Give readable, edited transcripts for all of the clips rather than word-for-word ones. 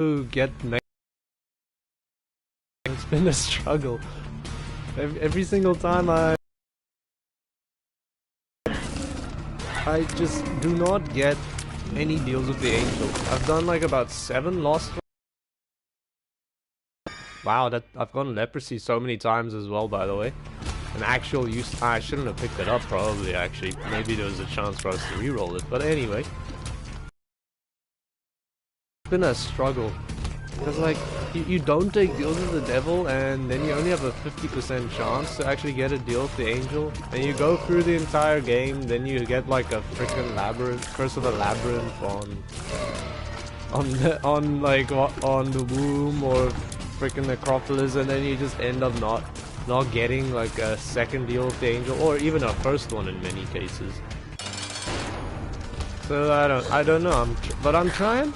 to get it's been a struggle. Every single time I just do not get any deals with the angel. I've done like about 7 lost. Wow, that I've gotten leprosy so many times as well, by the way. An actual use. I shouldn't have picked it up, probably, actually. Maybe there was a chance for us to reroll it, but anyway. It's been a struggle. Because, like, you don't take deals with the devil, and then you only have a 50% chance to actually get a deal with the angel. And you go through the entire game, then you get, like, a freaking labyrinth, Curse of the Labyrinth on the womb or freaking necropolis, and then you just end up not getting like a second deal with the angel, or even a first one in many cases. So I don't know. But I'm trying.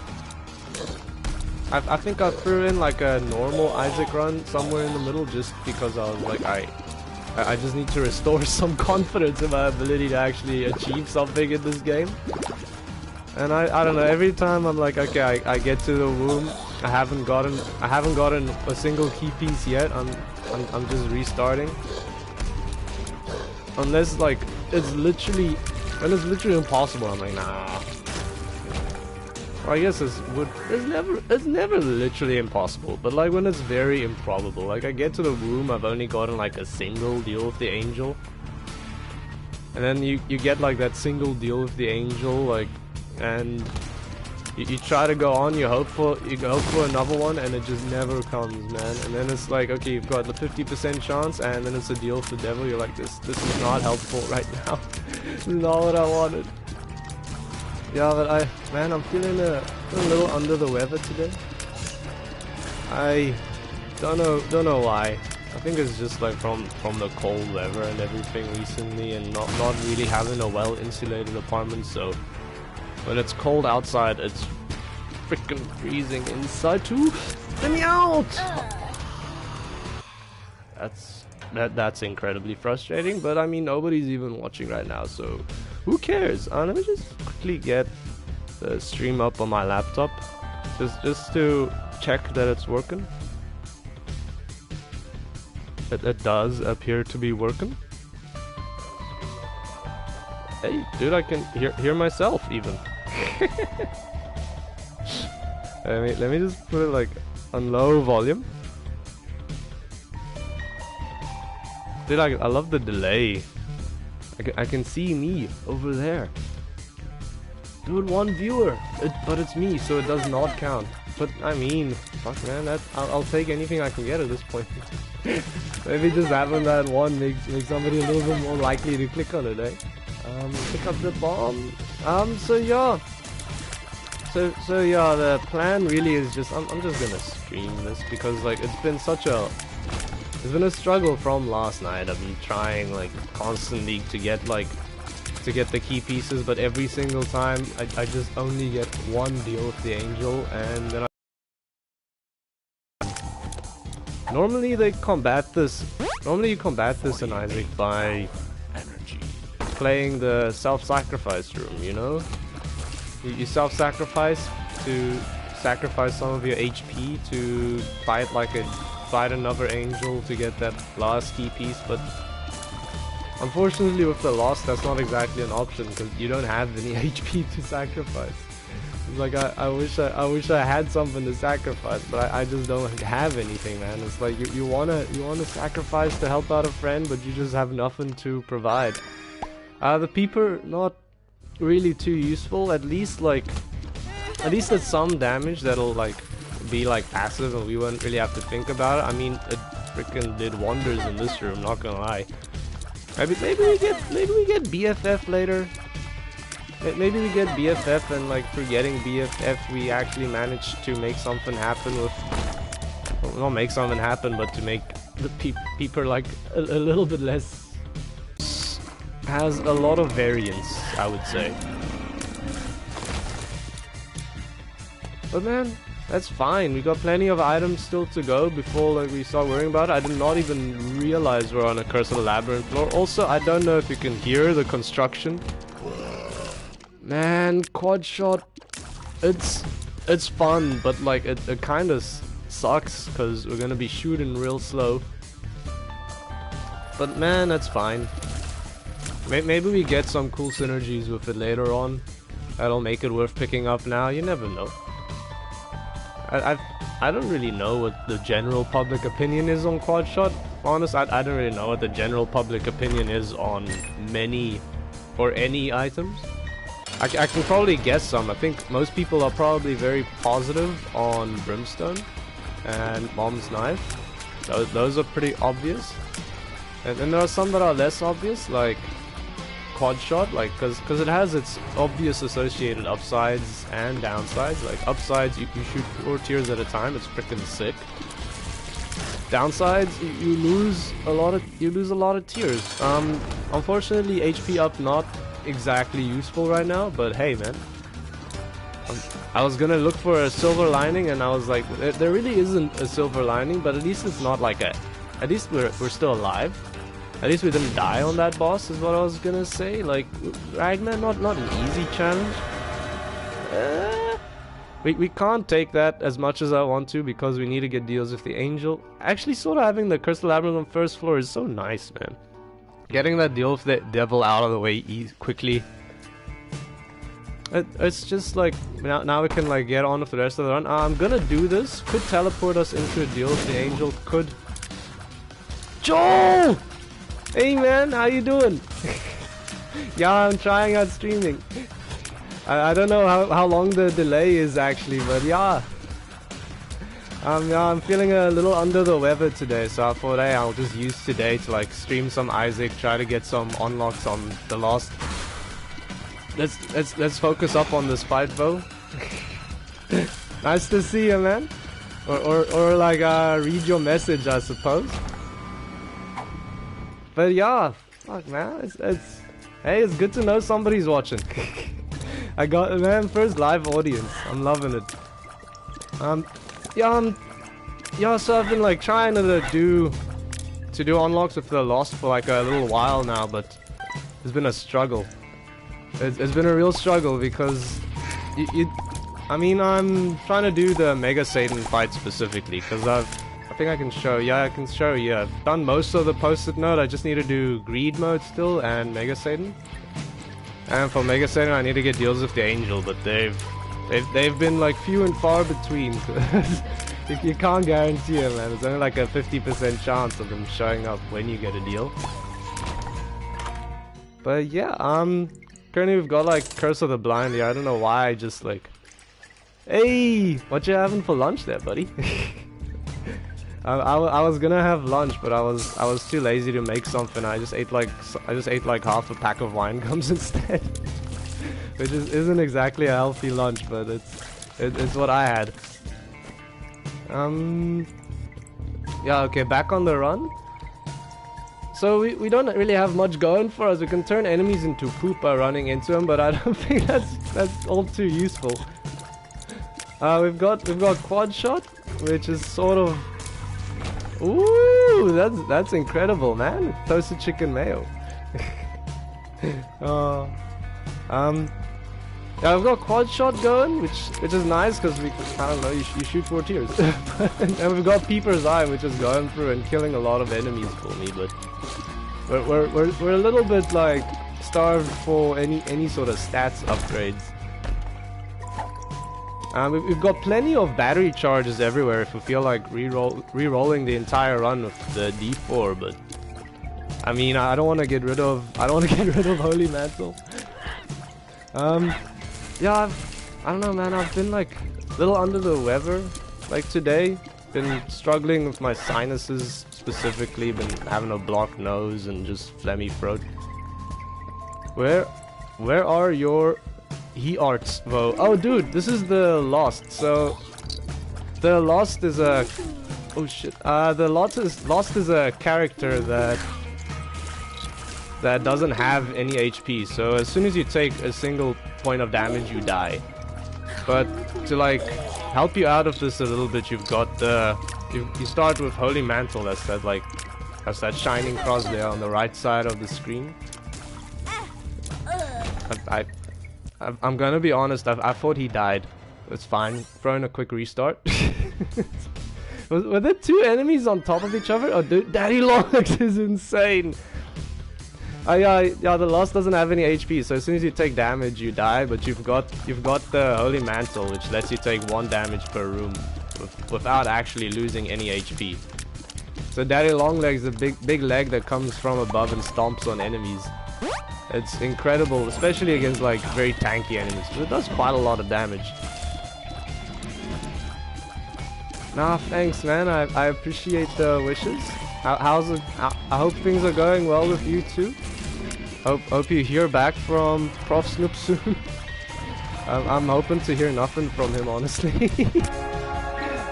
I think I threw in like a normal Isaac run somewhere in the middle, just because I was like, I just need to restore some confidence in my ability to actually achieve something in this game. And I don't know, every time I'm like, okay, I get to the womb, I haven't gotten a single key piece yet. I'm just restarting. Unless like it's literally impossible, I'm like, nah. Well, I guess it's never literally impossible, but like when it's very improbable. Like I get to the womb, I've only gotten like a single deal with the angel. And then you get like that single deal with the angel, like, and you try to go on, you hope for another one, and it just never comes, man. And then it's like, okay, you've got the 50% chance, and then it's a deal with the devil. You're like, this is not helpful right now. This is not what I wanted. Yeah, but I'm feeling a little under the weather today. I don't know why. I think it's just like from the cold weather and everything recently, and not really having a well insulated apartment. So when it's cold outside, it's freaking freezing inside too. Let me out! That's incredibly frustrating, but I mean, nobody's even watching right now, so who cares? Let me just quickly get the stream up on my laptop, just to check that it's working. It does appear to be working. Hey, dude, I can hear myself even. Let me just put it like on low volume. Dude, I love the delay. I can see me over there. Dude, 1 viewer, but it's me, so it does not count. But I mean, fuck, man, I'll take anything I can get at this point. Maybe just having that one makes somebody a little bit more likely to click on it, eh? Pick up the bomb. So yeah. So yeah, the plan really is just I'm just gonna stream this, because like it's been a struggle from last night of me trying like constantly to get the key pieces, but every single time I just only get one deal with the angel, and then normally you combat this in Isaac by playing the self-sacrifice room, you know? You self-sacrifice to sacrifice some of your HP to fight another angel to get that last key piece, but unfortunately with the lost, that's not exactly an option, because you don't have any HP to sacrifice. It's like I wish I had something to sacrifice, but I just don't have anything, man. It's like you wanna sacrifice to help out a friend, but you just have nothing to provide. The peeper, not really too useful. At least it's some damage that'll like be like passive, and we won't really have to think about it. I mean, it freaking did wonders in this room, not gonna lie. Maybe we get BFF later. Maybe we get BFF, and like for getting BFF we actually managed to make something happen with, well, not make something happen, but to make the peeper like a little bit less, has a lot of variance, I would say. But man, that's fine. We got plenty of items still to go before like we start worrying about it. I did not even realize we're on a Curse of the Labyrinth floor. Also, I don't know if you can hear the construction. Man, quad shot. It's it's fun, but like it kind of sucks because we're gonna be shooting real slow. But man, that's fine. Maybe we get some cool synergies with it later on. That'll make it worth picking up now. You never know. I don't really know what the general public opinion is on quad shot. Honest, I don't really know what the general public opinion is on many or any items. I can probably guess some. I think most people are probably very positive on Brimstone and Mom's Knife. Those are pretty obvious. And then there are some that are less obvious, like quad shot, like because it has its obvious associated upsides and downsides. Like upsides, you shoot 4 tiers at a time. It's freaking sick. Downsides, you lose a lot of tiers. Unfortunately, HP up not exactly useful right now, but hey man, I was gonna look for a silver lining and I was like, there really isn't a silver lining, but at least it's not like at least we're still alive. At least we didn't die on that boss is what I was gonna say. Like Ragnar, not an easy challenge. We can't take that as much as I want to because we need to get deals with the angel. Actually, sort of having the Crystal Labyrinth on first floor is so nice, man. Getting that deal with the devil out of the way quickly. It's just like, now we can like get on with the rest of the run. I'm gonna do this. Could teleport us into a deal with the angel. Could. Joel! Hey man, how you doing? Yeah, I'm trying out streaming. I don't know how long the delay is actually, but yeah. I'm feeling a little under the weather today, so I thought, hey, I'll just use today to like stream some Isaac, try to get some unlocks on the last. Let's focus up on this fight, though. Nice to see you, man. Or like read your message, I suppose. But yeah, fuck man, hey, it's good to know somebody's watching. I got, man, first live audience. I'm loving it. Yeah, so I've been like trying to do unlocks with the Lost for like a little while now, but it's been a struggle. It's been a real struggle because I mean, I'm trying to do the Mega Satan fight specifically because I think I can show. Yeah, I can show you. I've done most of the post-it note. I just need to do Greed mode still and Mega Satan. And for Mega Satan, I need to get deals with the angel, but they've been like few and far between. You can't guarantee it, man. It's only like a 50% chance of them showing up when you get a deal. But yeah, currently we've got like Curse of the Blind here. I don't know why I just like, hey, what you having for lunch there, buddy? I was gonna have lunch, but I was too lazy to make something. I just ate like half a pack of wine gums instead, which isn't exactly a healthy lunch, but it's what I had. Yeah, okay, back on the run. So we don't really have much going for us. We can turn enemies into poop by running into them, but I don't think that's all too useful. We've got quad shot, which is sort of. Ooh, that's incredible, man. Toasted chicken mayo. Yeah, I've got quad shot going, which is nice because I don't know, you shoot 4 tiers. And we've got Peeper's Eye, which is going through and killing a lot of enemies for me, but we're a little bit like starved for any sort of stats upgrades. We've got plenty of battery charges everywhere if we feel like re-rolling the entire run with the D4, but I mean, I don't want to get rid of Holy Mantle. Yeah, I don't know, man. I've been like a little under the weather like today. Been struggling with my sinuses specifically. Been having a blocked nose and just phlegmy throat. Where are your arts though? Oh dude, this is the Lost. So the Lost is a the Lost is a character that doesn't have any HP. So as soon as you take a single point of damage, you die. But to like help you out of this a little bit, you've got you start with Holy Mantle. That's that shining cross there on the right side of the screen. I'm gonna be honest, I thought he died. It's fine. Throw in a quick restart. Were there 2 enemies on top of each other? Oh, dude, Daddy Longlegs is insane. Yeah, the Lost doesn't have any HP, so as soon as you take damage, you die. But you've got the Holy Mantle, which lets you take 1 damage per room without actually losing any HP. So Daddy Longlegs is a big leg that comes from above and stomps on enemies. It's incredible, especially against like very tanky enemies, because it does quite a lot of damage. Nah, thanks, man. I appreciate the wishes. How's it? I hope things are going well with you too. Hope you hear back from Prof Snoop soon. I'm hoping to hear nothing from him, honestly.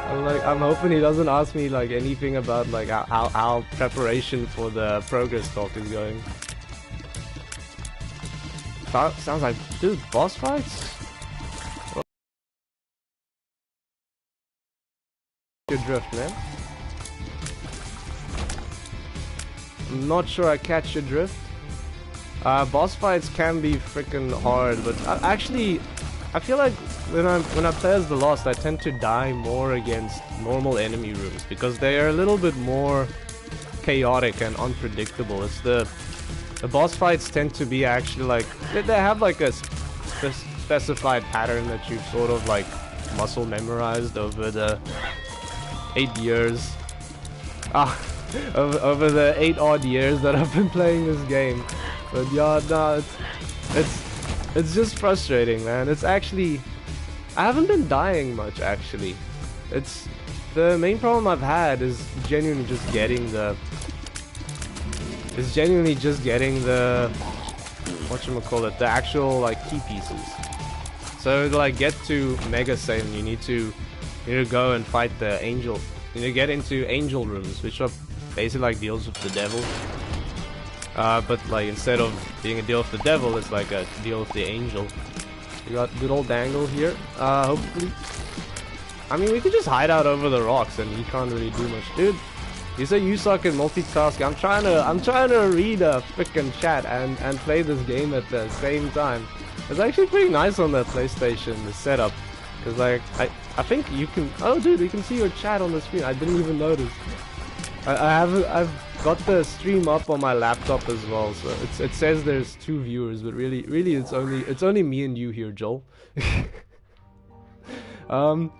I'm hoping he doesn't ask me like anything about like how preparation for the progress talk is going. Sounds like, dude, boss fights? Your drift, man. I'm not sure I catch your drift. Boss fights can be freaking hard, but actually, I feel like when I play as the Lost, I tend to die more against normal enemy rooms because they are a little bit more chaotic and unpredictable. It's the boss fights tend to be actually like they have like a specified pattern that you've sort of like muscle memorized over the 8 years. Over the 8 odd years that I've been playing this game. But yeah, no, it's just frustrating, man. It's actually, I haven't been dying much actually. It's the main problem I've had is genuinely just getting the whatchamacallit, the actual like key pieces. So to like get to Mega Satan, you need to go and fight the angel. You need to get into angel rooms, which are basically like deals with the devil. But like instead of being a deal with the devil, it's like a deal with the angel. We got good old Dangle here. Hopefully, I mean we could just hide out over the rocks and he can't really do much, dude. You say you suck at multitasking. I'm trying to read a freaking chat and play this game at the same time. It's actually pretty nice on the PlayStation, the setup. Cause like I think you can. Oh, dude, you can see your chat on the screen. I didn't even notice. I've got the stream up on my laptop as well, so it says there's 2 viewers, but really it's only me and you here, Joel. Well,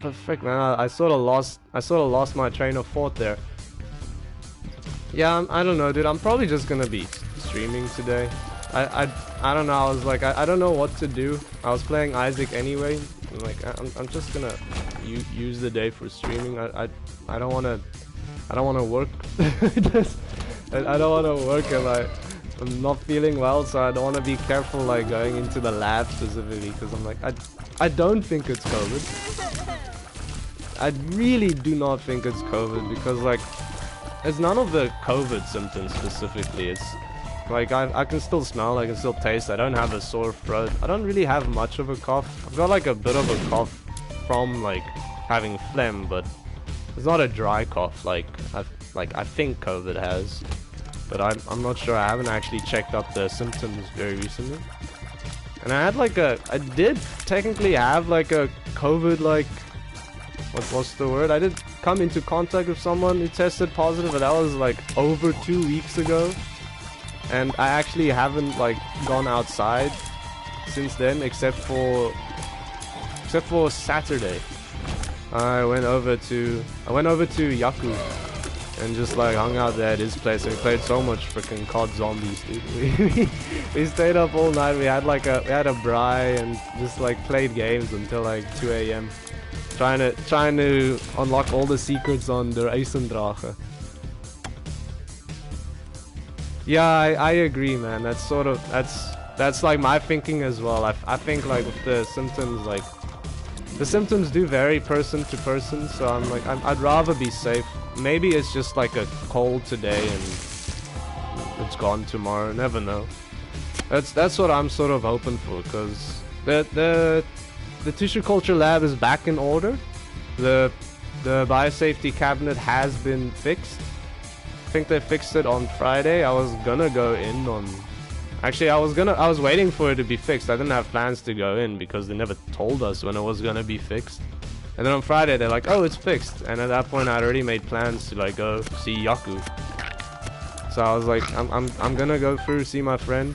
perfect, man. I sort of lost my train of thought there. Yeah, I don't know, dude. I'm probably just gonna be streaming today. I don't know. I was like, I don't know what to do. I was playing Isaac anyway. I'm like, I'm just gonna use the day for streaming. I don't wanna work. I don't wanna work, and like I'm not feeling well, so I don't wanna be careful like going into the lab specifically, because I'm like, I don't think it's COVID. I really do not think it's COVID, because like it's none of the COVID symptoms specifically. It's like I can still smell, I can still taste, I don't have a sore throat, I don't really have much of a cough. I've got like a bit of a cough from like having phlegm, but it's not a dry cough like I think COVID has. But I'm not sure, I haven't actually checked up the symptoms very recently. And I did technically have like a COVID, like, what's the word? I did come into contact with someone who tested positive, but that was like over 2 weeks ago. And I actually haven't like gone outside since then, except for Saturday. I went over to Yaku and just like hung out there at his place, and we played so much freaking COD Zombies, dude. We stayed up all night. We had a braai and just like played games until like 2 AM, trying to unlock all the secrets on the Eisendrache. Yeah, I agree, man. That's like my thinking as well. I think like with the symptoms, like the symptoms do vary person to person, so I'm like I'd rather be safe. Maybe it's just like a cold today and it's gone tomorrow. Never know. That's what I'm sort of hoping for, because the tissue culture lab is back in order. The biosafety cabinet has been fixed. I think they fixed it on Friday. I was gonna go in on Actually, I was waiting for it to be fixed. I didn't have plans to go in because they never told us when it was gonna be fixed. And then on Friday they're like, oh, it's fixed. And at that point I'd already made plans to like go see Yaku. So I was like, I'm gonna go through, see my friend,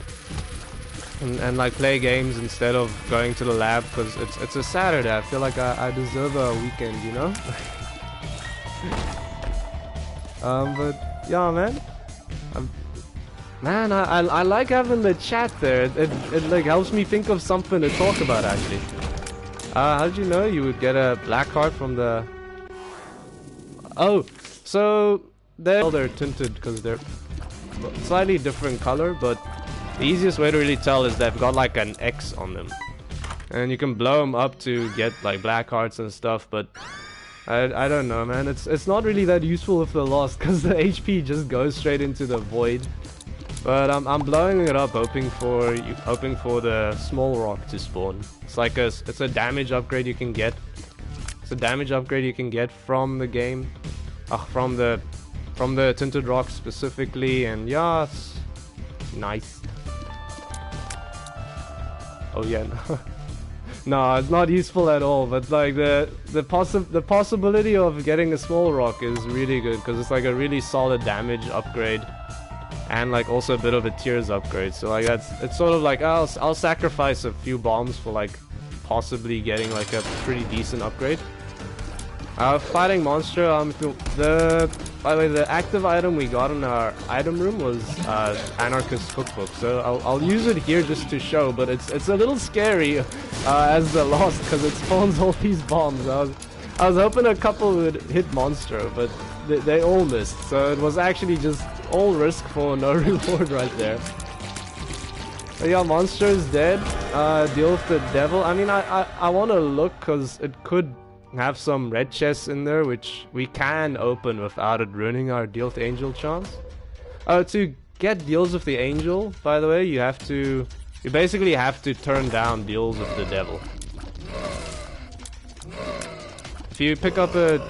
and like play games instead of going to the lab, because it's a Saturday. I feel like I deserve a weekend, you know. But yeah, man. Man, I like having the chat there. It like helps me think of something to talk about actually. How did you know you would get a black heart from the... Oh, so they're tinted because they're slightly different color, but the easiest way to really tell is they've got like an X on them. And you can blow them up to get like black hearts and stuff, but I don't know, man. It's not really that useful if they're lost because the HP just goes straight into the void. But I'm blowing it up, hoping for the small rock to spawn. It's like it's a damage upgrade you can get. It's a damage upgrade you can get from the game, from the tinted rock specifically, and yeah, it's nice. Oh yeah, no, it's not useful at all. But like the possibility of getting a small rock is really good because it's like a really solid damage upgrade. And like also a bit of a tiers upgrade, so like it's sort of like I'll sacrifice a few bombs for like possibly getting like a pretty decent upgrade. Fighting monster. By the way, the active item we got in our item room was Anarchist Cookbook, so I'll use it here just to show. But it's a little scary as the lost because it spawns all these bombs. I was hoping a couple would hit monster, but they all missed. So it was actually just all risk for no reward right there. But yeah, monster is dead. Deal with the devil. I mean, I want to look because it could have some red chests in there, which we can open without it ruining our deal with the angel chance. To get deals with the angel, by the way, you basically have to turn down deals with the devil. If you pick up a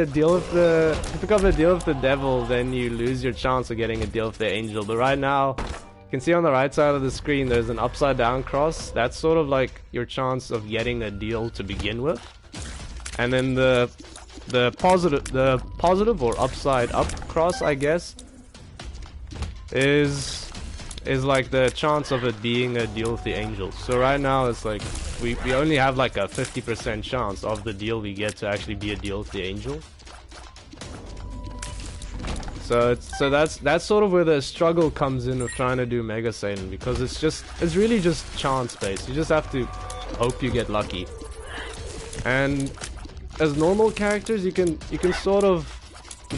deal with the devil, then you lose your chance of getting a deal with the angel. But right now, you can see on the right side of the screen there's an upside down cross. That's sort of like your chance of getting a deal to begin with. And then the positive or upside up cross, I guess, is like the chance of it being a deal with the angel. So right now it's like we only have like a 50% chance of the deal we get to actually be a deal with the angel. So that's sort of where the struggle comes in with trying to do Mega Satan, because it's really just chance based. You just have to hope you get lucky. And as normal characters, you can sort of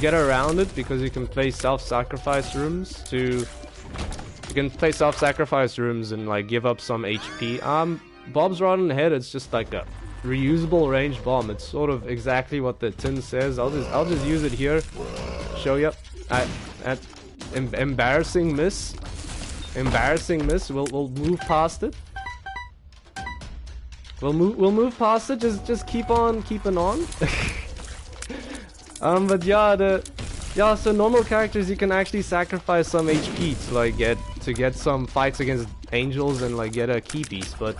get around it because you can play self-sacrifice rooms and like give up some HP. Bob's Rotten Head, it's just like a reusable ranged bomb. It's sort of exactly what the tin says. I'll just use it here. Show you. Embarrassing miss. Embarrassing miss. We'll move past it. We'll move past it. Just keep on keeping on. But yeah, so normal characters you can actually sacrifice some HP to like get some fights against angels and like get a key piece. But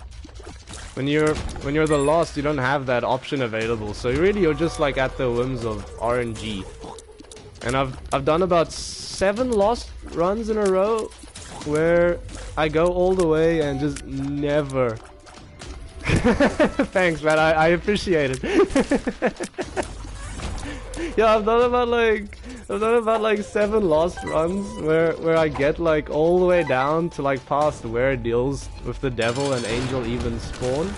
when you're the lost, you don't have that option available. So really you're just like at the whims of RNG. And I've done about 7 lost runs in a row where I go all the way and just never. Thanks, man. I appreciate it. Yeah, I've done about like 7 lost runs where I get like all the way down to like past where deals with the devil and angel even spawn.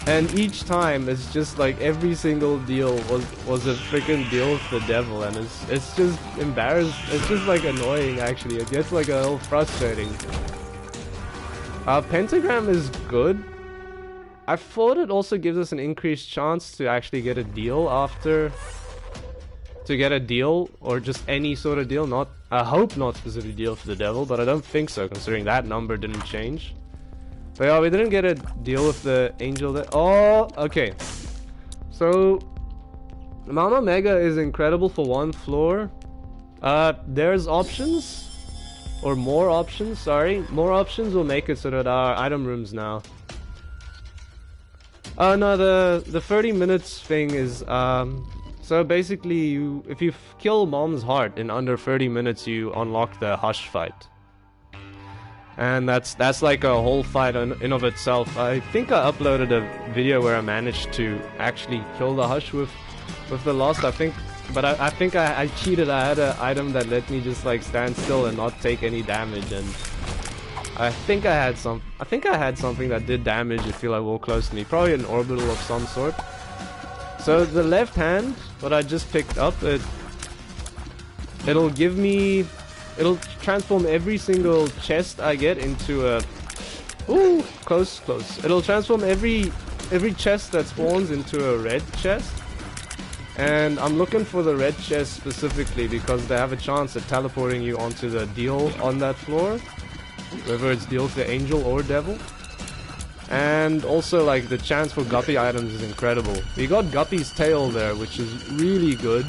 And each time it's just like every single deal was a freaking deal with the devil, and it's just embarrassing. It's just like annoying actually. It gets like a little frustrating. Pentagram is good. I thought it also gives us an increased chance to actually get a deal or just any sort of deal. I hope not specifically deal for the devil, but I don't think so considering that number didn't change. But yeah, we didn't get a deal with the angel there. Oh, okay. So Mama Mega is incredible for 1 floor, There's options. Or more options, sorry. More options will make it so that our item rooms now. No, the 30 minutes thing is, so basically if you kill Mom's heart in under 30 minutes, you unlock the Hush fight. And that's like a whole fight in of itself. I think I uploaded a video where I managed to actually kill the Hush with the Lost, I think. But I think I cheated. I had an item that let me just like stand still and not take any damage, and I think I had something that did damage if you like walk close to me. Probably an orbital of some sort. So the left hand, what I just picked up, it'll transform every single chest I get into a close. It'll transform every chest that spawns into a red chest. And I'm looking for the red chest specifically because they have a chance at teleporting you onto the deal on that floor, whether it's deal to angel or devil. And also like the chance for guppy items is incredible. We got Guppy's tail there, which is really good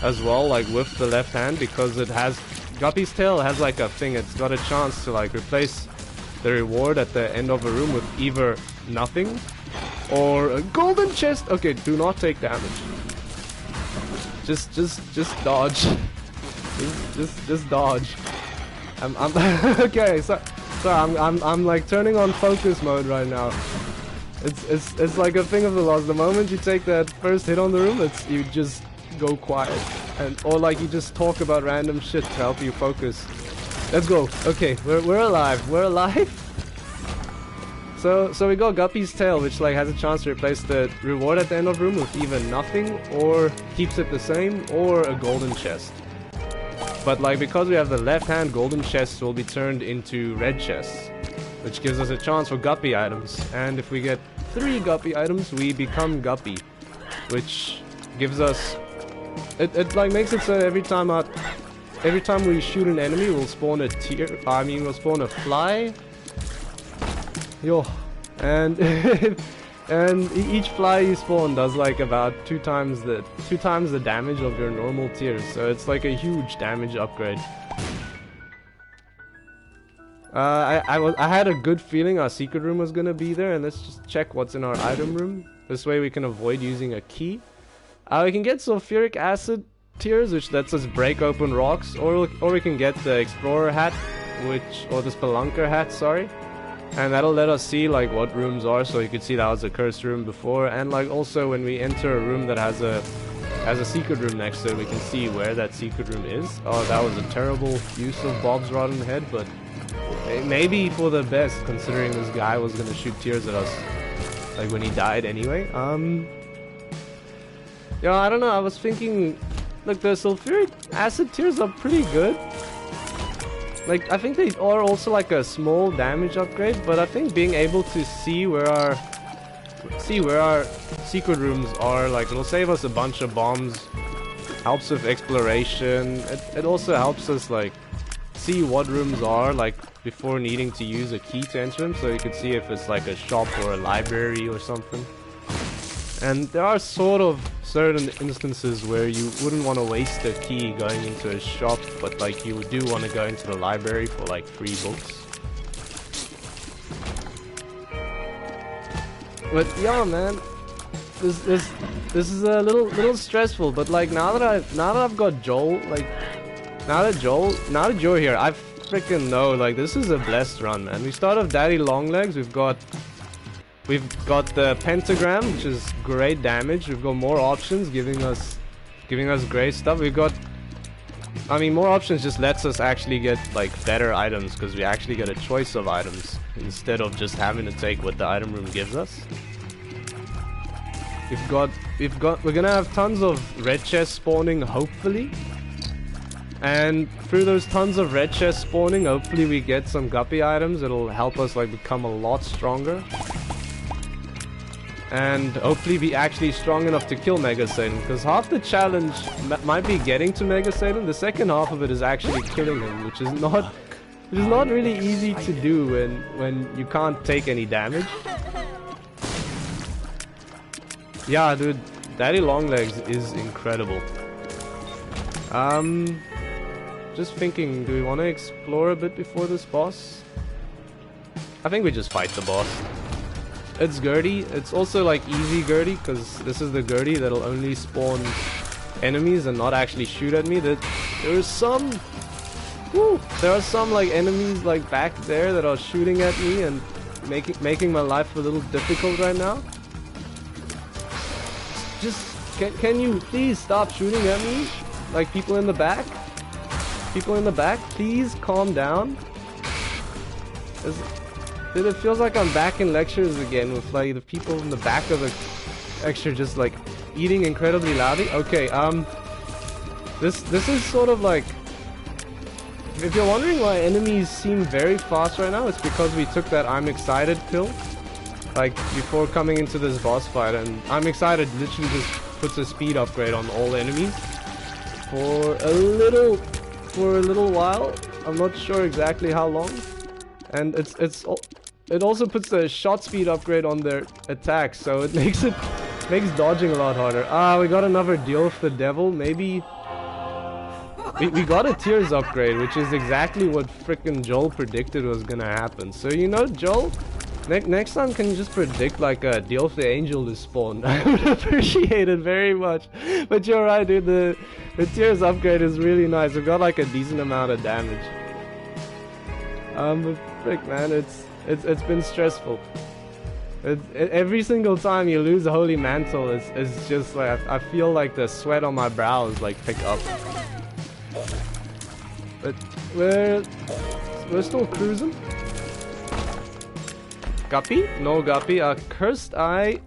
as well, like with the left hand, because it has Guppy's tail has like a thing, it's got a chance to like replace the reward at the end of a room with either nothing or a golden chest. Okay, do not take damage. Just dodge. Just dodge. I'm okay. So I'm like turning on focus mode right now. It's like a thing of the Lost. The moment you take that first hit on the room, you just go quiet, or like you just talk about random shit to help you focus. Let's go. Okay, we're alive. We're alive. So we got Guppy's tail, which like has a chance to replace the reward at the end of room with either nothing, or keeps it the same, or a golden chest. But like because we have the left hand, golden chests will be turned into red chests, which gives us a chance for guppy items. And if we get 3 guppy items, we become guppy, which gives us it like makes it so every time we shoot an enemy, we'll spawn a we'll spawn a fly. Yo, and and each fly you spawn does like about 2 times the damage of your normal tiers, so it's like a huge damage upgrade. I had a good feeling our secret room was gonna be there, and let's just check what's in our item room. This way we can avoid using a key. We can get sulfuric acid tiers, which lets us break open rocks, or we can get the explorer hat, or the spelunker hat, sorry. And that'll let us see like what rooms are, so you could see that was a cursed room before, and like also when we enter a room that has a secret room next to it, we can see where that secret room is. Oh, that was a terrible use of Bob's rotten head, but maybe for the best, considering this guy was gonna shoot tears at us like when he died anyway. Yeah, I don't know, I was thinking, look, the sulfuric acid tears are pretty good. Like, I think they are also like a small damage upgrade, but I think being able to see where our secret rooms are, like, it'll save us a bunch of bombs, helps with exploration. It also helps us like see what rooms are, like, before needing to use a key to enter them, so you can see if it's like a shop or a library or something. And there are sort of certain instances where you wouldn't want to waste a key going into a shop, but like you do want to go into the library for like free books. But yeah, man, this is a little stressful. But like now that I've got Joel, like now that you're here, I freaking know like this is a blessed run, man. We start off Daddy Longlegs. We've got the pentagram, which is great damage. We've got more options, giving us great stuff. We've got, I mean, more options just lets us actually get like better items, because we actually get a choice of items instead of just having to take what the item room gives us. We're gonna have tons of red chests spawning, hopefully. And through those tons of red chests spawning, hopefully we get some guppy items. It'll help us like become a lot stronger. And hopefully be actually strong enough to kill Mega Satan, because half the challenge might be getting to Mega Satan. The second half of it is actually killing him, which is not really easy to do when you can't take any damage. Yeah, dude, Daddy Longlegs is incredible. just thinking, do we want to explore a bit before this boss? I think we just fight the boss. It's Gertie. It's also like easy Gertie, because this is the Gertie that'll only spawn enemies and not actually shoot at me. There are some like enemies like back there that are shooting at me and making my life a little difficult right now. Just can you please stop shooting at me? Like people in the back? People in the back, please calm down. Dude, it feels like I'm back in lectures again with like the people in the back of the lecture just like eating incredibly loudly. Okay, this is sort of like, if you're wondering why enemies seem very fast right now, it's because we took that I'm excited pill like before coming into this boss fight, and I'm excited literally just puts a speed upgrade on all enemies for a little while. I'm not sure exactly how long, and it also puts a shot speed upgrade on their attacks, so it makes dodging a lot harder. Ah, we got another deal with the devil. Maybe we got a tears upgrade, which is exactly what frickin' Joel predicted was gonna happen. So you know, Joel, next time can you just predict like a deal with the angel to spawn? I would appreciate it very much. But you're right, dude. The tears upgrade is really nice. We've got like a decent amount of damage. But frick, man, it's been stressful. Every single time you lose a holy mantle, it's just like I feel like the sweat on my brows like pick up. But we're still cruising. Guppy? No Guppy. Cursed Eye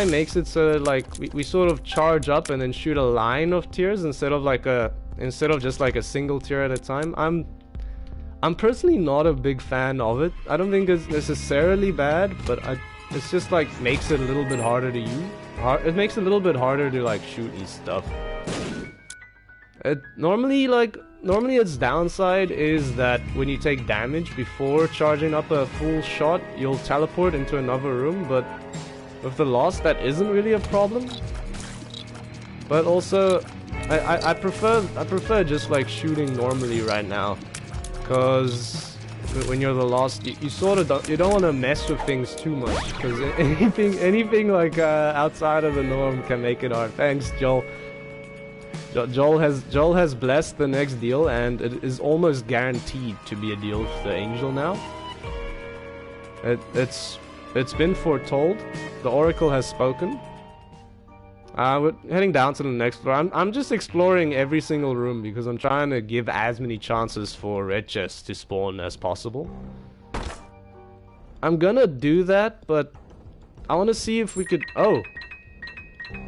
makes it so that like we sort of charge up and then shoot a line of tears instead of just like a single tear at a time. I'm personally not a big fan of it. I don't think it's necessarily bad, but it's just like makes it a little bit harder to use. It makes it a little bit harder to like shoot and stuff. Normally its downside is that when you take damage before charging up a full shot, you'll teleport into another room, but with the loss that isn't really a problem. But also I prefer just like shooting normally right now, because when you're the lost, you sort of don't want to mess with things too much, because anything like outside of the norm can make it hard. Thanks, Joel. Joel has blessed the next deal, and it is almost guaranteed to be a deal with the angel now. It's been foretold. The oracle has spoken. We're heading down to the next floor. I'm just exploring every single room because I'm trying to give as many chances for red chests to spawn as possible. I'm gonna do that, but I want to see if we could... Oh!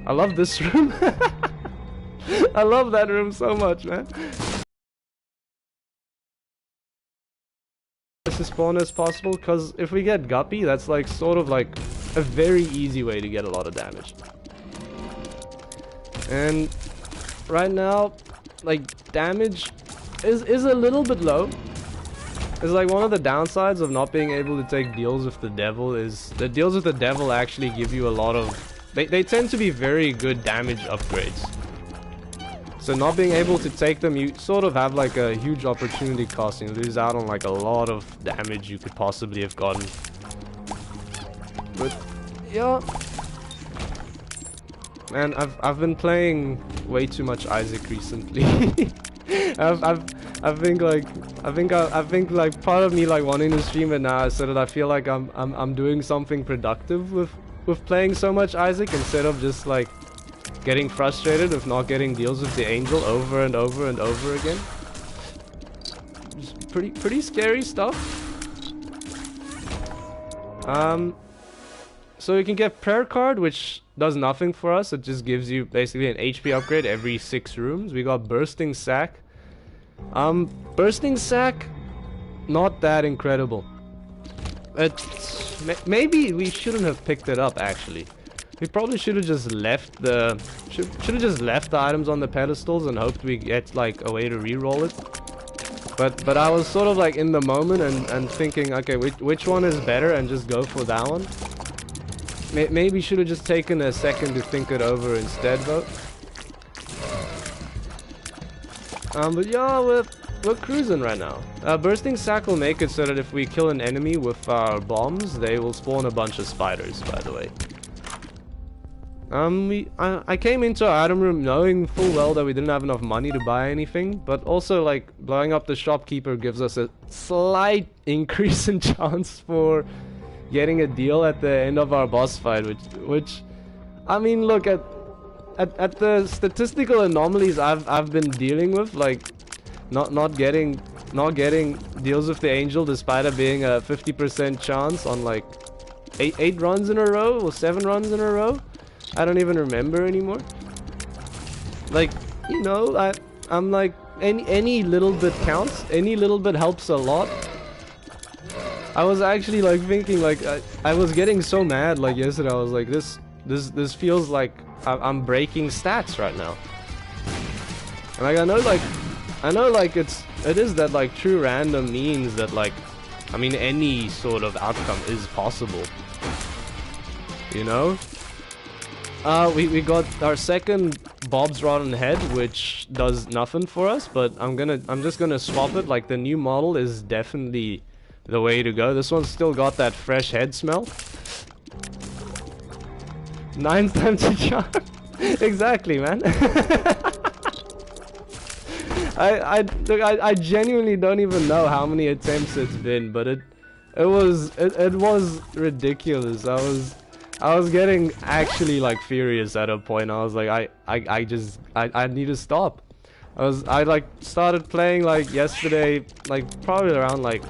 I love this room. I love that room so much, man. As spawn as possible, because if we get Guppy, that's like sort of like a very easy way to get a lot of damage. And right now, like, damage is a little bit low. It's like one of the downsides of not being able to take deals with the devil is the deals with the devil actually give you a lot of... They tend to be very good damage upgrades. So not being able to take them, you sort of have like a huge opportunity cost. You lose out on like a lot of damage you could possibly have gotten. But yeah, man, I've been playing way too much Isaac recently. I think like part of me like wanting to stream it now is so that I feel like I'm doing something productive with playing so much Isaac, instead of just like getting frustrated with not getting deals with the angel over and over and over again. Just pretty scary stuff. So you can get prayer card, which does nothing for us. It just gives you basically an HP upgrade every 6 rooms. We got bursting sack. Bursting sack, not that incredible. Maybe we shouldn't have picked it up actually. We probably should have just left the items on the pedestals and hoped we get like a way to re-roll it. But I was sort of like in the moment and thinking, okay, which one is better, and just go for that one. Maybe should have just taken a second to think it over instead, though. But yeah, we're cruising right now. Bursting sack will make it so that if we kill an enemy with our bombs, they will spawn a bunch of spiders, by the way. I came into our item room knowing full well that we didn't have enough money to buy anything, but also like blowing up the shopkeeper gives us a slight increase in chance for getting a deal at the end of our boss fight, which I mean, look at the statistical anomalies I've been dealing with, like not getting deals with the angel despite it being a 50% chance on like 8 runs in a row or 7 runs in a row. I don't even remember anymore. Like, you know, I'm like, any little bit counts. Any little bit helps a lot. I was actually like thinking, like, I was getting so mad like yesterday. I was like, this feels like I'm breaking stats right now. And like, I know like it is that like true random means that like, I mean, any sort of outcome is possible. You know? We got our second Bob's Rotten Head, which does nothing for us, but I'm just gonna swap it. Like, the new model is definitely the way to go. This one's still got that fresh head smell. 9 times to charm. Exactly, man. I genuinely don't even know how many attempts it's been, but it was ridiculous. I was getting actually like furious at a point. I was like, I need to stop. I like started playing like yesterday, like probably around like,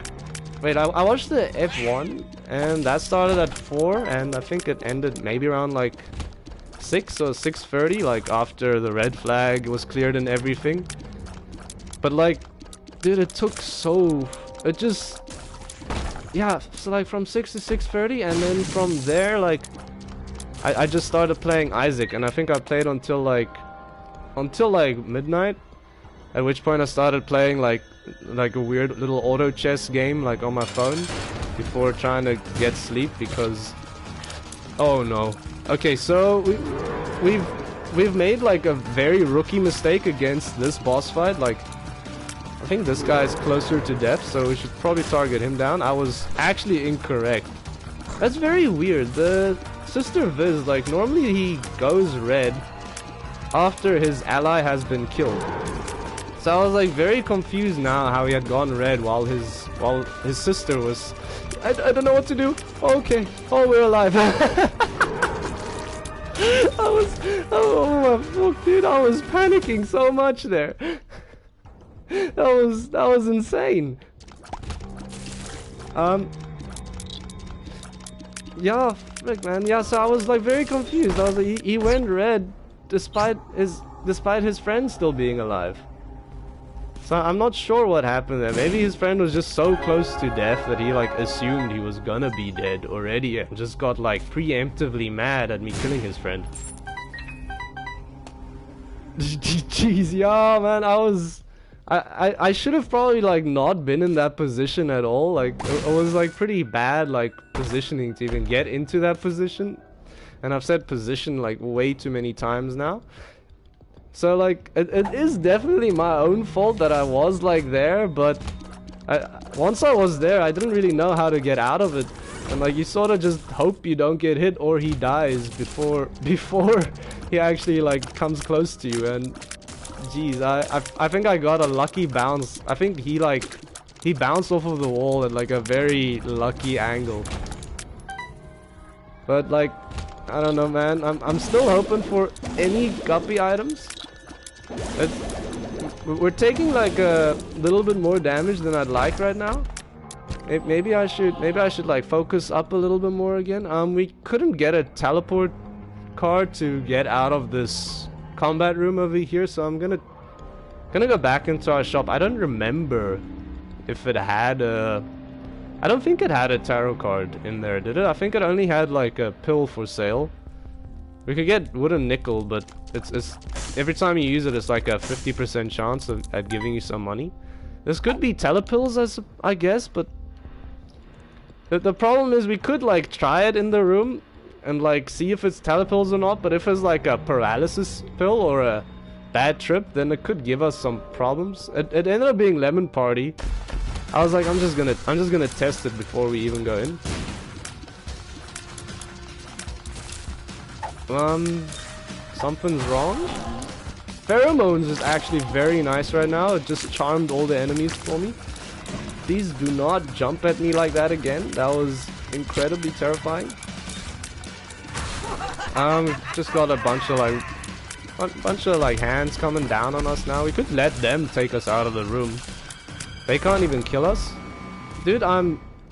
wait, I watched the F1 and that started at 4 and I think it ended maybe around like 6 or 6:30, like after the red flag was cleared and everything. But like, dude, it took it just, yeah, so like from 6 to 6:30 and then from there, like, I just started playing Isaac and I think I played until like midnight, at which point I started playing like a weird little auto chess game like on my phone before trying to get sleep because, oh no. Okay, so we've made like a very rookie mistake against this boss fight. Like, I think this guy's closer to death, so we should probably target him down. I was actually incorrect. That's very weird. The Sister Viz, like, normally he goes red after his ally has been killed. So I was like very confused now how he had gone red while his sister was. I don't know what to do. Okay. Oh, we're alive. Oh my fuck, dude, I was panicking so much there. That was insane. Yeah, frick, man. Yeah, so I was like very confused. I was like, he went red despite his friend still being alive. So I'm not sure what happened there. Maybe his friend was just so close to death that he like assumed he was gonna be dead already and just got like preemptively mad at me killing his friend. Jeez, yeah, man, I should have probably like not been in that position at all. Like, it was like pretty bad like positioning to even get into that position, and I've said position like way too many times now. So like it is definitely my own fault that I was like there, but once I was there I didn't really know how to get out of it, and like you sort of just hope you don't get hit or he dies before he actually like comes close to you. And jeez, I think I got a lucky bounce. I think he bounced off of the wall at like a very lucky angle. But like, I don't know, man. I'm still hoping for any guppy items. We're taking like a little bit more damage than I'd like right now. Maybe I should like focus up a little bit more again. We couldn't get a teleport card to get out of this combat room over here, so I'm gonna go back into our shop. I don't remember if it had a. I don't think it had a tarot card in there, did it? I think it only had like a pill for sale. We could get wooden nickel, but it's every time you use it, it's like a 50% chance at giving you some money. This could be telepills, I guess, but the problem is we could like try it in the room and like see if it's telepills or not. But if it's like a paralysis pill or a bad trip, then it could give us some problems. It ended up being lemon party. I was like, I'm just gonna test it before we even go in. Something's wrong. Pheromones is actually very nice right now. It just charmed all the enemies for me. Please do not jump at me like that again. That was incredibly terrifying. Just got a bunch of like hands coming down on us now. We could let them take us out of the room. They can't even kill us. Dude, I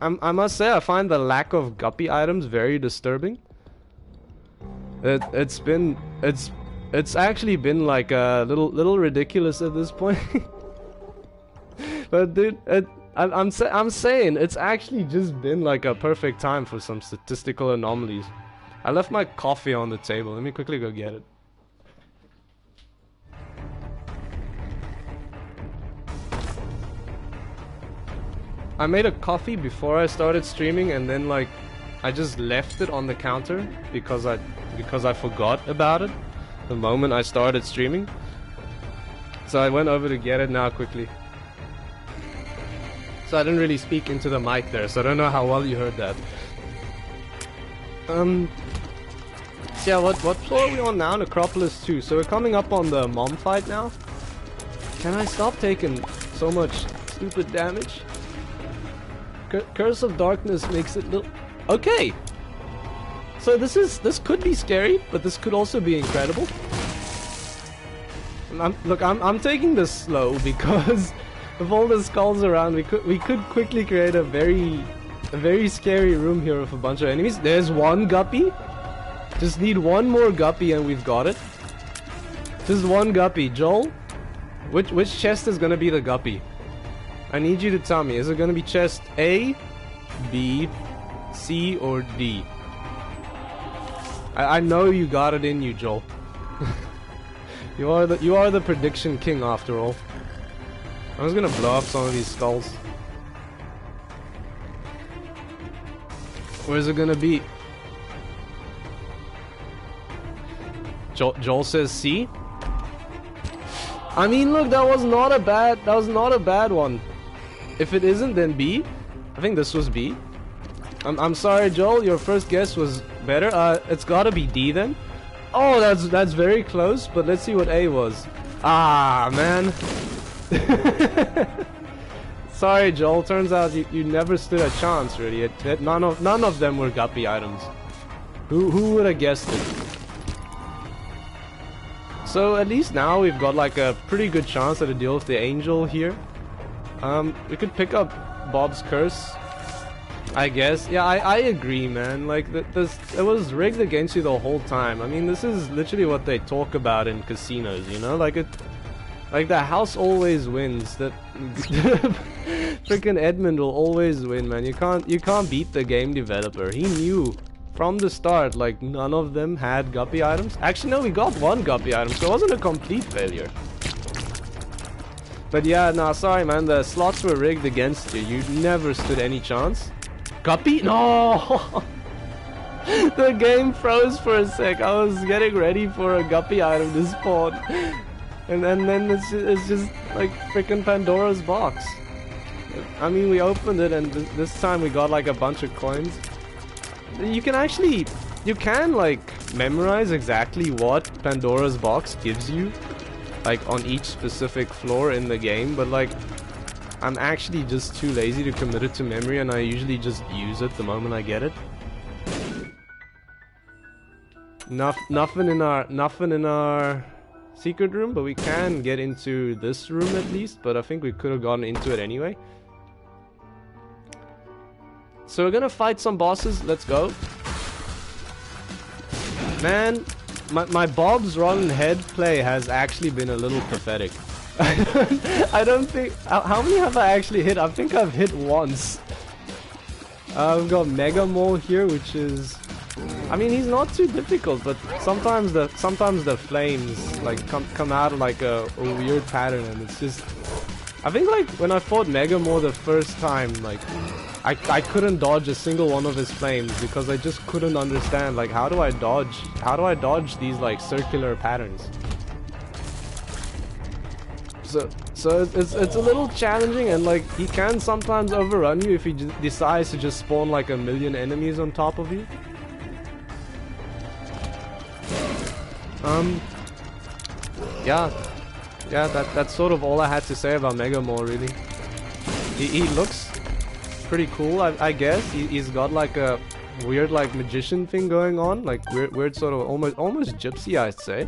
must say I find the lack of guppy items very disturbing. It's actually been like a little ridiculous at this point. But dude, I'm saying it's actually just been like a perfect time for some statistical anomalies. I left my coffee on the table. Let me quickly go get it. I made a coffee before I started streaming, and then like I just left it on the counter because I forgot about it the moment I started streaming. So I went over to get it now quickly. So I didn't really speak into the mic there, so I don't know how well you heard that. So yeah, what floor are we on now? Necropolis 2. So we're coming up on the mom fight now. Can I stop taking so much stupid damage? Curse of Darkness makes it look... Okay! So this could be scary, but this could also be incredible. I'm taking this slow because with all the skulls around, we could quickly create a very scary room here with a bunch of enemies. There's one guppy. Just need one more guppy and we've got it. Just one guppy. Joel, which chest is gonna be the guppy? I need you to tell me. Is it gonna be chest A, B, C, or D? I know you got it in you, Joel. You are the prediction king after all. I'm just gonna blow up some of these skulls. Where's it gonna be? Joel says C. I mean, look, that was not a bad one. If it isn't, then B. I think this was B. I'm sorry, Joel. Your first guess was better. It's gotta be D then. Oh, that's very close. But let's see what A was. Ah, man. Sorry, Joel. Turns out you never stood a chance, really. None of them were guppy items. Who would have guessed it? So at least now we've got like a pretty good chance at a deal with the angel here. We could pick up Bob's curse, I guess. Yeah, I agree, man. Like it was rigged against you the whole time. I mean, this is literally what they talk about in casinos, you know? Like the house always wins. That freaking Edmund will always win, man. You can't beat the game developer. He knew from the start, like, none of them had guppy items. Actually, no, we got one guppy item, so it wasn't a complete failure. But yeah, nah, sorry, man. The slots were rigged against you. You never stood any chance. Guppy? No! The game froze for a sec. I was getting ready for a guppy item to spawn. And then it's just like freaking Pandora's box. I mean, we opened it, and this time we got like a bunch of coins. You can like memorize exactly what Pandora's box gives you, like on each specific floor in the game, but like I'm actually just too lazy to commit it to memory, and I usually just use it the moment I get it. Nothing in our secret room, but we can get into this room at least, but I think we could have gotten into it anyway. So we're gonna fight some bosses. Let's go. Man, my Bob's Rotten Head play has actually been a little pathetic. I don't think... How many have I actually hit? I think I've hit once. We've got Mega Mole here, which is... I mean, he's not too difficult, but sometimes the flames like come out of like a weird pattern, and it's just... I think like when I fought Mega Mole the first time, like I couldn't dodge a single one of his flames because I just couldn't understand, like, how do I dodge these like circular patterns? So it's a little challenging, and like he can sometimes overrun you if he decides to just spawn like a million enemies on top of you. Yeah, that's sort of all I had to say about Mega Maw, really. He looks pretty cool, I guess. He's got like a weird like magician thing going on, like weird sort of almost gypsy, I'd say.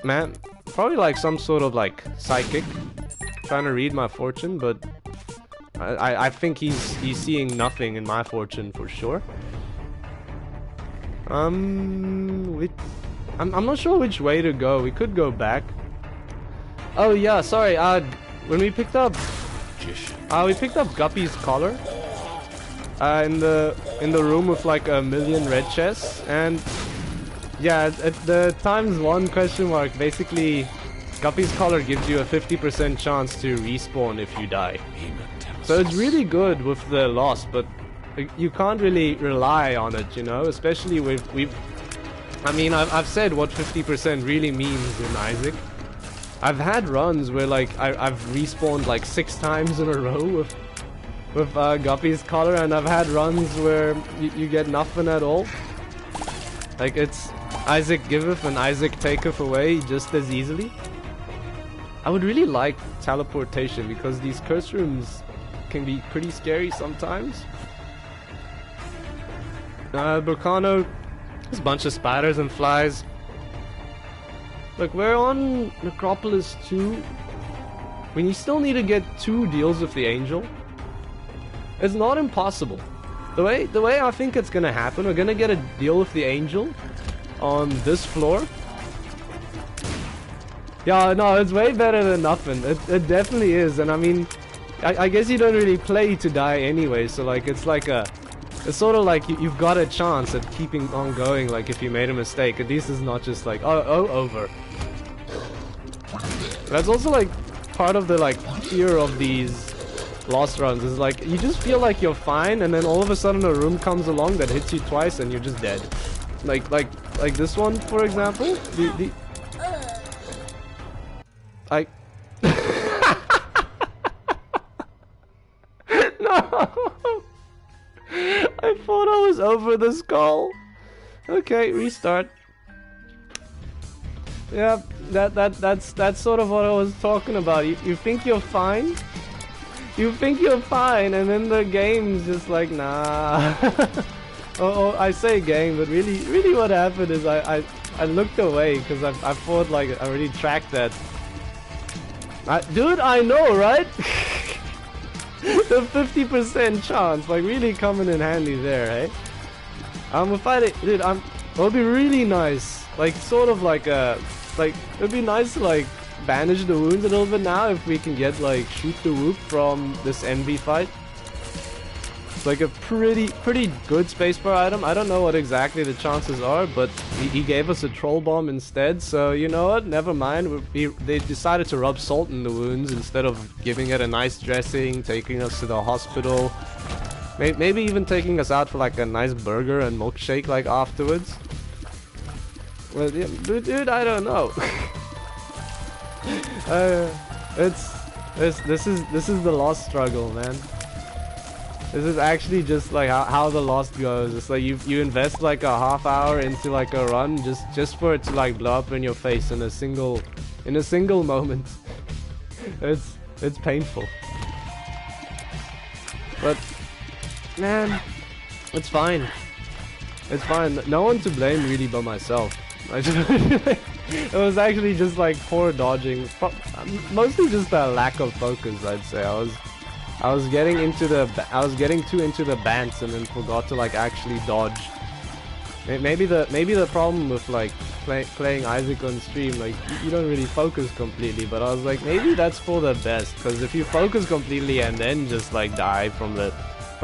Man, probably like some sort of like psychic trying to read my fortune, but I think he's seeing nothing in my fortune for sure. I'm not sure which way to go. We could go back. Oh yeah, sorry. When we picked up Guppy's collar in the room with like a million red chests, and yeah, at the ×1 question mark, basically Guppy's collar gives you a 50% chance to respawn if you die. So it's really good with the lost, but you can't really rely on it, you know, especially with I've said what 50% really means in Isaac. I've had runs where like I've respawned like 6 times in a row with Guppy's collar, and I've had runs where you get nothing at all. Like it's Isaac giveth and Isaac taketh away just as easily. I would really like teleportation because these curse rooms can be pretty scary sometimes. Burkano, there's a bunch of spiders and flies. Look, we're on Necropolis 2. When you still need to get 2 deals with the angel. It's not impossible. The way I think it's gonna happen, we're gonna get a deal with the angel on this floor. Yeah, no, it's way better than nothing. It definitely is, and I mean, I guess you don't really play to die anyway, so like it's like it's sort of like you've got a chance at keeping on going, like if you made a mistake. At least it's not just like, oh, over. That's also like part of the like fear of these lost runs, is like you just feel like you're fine, and then all of a sudden a room comes along that hits you twice and you're just dead. Like this one, for example. No! I thought I was over the skull. Okay, restart. Yeah, that's sort of what I was talking about. You think you're fine? You think you're fine, and then the game's just like, nah. Oh, I say game, but really what happened is I looked away because I thought like I already tracked that. Dude, I know, right? The 50% chance, like, really coming in handy there, eh? Dude, it would be really nice, like, sort of like it'd be nice to, like, bandage the wounds a little bit now if we can get, like, shoot the whoop from this envy fight. It's like a pretty good spacebar item. I don't know what exactly the chances are, but he gave us a troll bomb instead, so you know what, never mind. They decided to rub salt in the wounds instead of giving it a nice dressing, taking us to the hospital, maybe even taking us out for like a nice burger and milkshake like afterwards. Well, yeah, dude, I don't know. This is the lost struggle, man. This is actually just like how the lost goes. It's like you invest like a half hour into like a run just for it to like blow up in your face in a single moment. It's painful. But man, it's fine. It's fine. No one to blame really but myself. It was actually just like poor dodging. Mostly just a lack of focus, I'd say. I was getting too into the bants and then forgot to like actually dodge. Maybe the problem with like playing Isaac on stream, like you don't really focus completely, but I was like, maybe that's for the best, because if you focus completely and then just like die from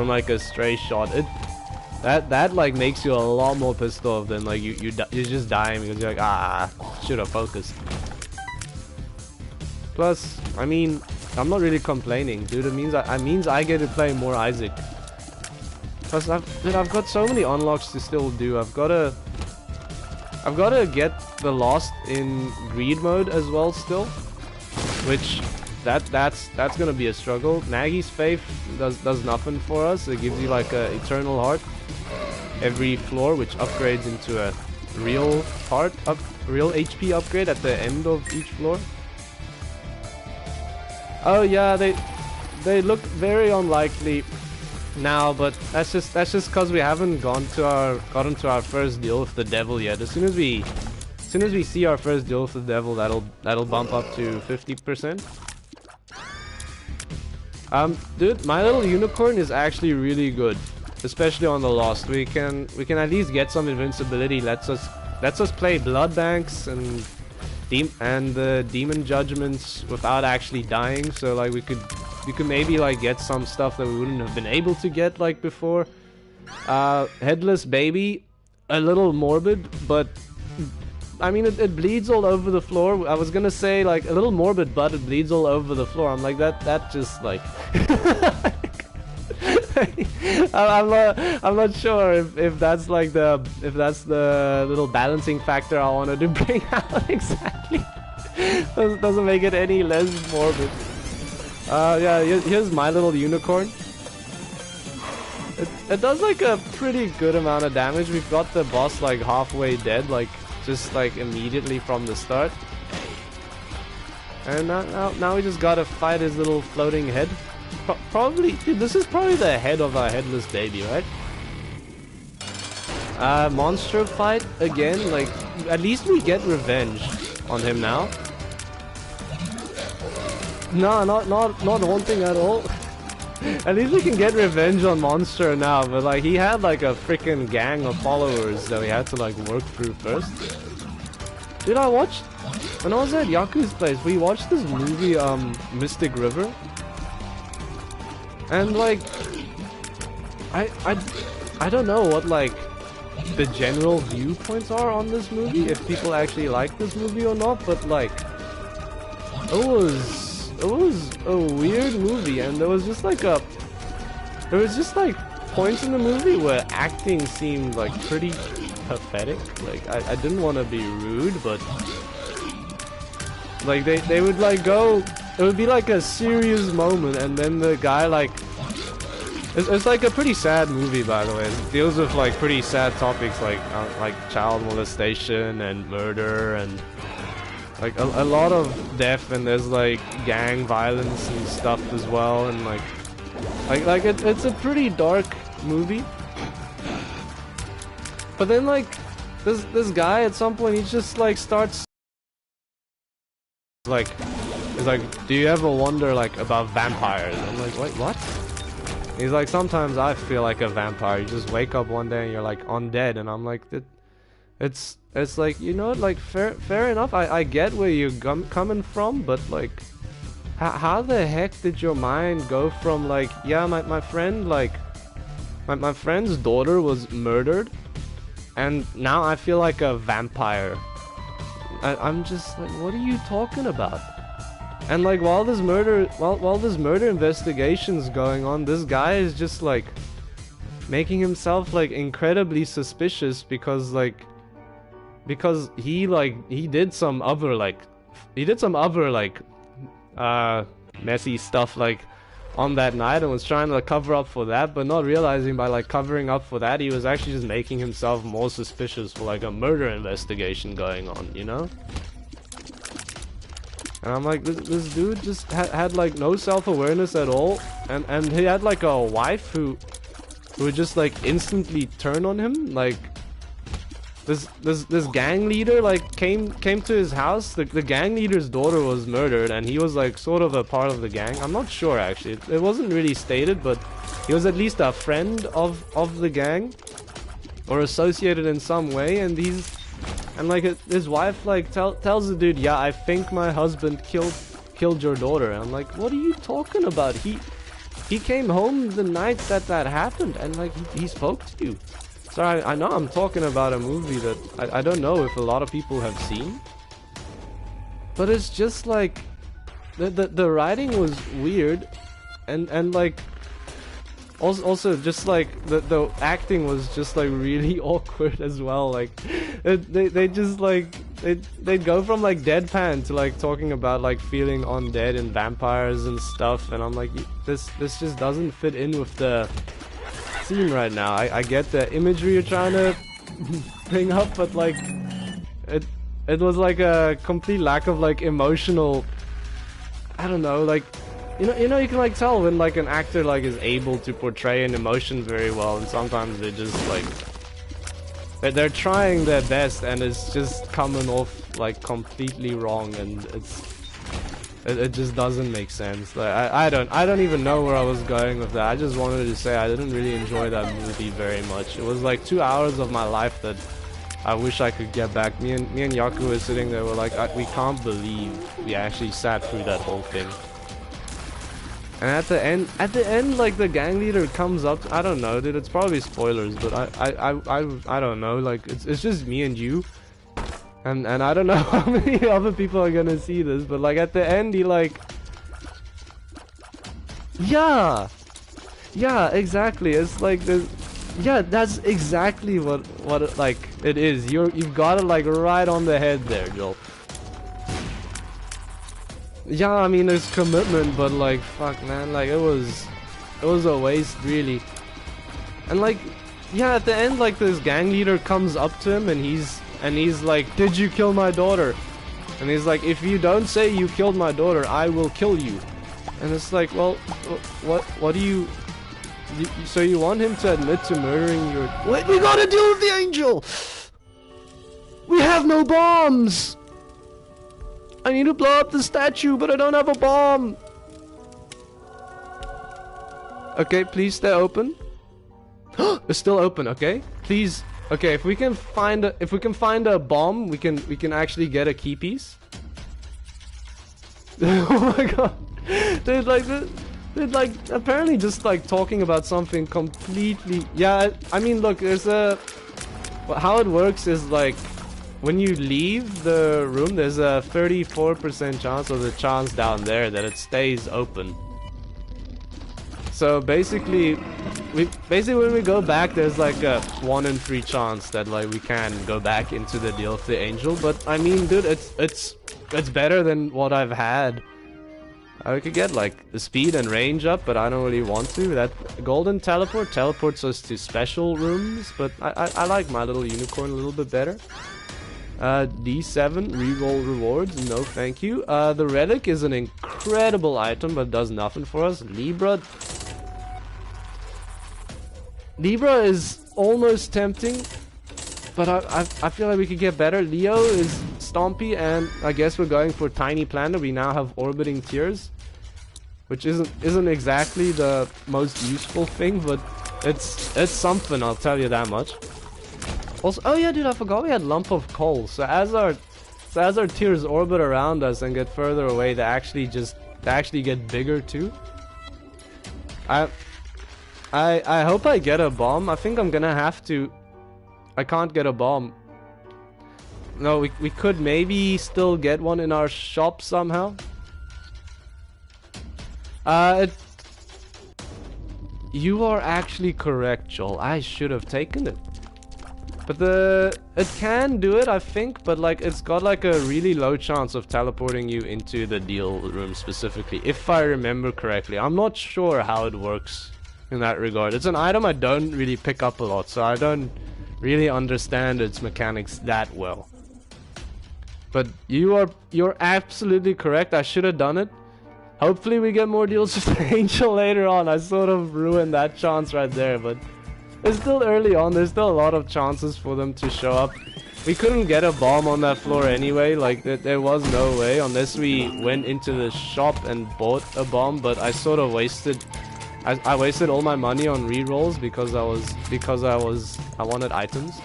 like a stray shot, that like makes you a lot more pissed off than like you're just dying because you're like, should have focused. Plus, I mean, I'm not really complaining, dude. It means I get to play more Isaac. Plus, I've got so many unlocks to still do. I've gotta get the Lost in greed mode as well still. which that's gonna be a struggle. Maggie's Faith does nothing for us. It gives you like a eternal heart every floor, which upgrades into a real real HP upgrade at the end of each floor. Oh yeah, they look very unlikely now, but that's just because we haven't gotten to our first deal with the devil yet. As soon as we see our first deal with the devil, that'll bump up to 50%. Dude, My Little Unicorn is actually really good, especially on the Lost. We can at least get some invincibility. Lets us play blood banks and the demon judgments without actually dying. So like we could maybe like get some stuff that we wouldn't have been able to get like before. Headless Baby, a little morbid, but I mean it bleeds all over the floor. I was gonna say like a little morbid, but it bleeds all over the floor. I'm like that just like I'm not sure if that's like the little balancing factor I wanted to bring out exactly. Doesn't make it any less morbid. Yeah, here's My Little Unicorn. It does like a pretty good amount of damage. We've got the boss like halfway dead, like just like immediately from the start. And now we just gotta fight his little floating head. Probably, dude, this is probably the head of our Headless Baby, right? Monster fight again. Like at least we get revenge on him now. No, not haunting at all. At least we can get revenge on Monster now, but like he had like a freaking gang of followers that we had to like work through first. Dude, when I was at Yaku's place, we watched this movie, Mystic River. And like, I don't know what like the general viewpoints are on this movie, if people actually like this movie or not, but like, it was a weird movie, and there was just like points in the movie where acting seemed like pretty pathetic. Like I didn't want to be rude, but like they would like go, it would be like a serious moment, and then the guy like, it's like a pretty sad movie, by the way. It deals with like pretty sad topics like child molestation and murder and like a lot of death, and there's like gang violence and stuff as well, and like it's a pretty dark movie. But then like this guy at some point, he just like starts like, he's like, do you ever wonder like about vampires? I'm like, wait, what? He's like, sometimes I feel like a vampire. You just wake up one day and you're like undead, and I'm like, it's like, you know, like fair enough. I get where you're coming from, but like, how the heck did your mind go from like, yeah, my friend, like my friend's daughter was murdered, and now I feel like a vampire. I'm just like, what are you talking about? And like while this murder investigation's going on, this guy is just like making himself like incredibly suspicious because he did some other messy stuff like on that night, and was trying to cover up for that, but not realizing by like covering up for that, he was actually just making himself more suspicious for like a murder investigation going on, you know? And I'm like, this dude just had like no self-awareness at all, and he had like a wife who would just like instantly turn on him. Like this gang leader like came to his house. The gang leader's daughter was murdered, and he was like sort of a part of the gang. I'm not sure actually. It wasn't really stated, but he was at least a friend of the gang or associated in some way. And like his wife like tells the dude, yeah, I think my husband killed your daughter. And I'm like, what are you talking about? He came home the night that happened, and like he spoke to you. Sorry, I know I'm talking about a movie that I don't know if a lot of people have seen, but it's just like the writing was weird, and like also just like the acting was just like really awkward as well. Like they just like they'd go from like deadpan to like talking about like feeling undead and vampires and stuff, and I'm like, this just doesn't fit in with the scene right now. I get the imagery you're trying to bring up, but like it was like a complete lack of like emotional, I don't know, like you know you can like tell when like an actor like is able to portray an emotion very well, and sometimes they just like they're trying their best and it's just coming off like completely wrong, and it just doesn't make sense. Like I don't even know where I was going with that. I just wanted to say I didn't really enjoy that movie very much. It was like 2 hours of my life that I wish I could get back. Me and Yaku were sitting there, we're like, we can't believe we actually sat through that whole thing. And at the end, like the gang leader comes up. I don't know, dude. It's probably spoilers, but I don't know. Like it's just me and you, and I don't know how many other people are gonna see this. But like at the end, he like, yeah, exactly. It's like this. Yeah, that's exactly what like it is. You've got it like right on the head there, Joel. Yeah, I mean there's commitment, but like fuck man, like it was a waste really. And like yeah, at the end like this gang leader comes up to him and he's like, "Did you kill my daughter?" And he's like, "If you don't say you killed my daughter, I will kill you." And it's like, well, what do you so you want him to admit to murdering your... Wait, we gotta deal with the angel! We have no bombs! I need to blow up the statue, but I don't have a bomb! Okay, please stay open. It's still open, okay? Please. Okay, if we can find a bomb, we can actually get a key piece. Oh my god. Dude, like this. Dude, like, apparently just, like, talking about something completely... Yeah, I mean, look, there's a... How it works is, like, when you leave the room, there's a 34% chance, or the chance down there, that it stays open. So, basically, when we go back, there's, like, a 1 in 3 chance that, like, we can go back into the deal of the angel. But, I mean, dude, it's better than what I've had. I could get like the speed and range up, but I don't really want to. That golden teleport teleports us to special rooms, but I like my little unicorn a little bit better. D7 reroll rewards, no thank you. The relic is an incredible item, but does nothing for us. Libra is almost tempting, but I feel like we could get better. Leo is Stompy, and I guess we're going for Tiny Planet. We now have orbiting tears, which isn't exactly the most useful thing, but it's something, I'll tell you that much. Also, oh yeah, dude, I forgot we had Lump of Coal. So as our tears orbit around us and get further away, they actually get bigger too. I hope I get a bomb. I think I'm gonna have to. I can't get a bomb. No, we could maybe still get one in our shop somehow. You are actually correct, Joel. I should have taken it. But it can do it, I think, but like it's got like a really low chance of teleporting you into the deal room specifically, if I remember correctly. I'm not sure how it works in that regard. It's an item I don't really pick up a lot, so I don't really understand its mechanics that well. But you're absolutely correct. I should have done it. Hopefully we get more deals with the angel later on. I sort of ruined that chance right there, but it's still early on. There's still a lot of chances for them to show up. We couldn't get a bomb on that floor anyway. Like there was no way unless we went into the shop and bought a bomb. But I sort of wasted. I wasted all my money on rerolls because I wanted items.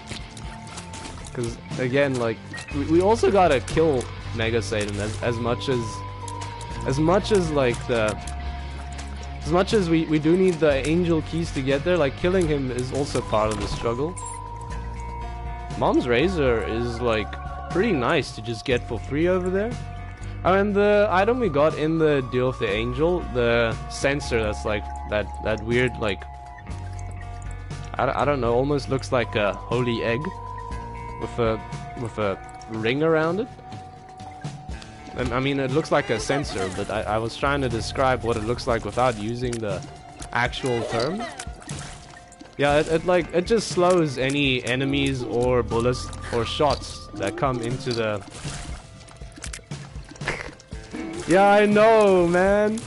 Because again, like we also gotta kill Mega Satan as much as we do need the angel keys to get there. Like killing him is also part of the struggle. Mom's Razor is like pretty nice to just get for free over there. And the item we got in the deal with the angel, the sensor that's like that weird like I don't know, almost looks like a holy egg with a ring around it. And I mean, it looks like a sensor, but I was trying to describe what it looks like without using the actual term. Yeah, it just slows any enemies or bullets or shots that come into the... Yeah, I know, man.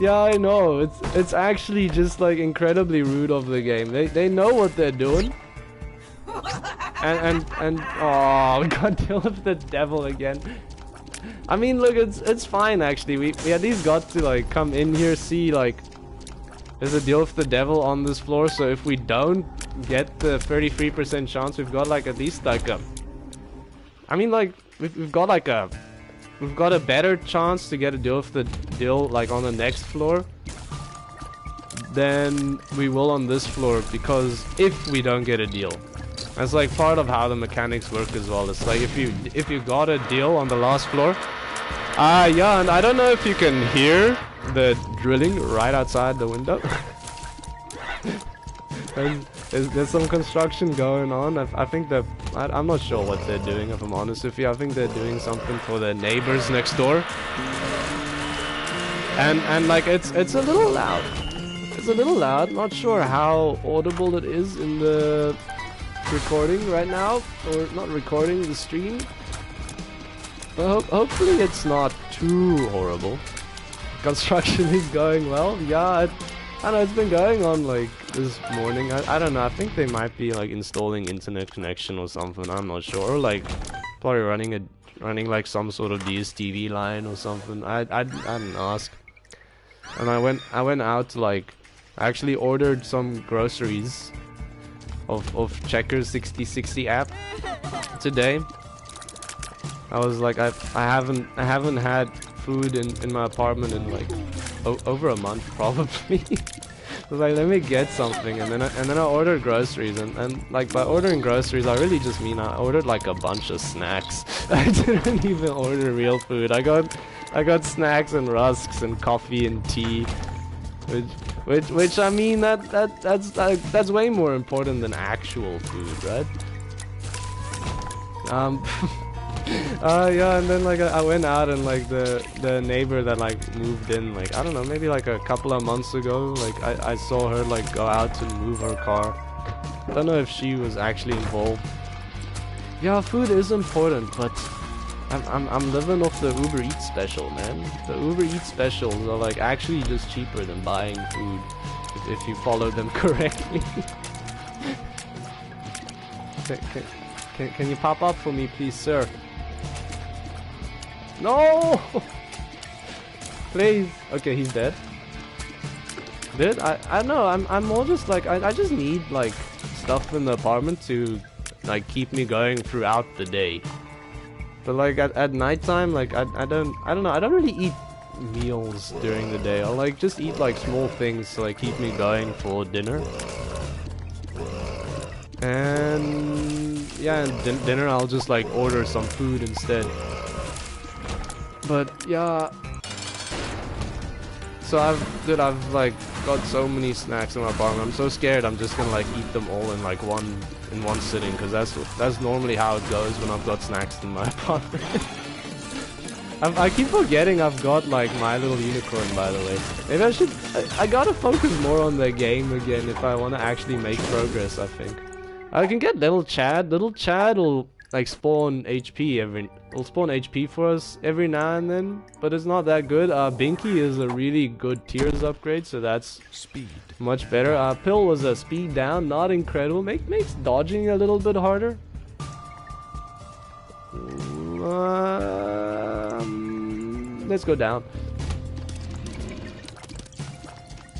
Yeah, I know. It's actually just like incredibly rude of the game. They know what they're doing. And oh, we got deal with the devil again. I mean, look, it's fine actually. We at least got to like come in here, see like there's a deal with the devil on this floor. So if we don't get the 33% chance, we've got like at least like a... I mean, like we've got like a... We've got a better chance to get a deal with the deal like on the next floor than we will on this floor, because if we don't get a deal, that's like part of how the mechanics work as well. It's like if you got a deal on the last floor, yeah, and I don't know if you can hear the drilling right outside the window. There's some construction going on. I think that I'm not sure what they're doing, if I'm honest with you. I think they're doing something for the neighbors next door. And like it's a little loud. It's a little loud. Not sure how audible it is in the recording right now, or not recording the stream. But hopefully it's not too horrible. Construction is going well. Yeah, I know it's been going on like this morning. I don't know. I think they might be like installing internet connection or something. I'm not sure. Or like probably running like some sort of DSTV line or something. I didn't ask. And I went out to like actually ordered some groceries of Checkers 6060 app today. I was like I haven't had food in my apartment in like over a month probably. I was like, let me get something, and then I ordered groceries, and like by ordering groceries I really just mean I ordered like a bunch of snacks. I didn't even order real food. I got snacks and rusks and coffee and tea, which I mean that's way more important than actual food, right? Yeah, and then like I went out, and like the neighbor that like moved in, like I don't know, maybe like a couple of months ago, like I saw her like go out to move her car. I don't know if she was actually involved. Yeah, food is important, but I'm living off the Uber Eats special, man. The Uber Eats specials are like actually just cheaper than buying food if you follow them correctly. Can you pop up for me, please, sir? No! Please. Okay, he's dead. Dude, I know, I'm more just like, I just need like stuff in the apartment to like keep me going throughout the day. But like at nighttime, like I don't know, I don't really eat meals during the day. I'll like just eat like small things to like keep me going for dinner. And yeah, and dinner I'll just like order some food instead. But yeah, so I've like got so many snacks in my apartment. I'm so scared I'm just gonna like eat them all in like one sitting, because that's normally how it goes when I've got snacks in my apartment. I keep forgetting I've got like My Little Unicorn, by the way. Maybe I gotta focus more on the game again if I want to actually make progress. I think I can get Little Chad. Little Chad will like spawn HP will spawn HP for us every now and then, but it's not that good. Binky is a really good tiers upgrade, so that's speed much better. Pill was a speed down, not incredible. Makes dodging a little bit harder. Let's go down.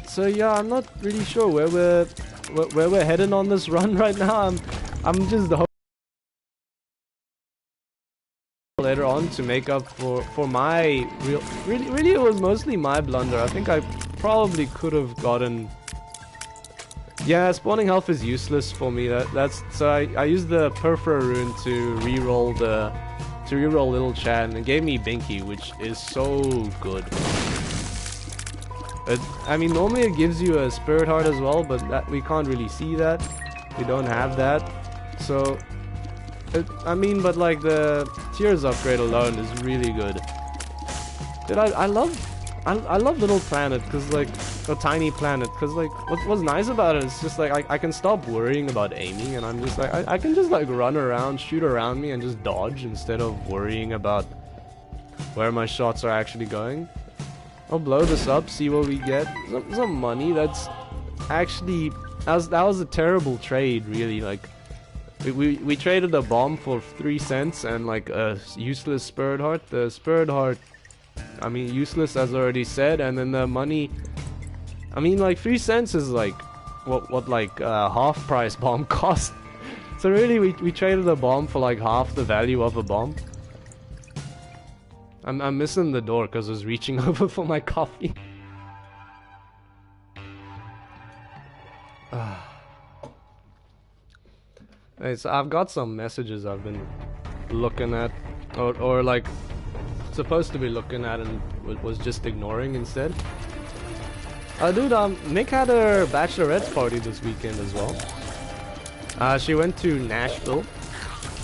So yeah, I'm not really sure where we're heading on this run right now. I'm just hoping later on to make up for my really it was mostly my blunder. I think I probably could have gotten... Yeah, spawning health is useless for me. So I used the Perfra rune to reroll Little Chad, and it gave me Binky, which is so good. I mean, normally it gives you a Spirit Heart as well, but we can't really see that. We don't have that. So I mean, but like the tiers upgrade alone is really good. Dude, I love Little Planet, cause like a tiny planet, cause like what's nice about it is just like I can stop worrying about aiming, and I'm just like I can just like run around, shoot around me, and just dodge instead of worrying about where my shots are actually going. I'll blow this up, see what we get. Some money. That's actually that was a terrible trade, really. Like we traded a bomb for 3 cents and like a useless Spirit Heart. The Spirit Heart, I mean, useless as already said, and then the money, I mean, like 3 cents is like what like half price bomb cost. So really we traded a bomb for like half the value of a bomb. I'm missing the door because I was reaching over for my coffee. Hey, so I've got some messages I've been looking at, or like supposed to be looking at and was just ignoring instead. Dude, Nick had her bachelorette's party this weekend as well. She went to Nashville,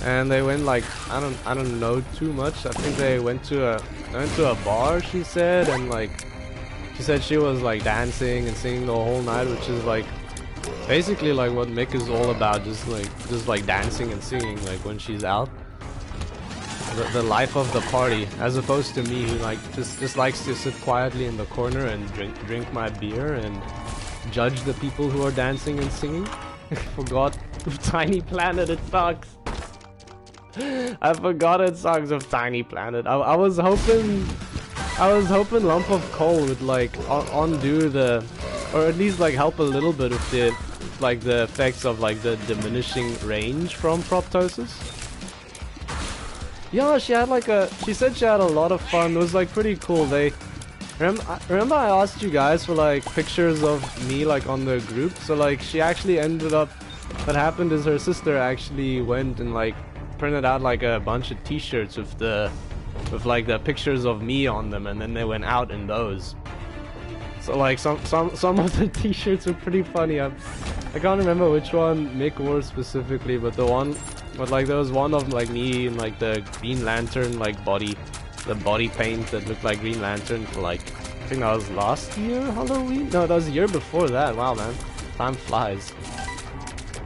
and they went like I don't know too much. I think they went to a bar, she said, and like she said she was like dancing and singing the whole night, which is like basically like what Mick is all about, just like dancing and singing like when she's out. The life of the party, as opposed to me who like just likes to sit quietly in the corner and drink my beer and judge the people who are dancing and singing. Forgot Tiny Planet, it sucks. I forgot it sucks of Tiny Planet. I was hoping Lump of Coal would like undo the, or at least like help a little bit with the like the effects of like the diminishing range from Proptosis. Yeah, she said she had a lot of fun. It was like pretty cool. Remember I asked you guys for like pictures of me like on the group. So like she actually ended up, what happened is her sister actually went and like printed out like a bunch of t-shirts with like the pictures of me on them, and then they went out in those. So like some of the t-shirts were pretty funny. I can't remember which one Mick wore specifically, but there was one of like me in like the Green Lantern like body paint that looked like Green Lantern for like, I think that was last year Halloween? No, that was the year before that. Wow, man, time flies.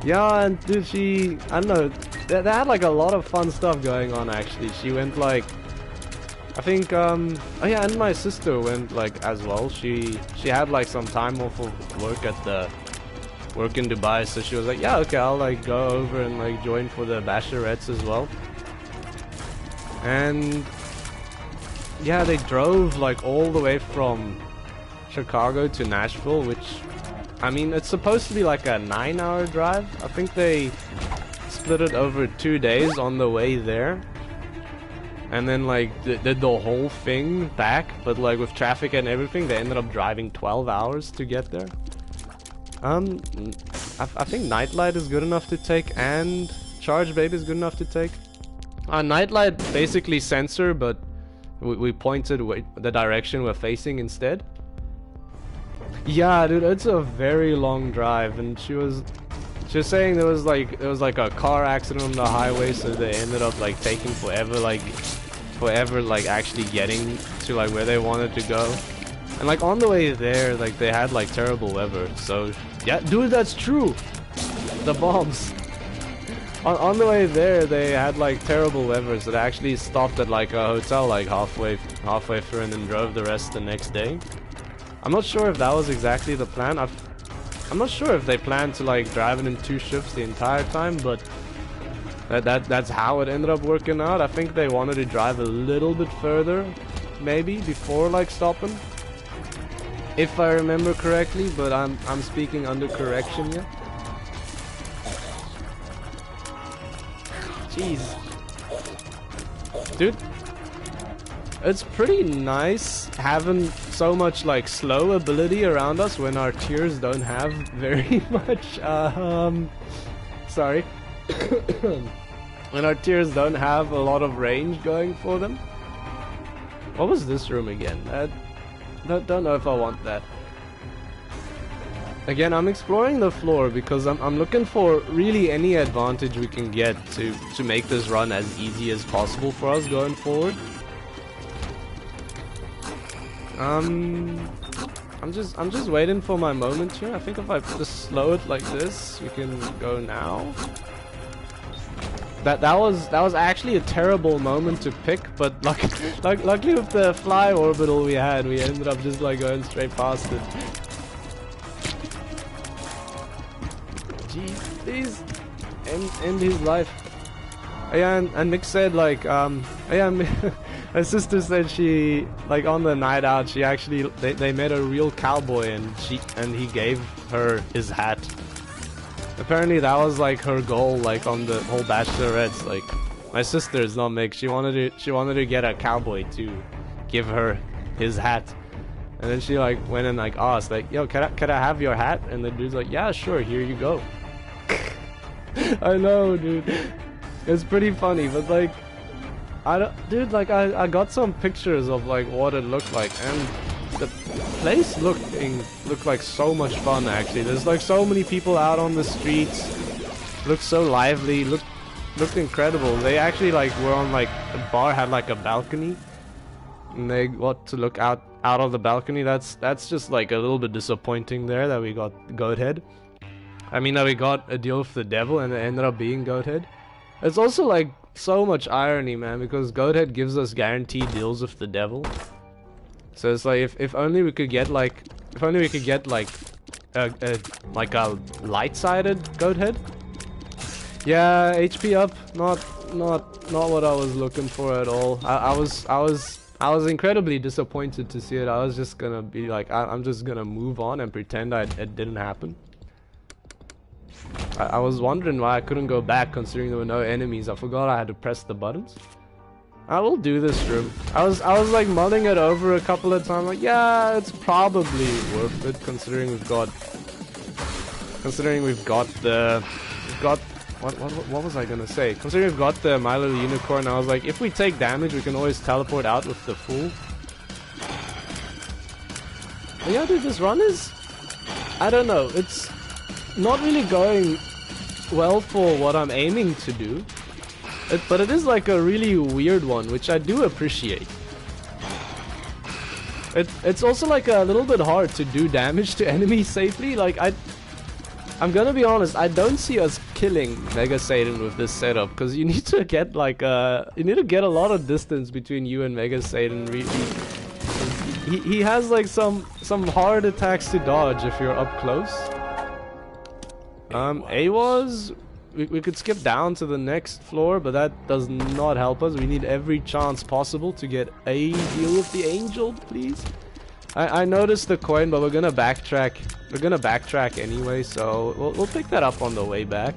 Yeah, and dude, I don't know, they had like a lot of fun stuff going on actually. She went like, I think oh yeah, and my sister went like as well. She had like some time off of work in Dubai, so she was like, yeah, okay, I'll like go over and like join for the bachelorettes as well. And yeah, they drove like all the way from Chicago to Nashville, which, I mean, it's supposed to be like a 9-hour drive. I think they split it over 2 days on the way there, and then like did the whole thing back, but like with traffic and everything they ended up driving 12 hours to get there. I think Nightlight is good enough to take, and Charge Baby is good enough to take. Nightlight basically sensor, but we pointed the direction we're facing instead. Yeah, dude, it's a very long drive, and she was saying there was like a car accident on the highway, so they ended up like taking forever like actually getting to like where they wanted to go. And like on the way there, like they had like terrible weather. So yeah, dude, that's true. The bombs. On the way there, they had like terrible weather, so they actually stopped at like a hotel like halfway through, and then drove the rest the next day. I'm not sure if that was exactly the plan. I'm not sure if they planned to like drive it in 2 shifts the entire time, but that's how it ended up working out. I think they wanted to drive a little bit further, maybe before like stopping, if I remember correctly. But I'm speaking under correction here. Jeez, dude, it's pretty nice having so much like slow ability around us when our tiers don't have very much sorry when our tiers don't have a lot of range going for them. What was this room again? I don't know if I want that. Again, I'm exploring the floor because I'm looking for really any advantage we can get to make this run as easy as possible for us going forward. I'm just waiting for my moment here. I think if I just slow it like this, we can go now. That was actually a terrible moment to pick, but luckily with the fly orbital we had, we ended up just like going straight past it. Jeez, please end his life. Yeah, and Nick said like yeah, my sister said she like on the night out she actually they met a real cowboy and he gave her his hat. Apparently that was like her goal, like on the whole Bachelorettes. Like my sister is not Mick. She wanted to get a cowboy to give her his hat, and then she like went and like asked like, yo, can I have your hat? And the dude's like, yeah, sure, here you go. I know, dude. It's pretty funny, but like, dude, like I got some pictures of like what it looked like, and the place looked like so much fun actually. There's like so many people out on the streets. Looked so lively. Looked incredible. They actually like were on like the bar had like a balcony, and they got to look out of the balcony. That's just like a little bit disappointing there that we got Goathead. I mean that we got a deal with the devil and it ended up being Goathead. It's also like so much irony, man, because Goathead gives us guaranteed deals with the devil. So it's like if only we could get like a light-sided Goathead. Yeah, HP up, not what I was looking for at all. I was incredibly disappointed to see it. I was just gonna be like, I'm just gonna move on and pretend it didn't happen. I was wondering why I couldn't go back considering there were no enemies. I forgot I had to press the buttons. I will do this room. I was like mulling it over a couple of times, like, yeah, it's probably worth it considering we've got what was I gonna say? Considering we've got the My Little Unicorn, I was like, if we take damage we can always teleport out with the Fool. But yeah, dude, this run is, I don't know, it's not really going well for what I'm aiming to do. But it is like a really weird one, which I do appreciate. It's also like a little bit hard to do damage to enemies safely. Like I'm gonna be honest, I don't see us killing Mega Satan with this setup, because you need to get like you need to get a lot of distance between you and Mega Satan. He has like some hard attacks to dodge if you're up close. AWAS, we could skip down to the next floor, but that does not help us. We need every chance possible to get a deal with the angel, please. I noticed the coin, but we're gonna backtrack. We're gonna backtrack anyway, so we'll pick that up on the way back.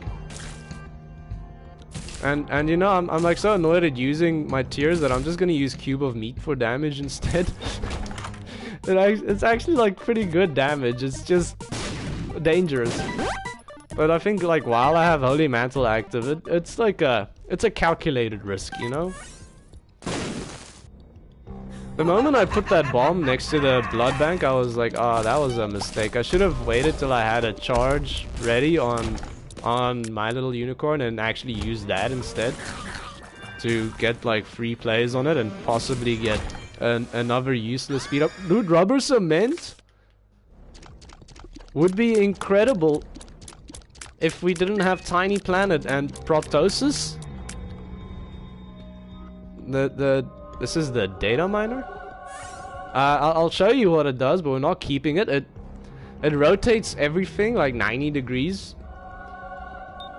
And you know, I'm like so annoyed at using my tears that I'm just gonna use Cube of Meat for damage instead. It's actually like pretty good damage. It's just dangerous. But I think like while I have Holy Mantle active, it's like it's a calculated risk, you know? The moment I put that bomb next to the blood bank, I was like, oh, that was a mistake. I should have waited till I had a charge ready on My Little Unicorn and actually used that instead to get like free plays on it and possibly get another useless speed up. Dude, rubber cement would be incredible if we didn't have Tiny Planet and Proptosis. This is the data miner. I'll show you what it does, but we're not keeping it. It rotates everything like 90 degrees,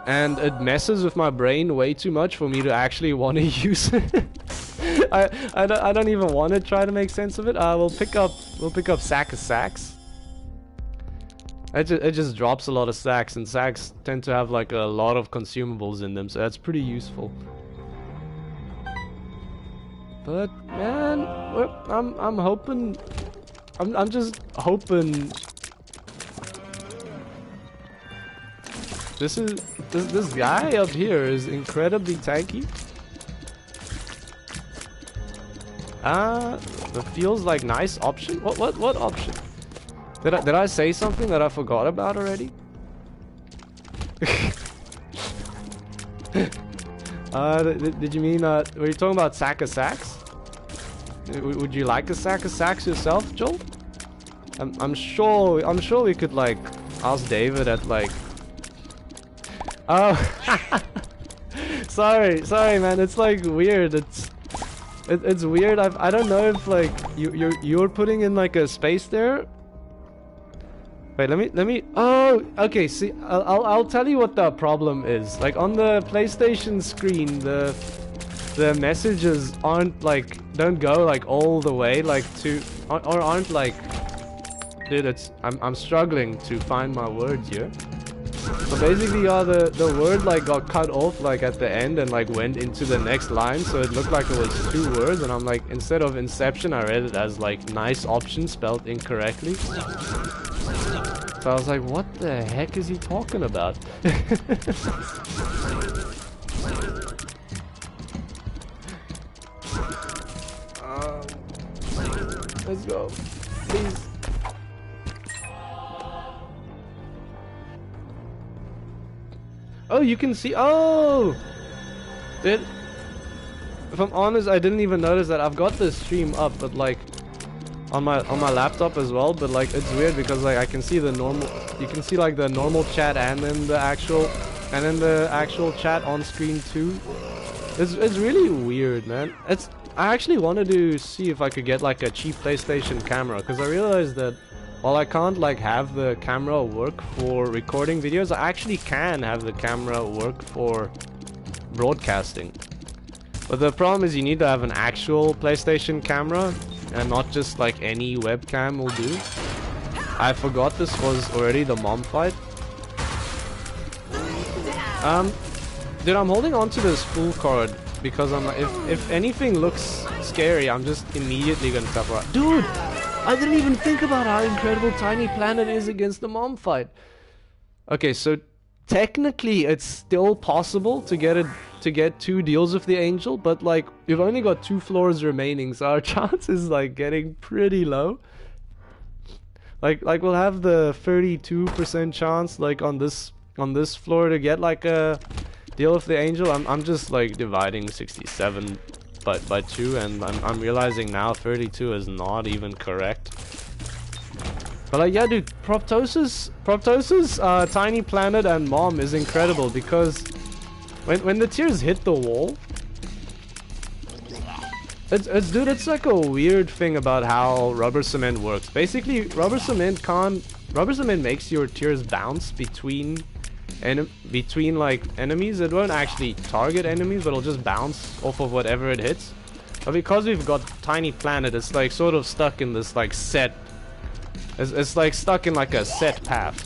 and it messes with my brain way too much for me to actually want to use it. I don't even want to try to make sense of it. We'll pick up Sack of Sacks. It just drops a lot of sacks, and sacks tend to have like a lot of consumables in them, so that's pretty useful. But man, I'm hoping, I'm just hoping. This guy up here is incredibly tanky. That feels like nice option. What option? Did I say something that I forgot about already? Did you mean were you talking about sack of sacks? Would you like a sack of sacks yourself, Joel? I'm sure we could like ask David at like. Oh, sorry man, it's like weird. It's weird. I don't know if like you're putting in like a space there. Wait, let me. Oh, okay. See, I'll tell you what the problem is. Like on the PlayStation screen, the messages don't go like all the way like to or aren't like. Dude, I'm struggling to find my words here. So basically, the word like got cut off like at the end and like went into the next line, so it looked like it was 2 words, and I'm like, instead of Inception, I read it as like nice option spelled incorrectly. So I was like, what the heck is he talking about? Let's go, please. Oh, you can see. Oh, if I'm honest, I didn't even notice that. I've got the stream up, but like on my laptop as well. But like it's weird because like I can see the normal. You can see like the normal chat and then the actual chat on screen too. It's really weird, man. I actually wanted to see if I could get like a cheap PlayStation camera, because I realized that while I can't like have the camera work for recording videos, I actually can have the camera work for broadcasting. But the problem is you need to have an actual PlayStation camera and not just like any webcam will do. I forgot this was already the mom fight. Dude, I'm holding on to this full card because I'm like, if anything looks scary, I'm just immediately gonna tap around. Dude! I didn't even think about how incredible Tiny Planet is against the mom fight. Okay, so technically it's still possible to get 2 deals with the angel, but like we've only got 2 floors remaining, so our chance is like getting pretty low. Like we'll have the 32% chance like on this floor to get like a deal with the angel. I'm just like dividing 67 by 2, and I'm realizing now 32 is not even correct. But like, yeah, dude, Proptosis, Tiny Planet and Mom is incredible, because when the tears hit the wall, it's like a weird thing about how rubber cement works. Basically, rubber cement makes your tears bounce between like enemies. It won't actually target enemies, but it'll just bounce off of whatever it hits. But because we've got Tiny Planet, it's like sort of stuck in this like set. It's like stuck in like a set path.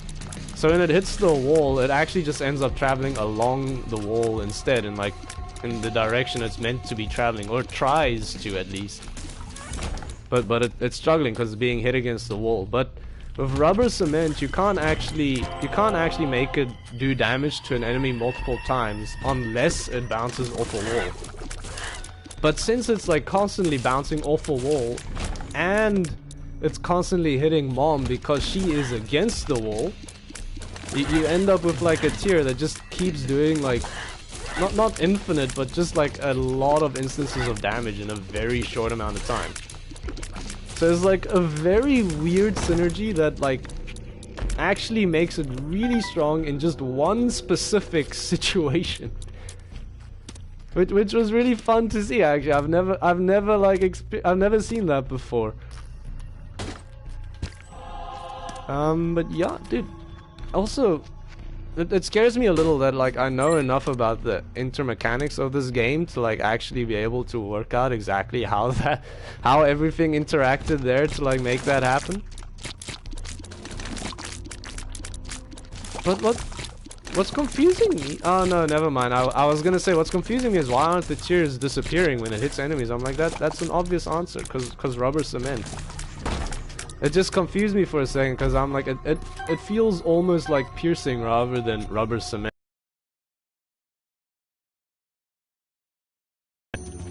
So when it hits the wall, it actually just ends up traveling along the wall instead, and like in the direction it's meant to be traveling, or tries to at least. But it's struggling because it's being hit against the wall. But with rubber cement, you can't actually make it do damage to an enemy multiple times unless it bounces off a wall. But since it's like constantly bouncing off a wall, and it's constantly hitting Mom because she is against the wall, you end up with like a tier that just keeps doing like not infinite, but just like a lot of instances of damage in a very short amount of time. So it's like a very weird synergy that like actually makes it really strong in just one specific situation, which was really fun to see. Actually, I've never seen that before. But yeah, dude. Also, it scares me a little that like I know enough about the intermechanics of this game to like actually be able to work out exactly how everything interacted there to like make that happen. But what's confusing me? Oh no, never mind. I was gonna say what's confusing me is why aren't the tears disappearing when it hits enemies? I'm like that's an obvious answer, cause rubber cement. It just confused me for a second, because I'm like, it feels almost like piercing rather than rubber cement.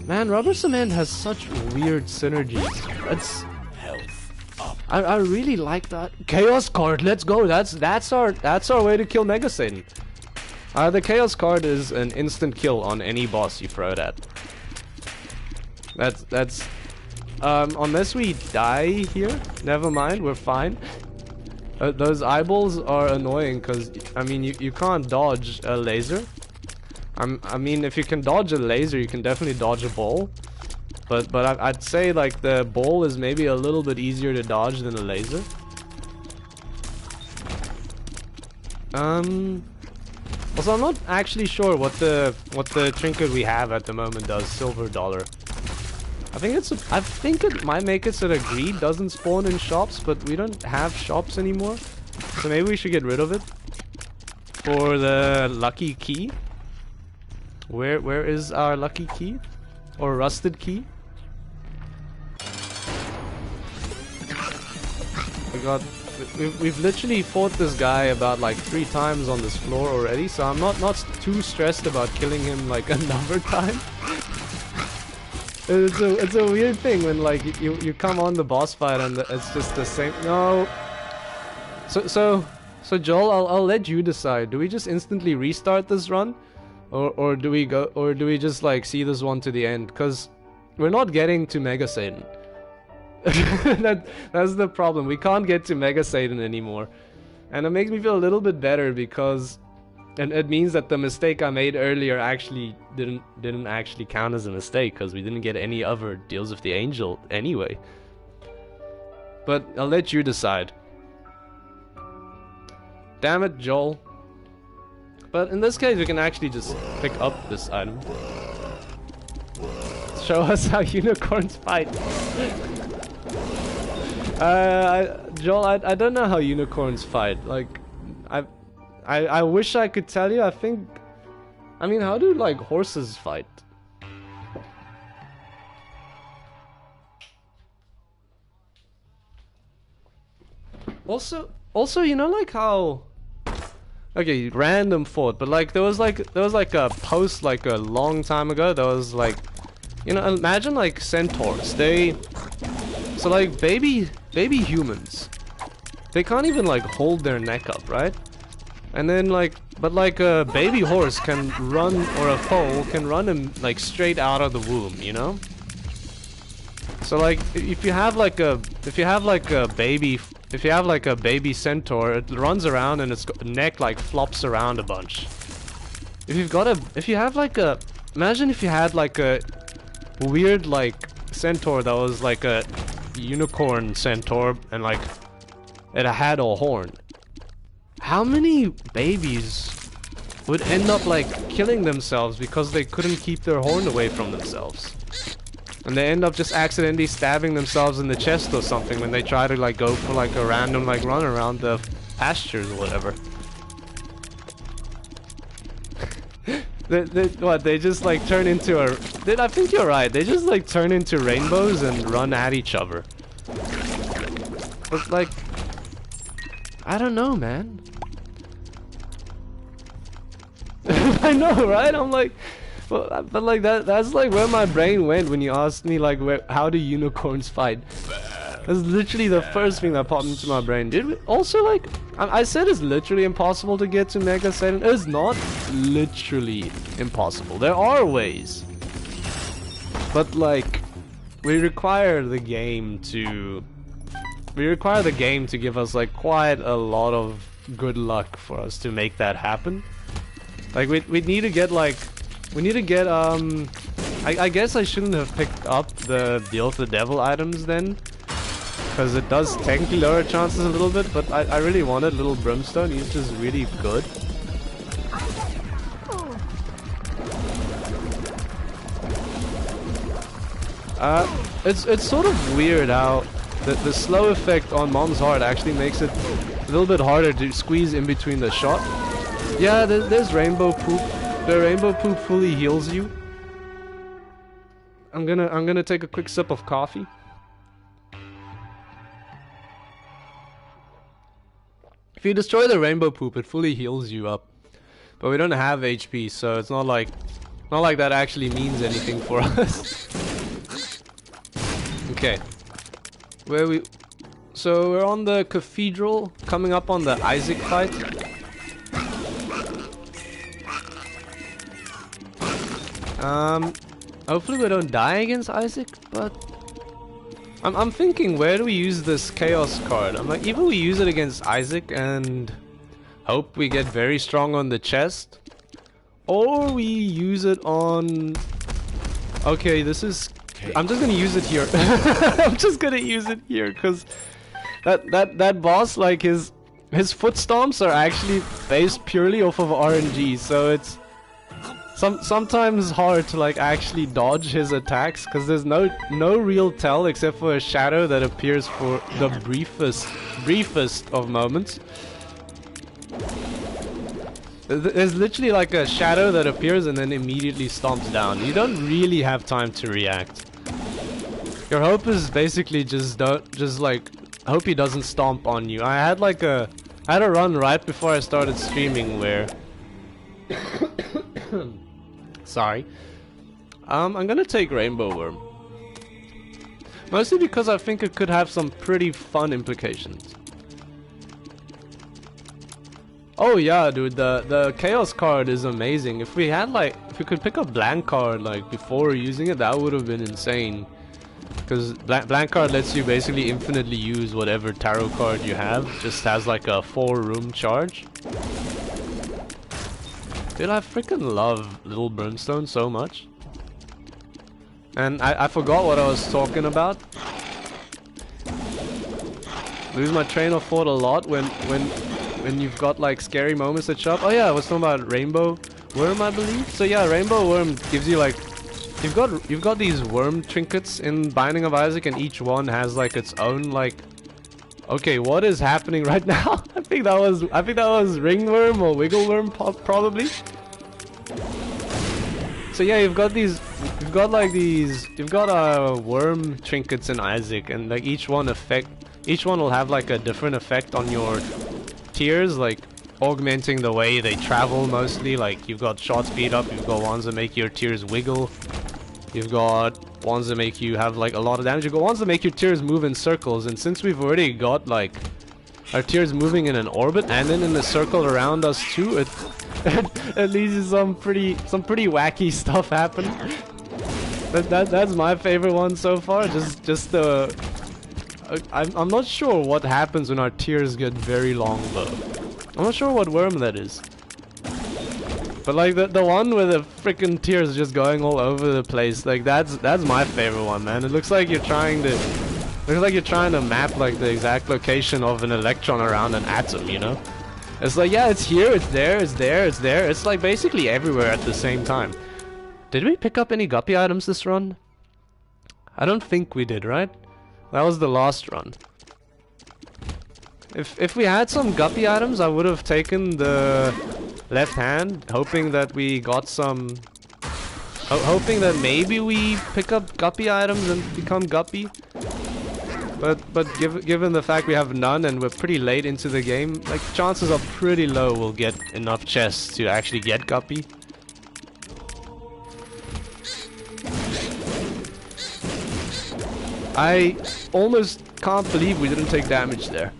Man, rubber cement has such weird synergies. That's health up. I really like that Chaos card. Let's go. That's our way to kill Mega Satan. The Chaos card is an instant kill on any boss you throw it at. That's unless we die here, never mind, we're fine. Those eyeballs are annoying because, I mean, you can't dodge a laser. I mean, if you can dodge a laser, you can definitely dodge a ball. But I'd say, like, the ball is maybe a little bit easier to dodge than a laser. Also, I'm not actually sure what the trinket we have at the moment does. Silver dollar. I think it might make it so that greed doesn't spawn in shops, but we don't have shops anymore. So maybe we should get rid of it for the lucky key. Where is our lucky key? Or rusted key? We've literally fought this guy about like 3 times on this floor already, so I'm not too stressed about killing him like another time. It's a weird thing when like you come on the boss fight and it's just the same. No. So Joel, I'll let you decide. Do we just instantly restart this run, or do we just like see this one to the end? Cause we're not getting to Mega Satan. That's the problem. We can't get to Mega Satan anymore, and it makes me feel a little bit better because. And it means that the mistake I made earlier actually didn't actually count as a mistake, because we didn't get any other deals with the angel anyway. But I'll let you decide. Damn it, Joel. But in this case, we can actually just pick up this item. Show us how unicorns fight. Joel, I don't know how unicorns fight. Like, I wish I could tell you. I mean, how do like horses fight? Also, you know, like how, okay, random thought, but like there was like a post like a long time ago. There was like, you know, imagine like centaurs. So like baby humans, they can't even like hold their neck up, right? And then like, but like a baby horse can run, or a foal can run him like straight out of the womb, you know? So like, if you have like a baby centaur, it runs around and its neck like flops around a bunch. Imagine if you had like a weird like centaur that was like a unicorn centaur and like it had a horn. How many babies would end up like killing themselves because they couldn't keep their horn away from themselves? And they end up just accidentally stabbing themselves in the chest or something when they try to like go for like a random like run around the pastures or whatever. They just like turn into I think you're right, they just like turn into rainbows and run at each other. But like, I don't know, man. I know, right? I'm like, well, but like that's like where my brain went when you asked me like how do unicorns fight? That's literally the first thing that popped into my brain. Did we also like, I said it's literally impossible to get to Mega Satan. It's not literally impossible. There are ways. But like, we require the game to give us like quite a lot of good luck for us to make that happen. Like we need to get like, I guess I shouldn't have picked up the Deal with the Devil items then, because it does technically lower chances a little bit, but I really wanted Little Brimstone. He's just really good. It's sort of weird how the slow effect on Mom's Heart actually makes it a little bit harder to squeeze in between the shot. Yeah, there's Rainbow Poop. The Rainbow Poop fully heals you. I'm gonna take a quick sip of coffee. If you destroy the Rainbow Poop, it fully heals you up. But we don't have HP, so it's not like that actually means anything for us. Okay. So we're on the cathedral, coming up on the Isaac fight. Hopefully we don't die against Isaac, but I'm thinking, where do we use this chaos card? I'm like, either we use it against Isaac and hope we get very strong on the chest, or we use it on... Okay, this is... I'm just gonna use it here. I'm just gonna use it here, because that boss, like, his foot stomps are actually based purely off of RNG, so it's sometimes hard to like actually dodge his attacks, because there's no real tell except for a shadow that appears for the briefest of moments. There's literally like a shadow that appears and then immediately stomps down. You don't really have time to react. Your hope is basically just hope he doesn't stomp on you. I had a run right before I started streaming where sorry. I'm gonna take Rainbow Worm. Mostly because I think it could have some pretty fun implications. Oh yeah, dude, the Chaos card is amazing. If we could pick a blank card like before using it, that would have been insane. Because blank card lets you basically infinitely use whatever tarot card you have. Just has like a 4-room charge. Dude, I freaking love Little Brimstone so much. And I forgot what I was talking about. Lose my train of thought a lot when you've got like scary moments that show up. Oh yeah, I was talking about Rainbow Worm, I believe. So yeah, Rainbow Worm gives you like... You've got these worm trinkets in Binding of Isaac, and each one has like its own like... Okay, what is happening right now? I think that was ringworm or wiggleworm probably. So yeah, you've got worm trinkets in Isaac, and like each one will have like a different effect on your tears, like augmenting the way they travel mostly. Like you've got shot speed up, you've got ones that make your tears wiggle. You've got ones that make you have like a lot of damage. You've got ones that make your tears move in circles, and since we've already got like our tears moving in an orbit and then in a circle around us too, it leads to some pretty wacky stuff happening. That's my favorite one so far. Just the I'm not sure what happens when our tears get very long though. I'm not sure what worm that is. But like the one where the freaking tears just going all over the place, like that's my favorite one, man. It looks like you're trying to map like the exact location of an electron around an atom, you know? It's like, yeah, it's here, it's there, it's there, it's there. It's like basically everywhere at the same time. Did we pick up any guppy items this run? I don't think we did, right? That was the last run. If we had some guppy items, I would have taken the left hand, hoping that we got some... hoping that maybe we pick up guppy items and become guppy. But given the fact we have none and we're pretty late into the game, like chances are pretty low we'll get enough chests to actually get guppy. I almost can't believe we didn't take damage there.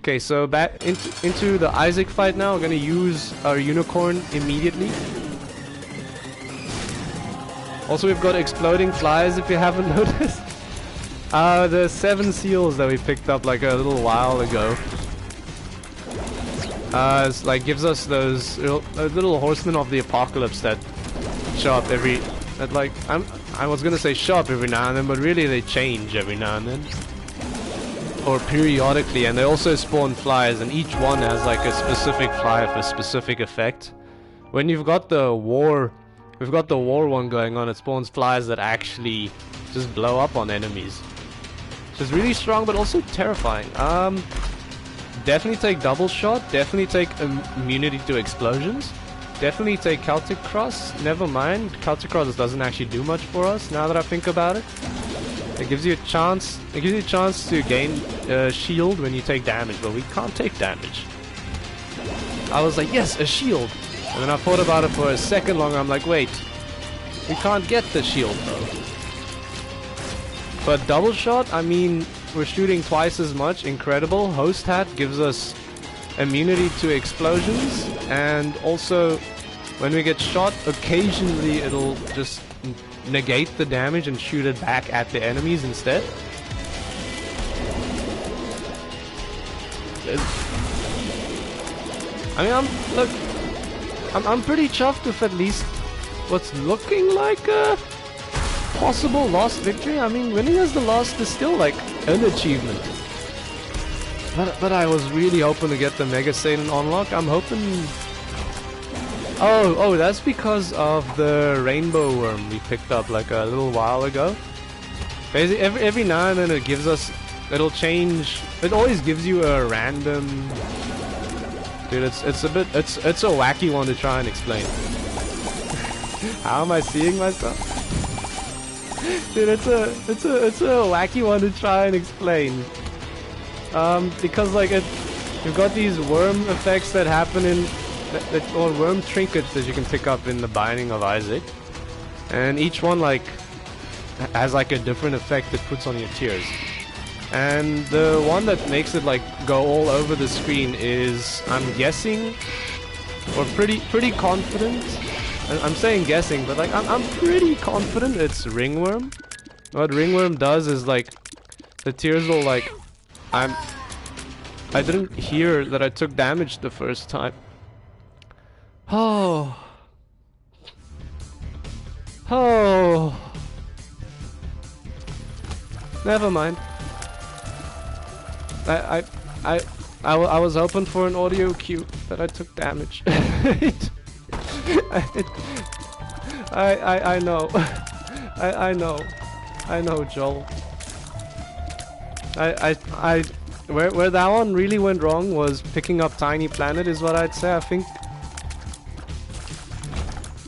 Okay, so back into the Isaac fight now. We're gonna use our unicorn immediately. Also, we've got exploding flies if you haven't noticed. The 7 seals that we picked up like a little while ago. It's like gives us those little horsemen of the apocalypse that show up I was gonna say show up every now and then, but really they change every now and then. Or periodically, and they also spawn flies, and each one has like a specific fly with a specific effect. When you've got the war, we've got the war one going on, it spawns flies that actually just blow up on enemies. So it's really strong, but also terrifying. Definitely take double shot, definitely take immunity to explosions. Definitely take Celtic Cross. Never mind, Celtic Cross doesn't actually do much for us now that I think about it. It gives you a chance. It gives you a chance to gain shield when you take damage, but we can't take damage. I was like, yes, a shield, and then I thought about it for a second longer. I'm like, wait, we can't get the shield though. But double shot, I mean, we're shooting twice as much. Incredible. Host hat gives us immunity to explosions, and also when we get shot, occasionally it'll just negate the damage and shoot it back at the enemies instead. I mean, I'm pretty chuffed with at least what's looking like a possible lost victory. I mean, winning as the lost is still like an achievement. But I was really hoping to get the Mega Satan unlock. I'm hoping... Oh, that's because of the rainbow worm we picked up like a little while ago. Basically, every now and then it gives us... It'll change... It always gives you a random... Dude, it's a wacky one to try and explain. How am I seeing myself? Dude, it's a wacky one to try and explain. Because like you've got these worm effects that happen in, or worm trinkets that you can pick up in the Binding of Isaac, and each one like has like a different effect it puts on your tears. And the one that makes it like go all over the screen is, I'm guessing, or pretty confident. I'm saying guessing, but like I'm pretty confident it's ringworm. What ringworm does is like the tears will like I didn't hear that I took damage the first time. Oh. Never mind. I was hoping for an audio cue that I took damage. I know. I know, Joel. Where that one really went wrong was picking up Tiny Planet is what I'd say. I think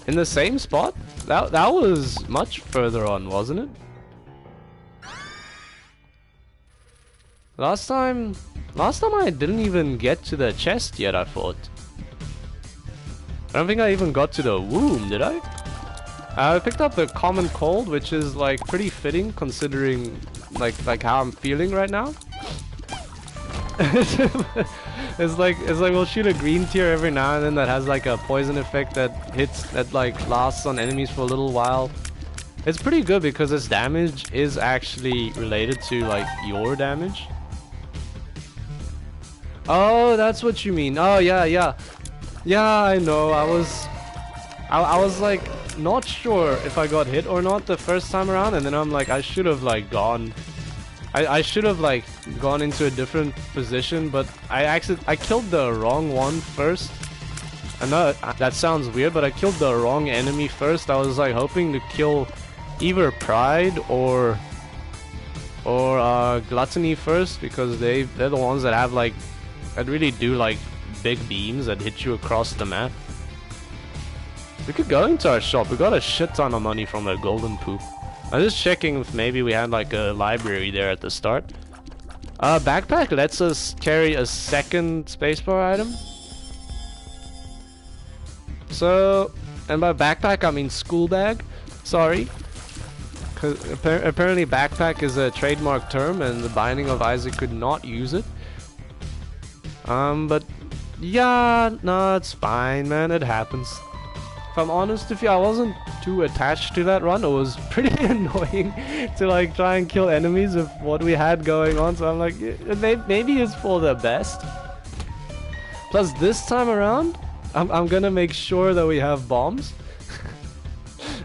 in the same spot? That was much further on, wasn't it? Last time I didn't even get to the chest yet, I thought. I don't think I even got to the womb, did I? I picked up the common cold, which is like pretty fitting considering like how I'm feeling right now. it's like we'll shoot a green tier every now and then that has like a poison effect that like lasts on enemies for a little while. It's pretty good because its damage is actually related to like your damage. Oh, that's what you mean. Oh yeah, I know. I was like not sure if I got hit or not the first time around, and then I'm like, I should have like gone. I should have like gone into a different position, but I killed the wrong one first. I know that sounds weird, but I killed the wrong enemy first. I was like hoping to kill either Pride or Gluttony first, because they're the ones that have like, that really do like big beams that hit you across the map. We could go into our shop. We got a shit ton of money from the golden poop. I'm just checking if maybe we had like a library there at the start. Backpack lets us carry a second spacebar item. So, and by backpack I mean school bag. Sorry. Cause apparently backpack is a trademark term and the Binding of Isaac could not use it. But yeah, no, it's fine, man. It happens. If I'm honest with you, I wasn't too attached to that run. It was pretty annoying to like try and kill enemies with what we had going on. So I'm like, maybe it's for the best. Plus this time around, I'm gonna make sure that we have bombs.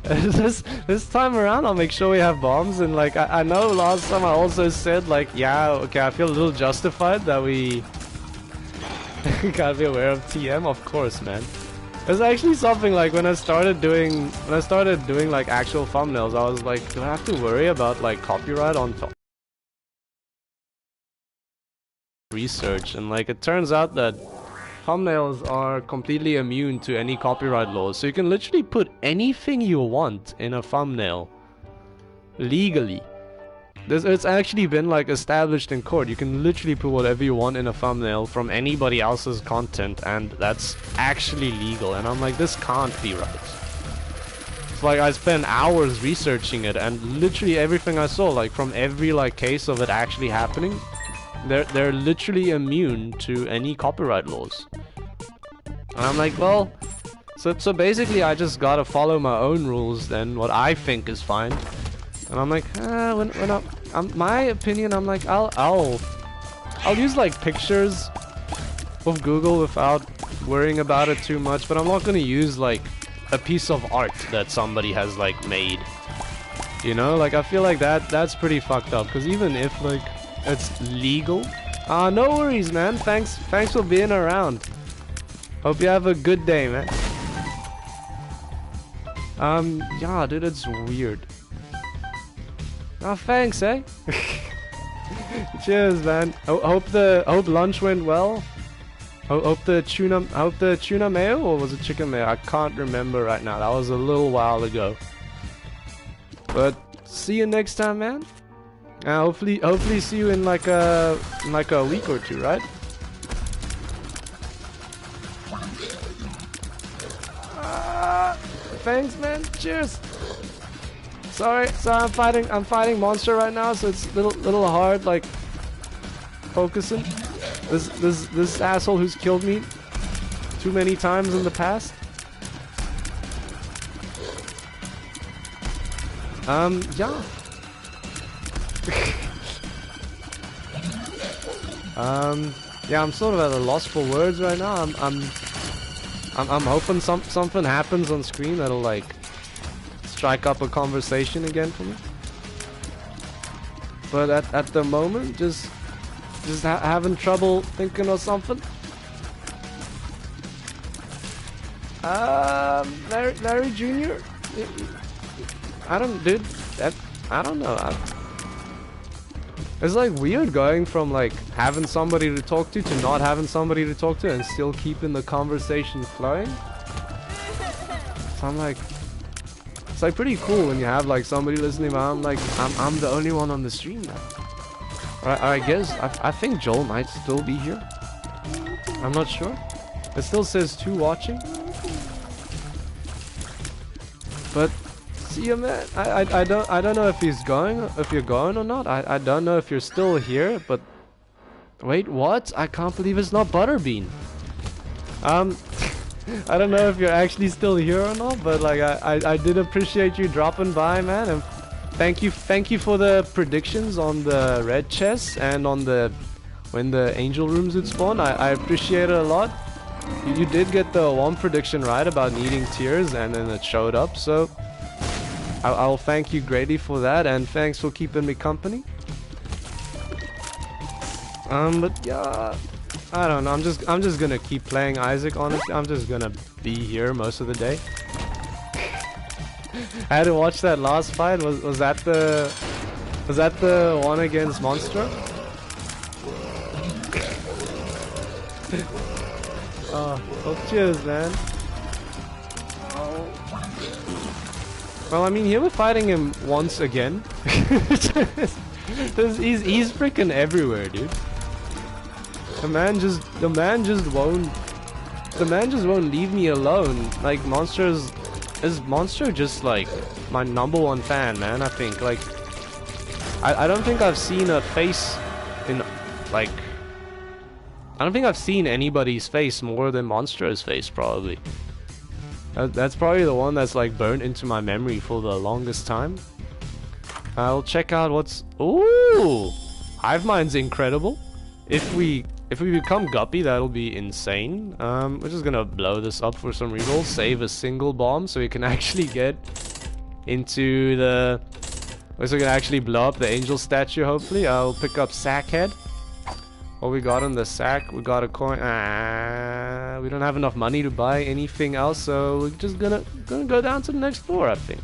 This time around, I'll make sure we have bombs. And like, I know last time I also said like, yeah, okay, I feel a little justified that we gotta be aware of TM, of course, man. There's actually something like when I started doing like actual thumbnails, I was like, do I have to worry about like copyright on research? And like it turns out that thumbnails are completely immune to any copyright laws, so you can literally put anything you want in a thumbnail legally. It's actually been like established in court. You can literally put whatever you want in a thumbnail from anybody else's content, and that's actually legal. And I'm like, this can't be right. It's like I spent hours researching it, and literally everything I saw, like from every like case of it actually happening, they're literally immune to any copyright laws. And I'm like, well, so basically I just gotta follow my own rules then, what I think is fine. And I'm like, my opinion, I'm like, I'll use like pictures of Google without worrying about it too much, but I'm not gonna use like a piece of art that somebody has like made. You know, like I feel like that's pretty fucked up, because even if like it's legal, no worries, man. Thanks for being around. Hope you have a good day, man. Yeah, dude, it's weird. Oh, thanks, eh? Cheers, man. Hope lunch went well. Hope the tuna mayo, or was it chicken mayo? I can't remember right now. That was a little while ago. But see you next time, man. Hopefully see you in like a week or two, right? Thanks, man. Cheers. Sorry, I'm fighting monster right now, so it's little hard like focusing. This asshole who's killed me too many times in the past. Yeah. Yeah, I'm sort of at a loss for words right now. I'm hoping something happens on screen that'll like strike up a conversation again for me. But at the moment, just having trouble thinking of something. Larry Jr. I don't know. It's like weird going from like having somebody to talk to not having somebody to talk to and still keeping the conversation flowing. So I'm like, it's like pretty cool when you have like somebody listening, but I'm like, I'm the only one on the stream now. I guess I think Joel might still be here. I'm not sure. It still says 2 watching. But see you, man. I don't know if you're going or not. I don't know if you're still here, but wait, what? I can't believe it's not Butterbean. I don't know if you're actually still here or not, but like I did appreciate you dropping by, man, and thank you for the predictions on the red chest and on the when the angel rooms would spawn. I appreciate it a lot. You did get the one prediction right about needing tears, and then it showed up, so I'll thank you greatly for that, and thanks for keeping me company. But yeah, I don't know. I'm just gonna keep playing Isaac. Honestly, I'm just gonna be here most of the day. I had to watch that last fight. Was that the one against Monster? Oh, cheers, man. Well, I mean, here we're fighting him once again. He's freaking everywhere, dude. The man just won't leave me alone. Like, is Monster just like my #1 fan, man? I think like I don't think I've seen a face in like I don't think I've seen anybody's face more than Monster's face, probably. That's probably the one that's like burnt into my memory for the longest time. I'll check out what's... Ooh! Hive Mind's incredible. If we become Guppy, that'll be insane. We're just gonna blow this up for some rerolls, save a single bomb so we can actually get into the... So we can actually blow up the angel statue, hopefully. I'll pick up Sackhead. What we got on the sack? We got a coin. We don't have enough money to buy anything else, so we're just gonna go down to the next floor, I think.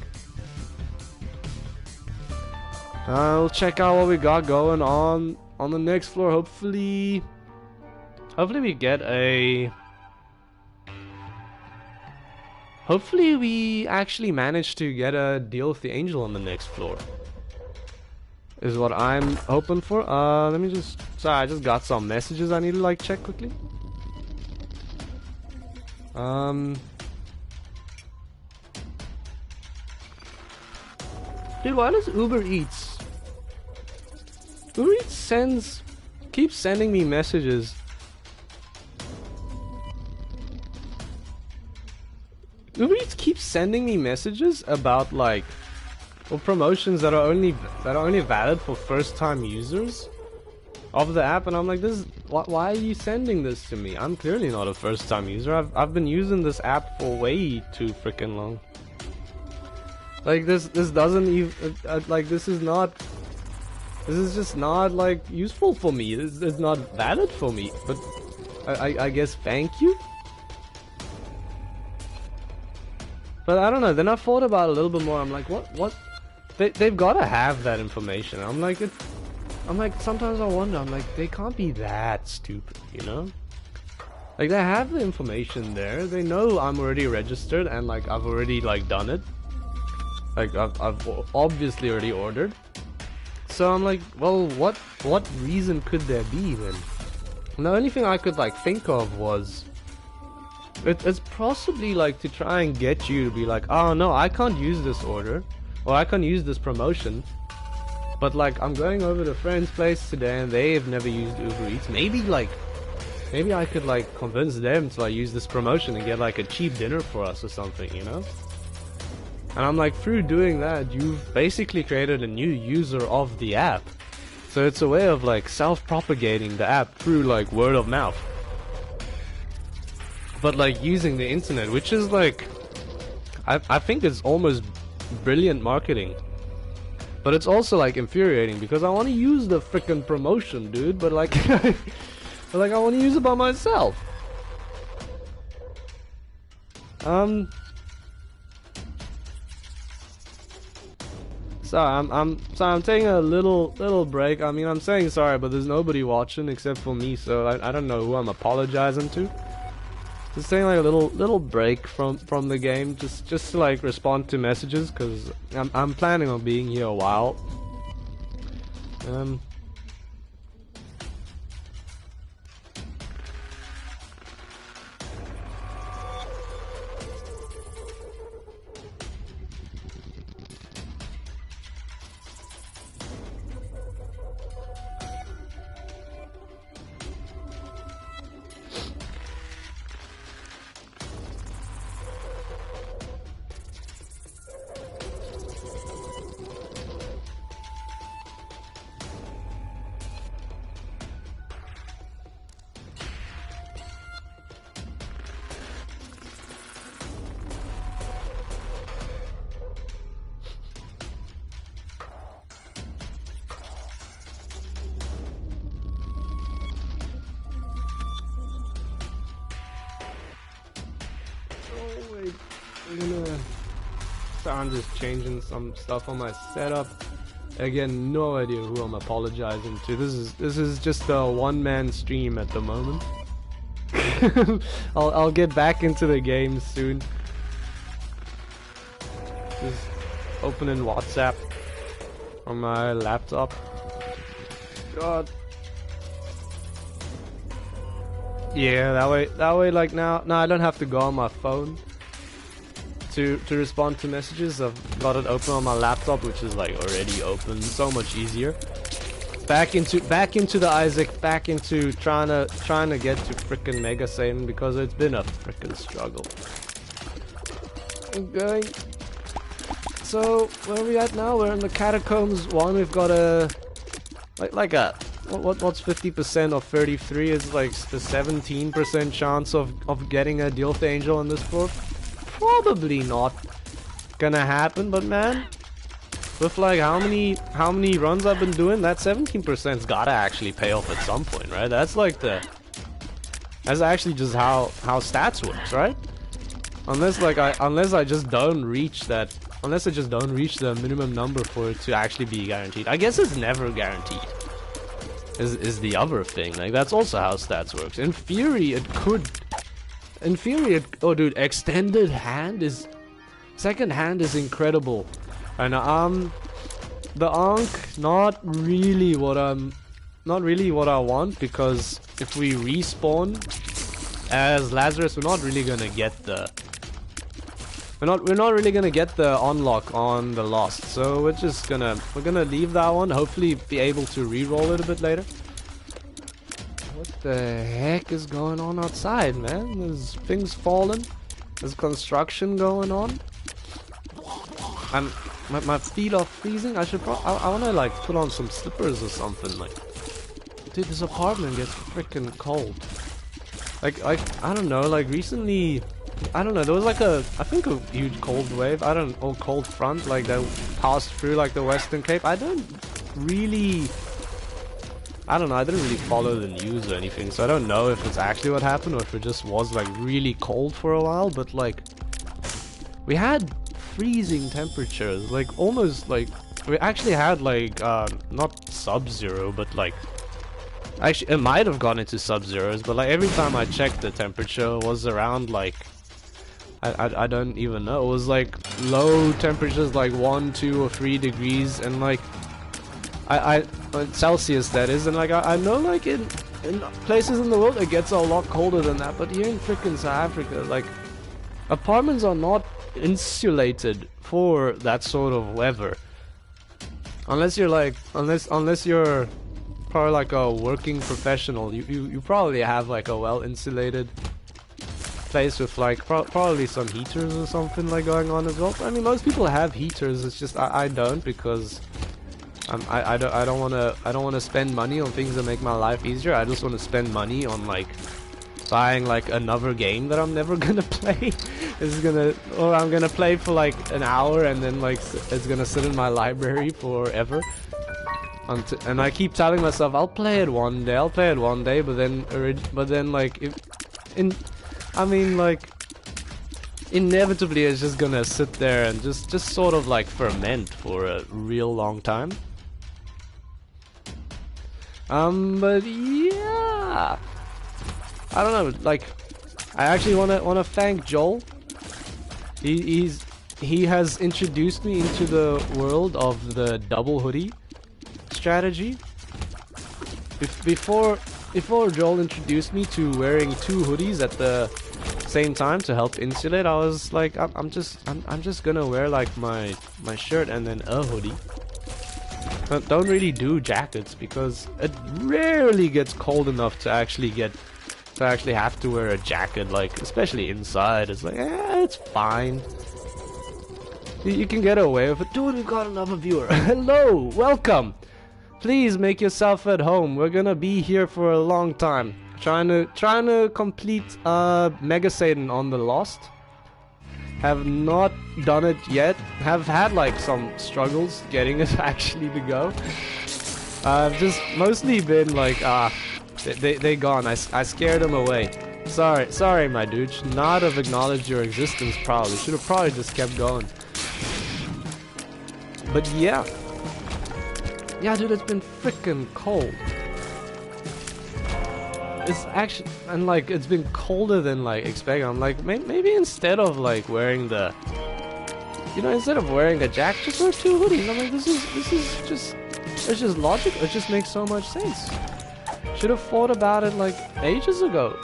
We'll check out what we got going on the next floor. Hopefully we get a... Hopefully we actually manage to get a deal with the angel on the next floor. Is what I'm hoping for. Let me just... Sorry, I just got some messages I need to like check quickly. Dude, why does Uber Eats keeps sending me messages? Uber Eats keeps sending me messages about like promotions that are only valid for first-time users of the app, and I'm like, why are you sending this to me? I'm clearly not a first-time user. I've been using this app for way too freaking long. Like this doesn't even like this is just not like useful for me. It's not valid for me. But I guess thank you. But I don't know. Then I thought about it a little bit more. I'm like, what? They've got to have that information. I'm like, sometimes I wonder. I'm like, they can't be that stupid, you know? Like they have the information there. They know I'm already registered and like I've already like done it. Like I've obviously already ordered. So I'm like, well, what reason could there be then? And the only thing I could like think of was it's possibly like to try and get you to be like, oh no, I can't use this order or I can't use this promotion. But like I'm going over to a friend's place today and they've never used Uber Eats. Maybe I could like convince them to like use this promotion and get like a cheap dinner for us or something, you know? And I'm like, through doing that, you've basically created a new user of the app. So it's a way of like self-propagating the app through like word of mouth. But like using the internet, which is like, I think it's almost brilliant marketing. But it's also like infuriating because I want to use the freaking promotion, dude. But like, I want to use it by myself. Sorry, I'm taking a little break. I mean, I'm saying sorry, but there's nobody watching except for me, so I don't know who I'm apologizing to. Just taking like a little break from the game, just to like respond to messages, cause I'm planning on being here a while. I'm just changing some stuff on my setup. Again, no idea who I'm apologizing to. This is just a one-man stream at the moment. I'll get back into the game soon. Just opening WhatsApp on my laptop. God. Yeah, that way like now I don't have to go on my phone to respond to messages. I've got it open on my laptop, which is like already open, so much easier. Back into the Isaac, back into trying to get to frickin' Mega Satan because it's been a frickin' struggle. Okay. So where are we at now? We're in the Catacombs 1. We've got a what's 50% of 33 is like the 17% chance of getting a Death Angel on this floor. Probably not gonna happen, but man, with like how many runs I've been doing, that 17%'s gotta actually pay off at some point, right? That's like that's actually just how stats works, right? Unless I just don't reach the minimum number for it to actually be guaranteed. I guess it's never guaranteed. Is the other thing. Like that's also how stats works. In theory it could. In theory, oh dude, extended hand is... Second hand is incredible. And the Ankh, not really what I want, because if we respawn as Lazarus, we're not really gonna get the we're not really gonna get the unlock on the Lost, so we're gonna leave that one. Hopefully, be able to re-roll it a bit later. What the heck is going on outside, man? There's things falling. There's construction going on. My feet are freezing. I wanna like put on some slippers or something. Like, dude, this apartment gets freaking cold. Like I don't know. Like recently, I don't know. There was like I think a huge cold wave. Or cold front like that passed through like the Western Cape. I don't really I didn't really follow the news or anything, so I don't know if it's actually what happened or if it just was like really cold for a while. But like, we had freezing temperatures, like almost like we actually had like not sub-zero, but like actually it might have gone into sub-zeros, but like every time I checked the temperature was around like I don't even know. It was like low temperatures, like 1, 2, or 3 degrees, and like Celsius that is, and like I know like in places in the world it gets a lot colder than that, but here in freaking South Africa, like apartments are not insulated for that sort of weather. Unless you're like unless you're probably like a working professional, you probably have like a well insulated place with like probably some heaters or something like going on as well. I mean, most people have heaters. It's just I don't, because I don't want to spend money on things that make my life easier. I just want to spend money on like buying like another game that I'm never gonna play. Or I'm gonna play for like an hour and then like it's gonna sit in my library forever. And I keep telling myself I'll play it one day, but then like inevitably it's just gonna sit there and just sort of like ferment for a real long time. But yeah, I don't know. Like, I actually wanna thank Joel. He has introduced me into the world of the double hoodie strategy. Before Joel introduced me to wearing 2 hoodies at the same time to help insulate, I was like, I'm just gonna wear like my shirt and then a hoodie. Don't really do jackets because it rarely gets cold enough to actually have to wear a jacket, like especially inside. It's like, it's fine. You can get away with it. Dude, we've got another viewer. Hello, welcome. Please make yourself at home. We're gonna be here for a long time. Trying to complete Mega Satan on the Lost. Have not done it yet. Have had like some struggles getting it actually to go. I've just mostly been like, they gone. I scared them away. Sorry, my dude. Should not have acknowledged your existence. Probably should have probably just kept going. But yeah, dude, it's been freaking cold. It's actually, and like it's been colder than like expected. I'm like, maybe instead of like wearing the, instead of wearing a jacket, just wear 2 hoodies. I'm like, this is just, it's just logic. It just makes so much sense. Should have thought about it like ages ago.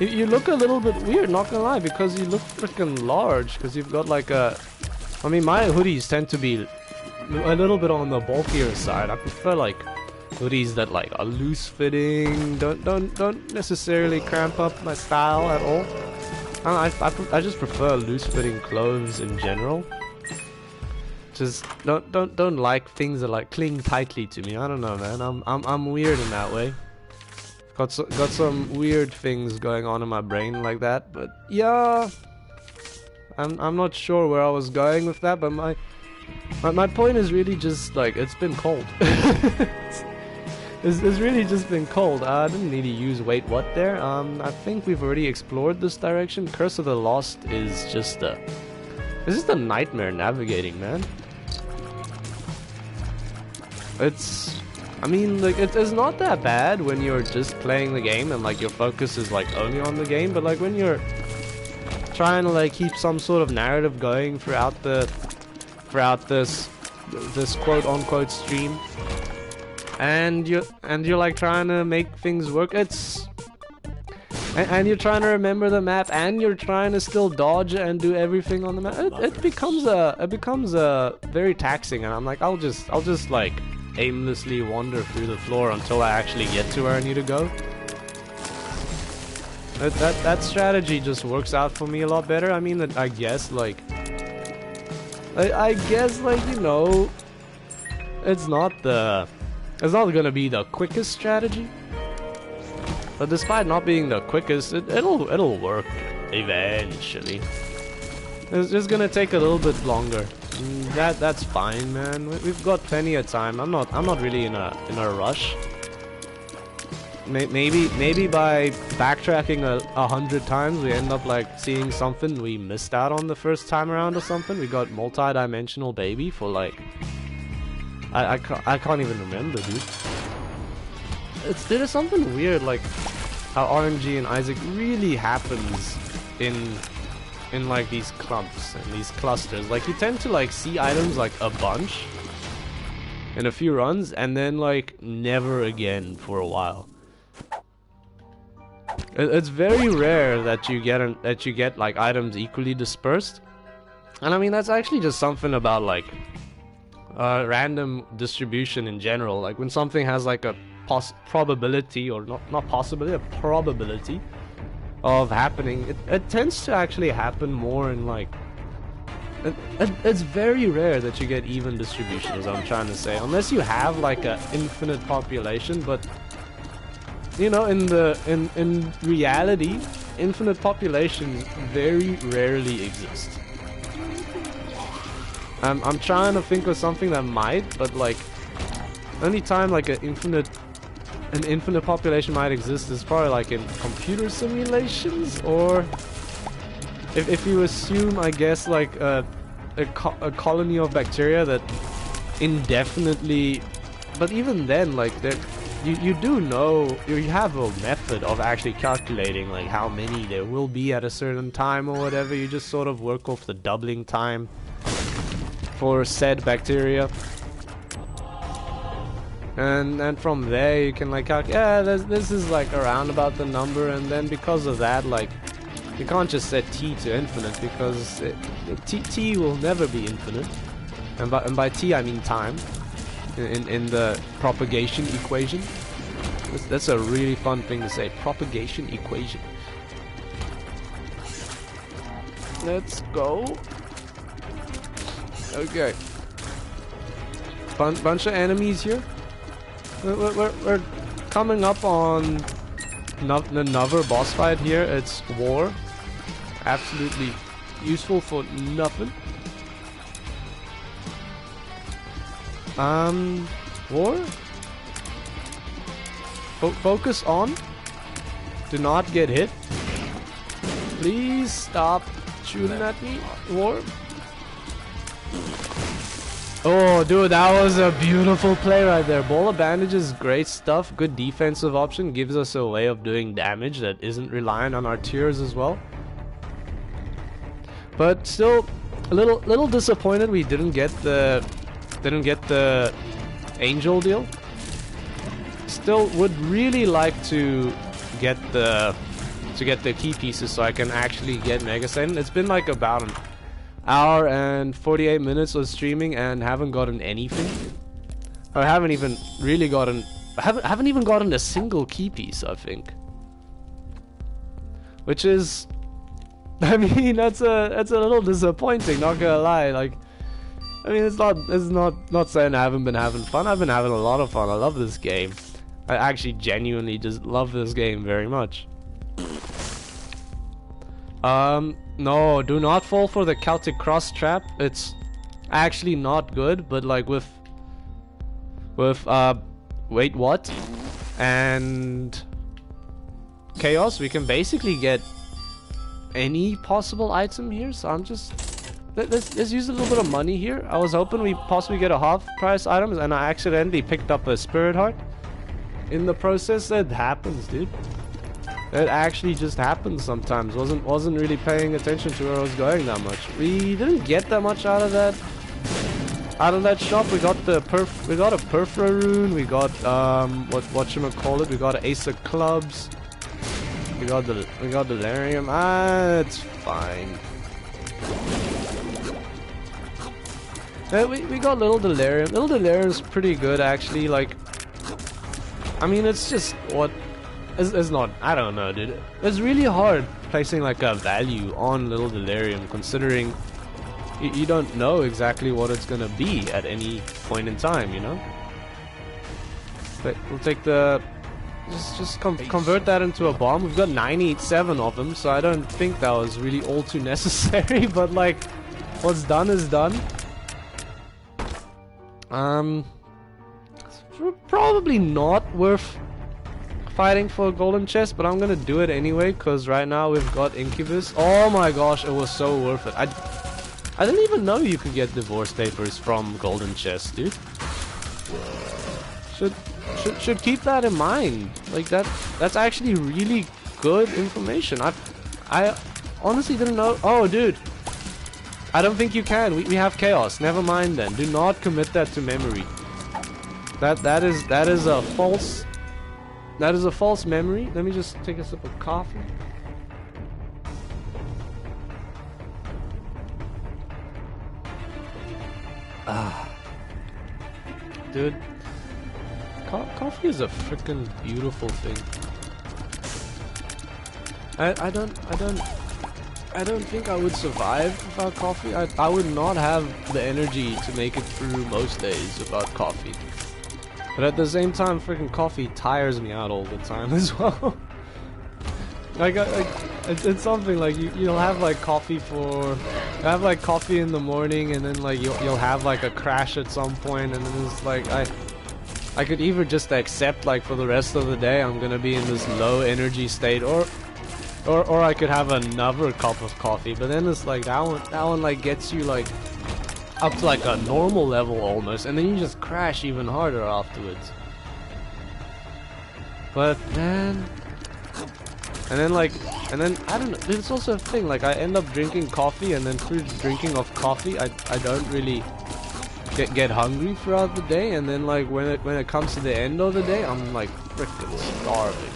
You look a little bit weird, not gonna lie, because you look freaking large. Because you've got like I mean, my hoodies tend to be a little bit on the bulkier side. I prefer like hoodies that like are loose fitting, don't necessarily cramp up my style at all. I just prefer loose fitting clothes in general. Just don't like things that like cling tightly to me. I don't know, man. I'm weird in that way. Got some weird things going on in my brain like that. But yeah, I'm not sure where I was going with that. But my point is really just like, it's been cold. It's really just been cold. I didn't need to use wait what there. I think we've already explored this direction. Curse of the Lost is just a nightmare navigating, man. I mean, like, it's not that bad when you're just playing the game and like your focus is like only on the game, but like when you're trying to like keep some sort of narrative going throughout this quote unquote stream, and you're like trying to make things work, it's and you're trying to remember the map, and you're trying to still dodge and do everything on the map. It becomes very taxing, and I'm like, I'll just like aimlessly wander through the floor until I actually get to where I need to go. That strategy just works out for me a lot better. I mean, I guess like you know, it's not gonna be the quickest strategy, but despite not being the quickest, it'll work eventually. It's just gonna take a little bit longer. That's fine, man. We've got plenty of time. I'm not really in a rush. Maybe by backtracking 100 times we end up like seeing something we missed out on the first time around or something. We got multi-dimensional baby for like I can't even remember, dude. There's something weird like how RNG and Isaac really happens in like these clumps and these clusters. Like you tend to like see items like a bunch in a few runs and then like never again for a while. It's very rare that you get like items equally dispersed, and I mean that's actually just something about like random distribution in general. Like when something has like a probability, or not possibility, a probability of happening, it tends to actually happen more in like it's very rare that you get even distribution, as I'm trying to say, unless you have like an infinite population. But you know, in reality, infinite population very rarely exists. I'm trying to think of something that might, but like only time like an infinite population might exist is probably like in computer simulations, or if you assume, I guess, like a colony of bacteria that indefinitely. But even then, like you do know, you have a method of actually calculating like how many there will be at a certain time or whatever. You just sort of work off the doubling time for said bacteria, and from there you can like calculate, yeah, this is like around about the number. And then because of that, like you can't just set t to infinite, because t will never be infinite, and by t I mean time. In the propagation equation. That's a really fun thing to say. Propagation equation. Let's go. Okay. Bunch of enemies here. We're coming up on another boss fight here. It's war. Absolutely useful for nothing. War? Focus on. Do not get hit. Please stop shooting at me. War. Oh, dude, that was a beautiful play right there. Ball of bandages, great stuff. Good defensive option. Gives us a way of doing damage that isn't reliant on our tears as well. But still, a little disappointed we didn't get the angel deal. Still would really like to get the key pieces so I can actually get Mega Satan. It's been like about an hour and 48 minutes of streaming and haven't gotten anything. I haven't even really gotten haven't even gotten a single key piece, I think. Which is, I mean, that's a little disappointing, not gonna lie. Like, I mean, it's not saying I haven't been having fun. I've been having a lot of fun. I love this game. I actually genuinely just love this game very much. No, do not fall for the Celtic Cross trap. It's actually not good, but like with wait, what? And Chaos, we can basically get any possible item here. So I'm just let's use a little bit of money here. I was hoping we possibly get a half price items, and I accidentally picked up a Spirit Heart in the process. That happens, dude. It actually just happens sometimes. Wasn't really paying attention to where I was going that much. We didn't get that much out of that shop. We got a Perfra rune. We got whatchamacallit. We got an Ace of Clubs. We got delirium. Ah, it's fine. We got little delirium. Little delirium's pretty good actually. Like, I mean, it's just what it's not. I don't know, dude. It's really hard placing like a value on little delirium, considering you don't know exactly what it's gonna be at any point in time. You know. But we'll take the. Just convert that into a bomb. We've got 97 of them, so I don't think that was really all too necessary. But like, what's done is done. It's probably not worth fighting for a golden chest, but I'm gonna do it anyway because right now we've got Incubus. Oh my gosh, it was so worth it. I didn't even know you could get divorce papers from golden chests, dude. Should keep that in mind. Like that's actually really good information. I honestly didn't know. Oh, dude, I don't think you can. We have chaos. Never mind then. Do not commit that to memory. That is a false. That is a false memory. Let me just take a sip of coffee. Ah, dude. Coffee is a freaking beautiful thing. I don't think I would survive without coffee. I would not have the energy to make it through most days without coffee. But at the same time, freaking coffee tires me out all the time as well. like it's something like you'll have like coffee in the morning, and then like you'll have like a crash at some point, and then it's like I could either just accept like for the rest of the day I'm gonna be in this low energy state, or I could have another cup of coffee, but then it's like that one like gets you like up to like a normal level almost, and then you just crash even harder afterwards. But then I don't know, it's also a thing, like I end up drinking coffee, and then through drinking of coffee I don't really get hungry throughout the day, and then like when it comes to the end of the day, I'm like freaking starving.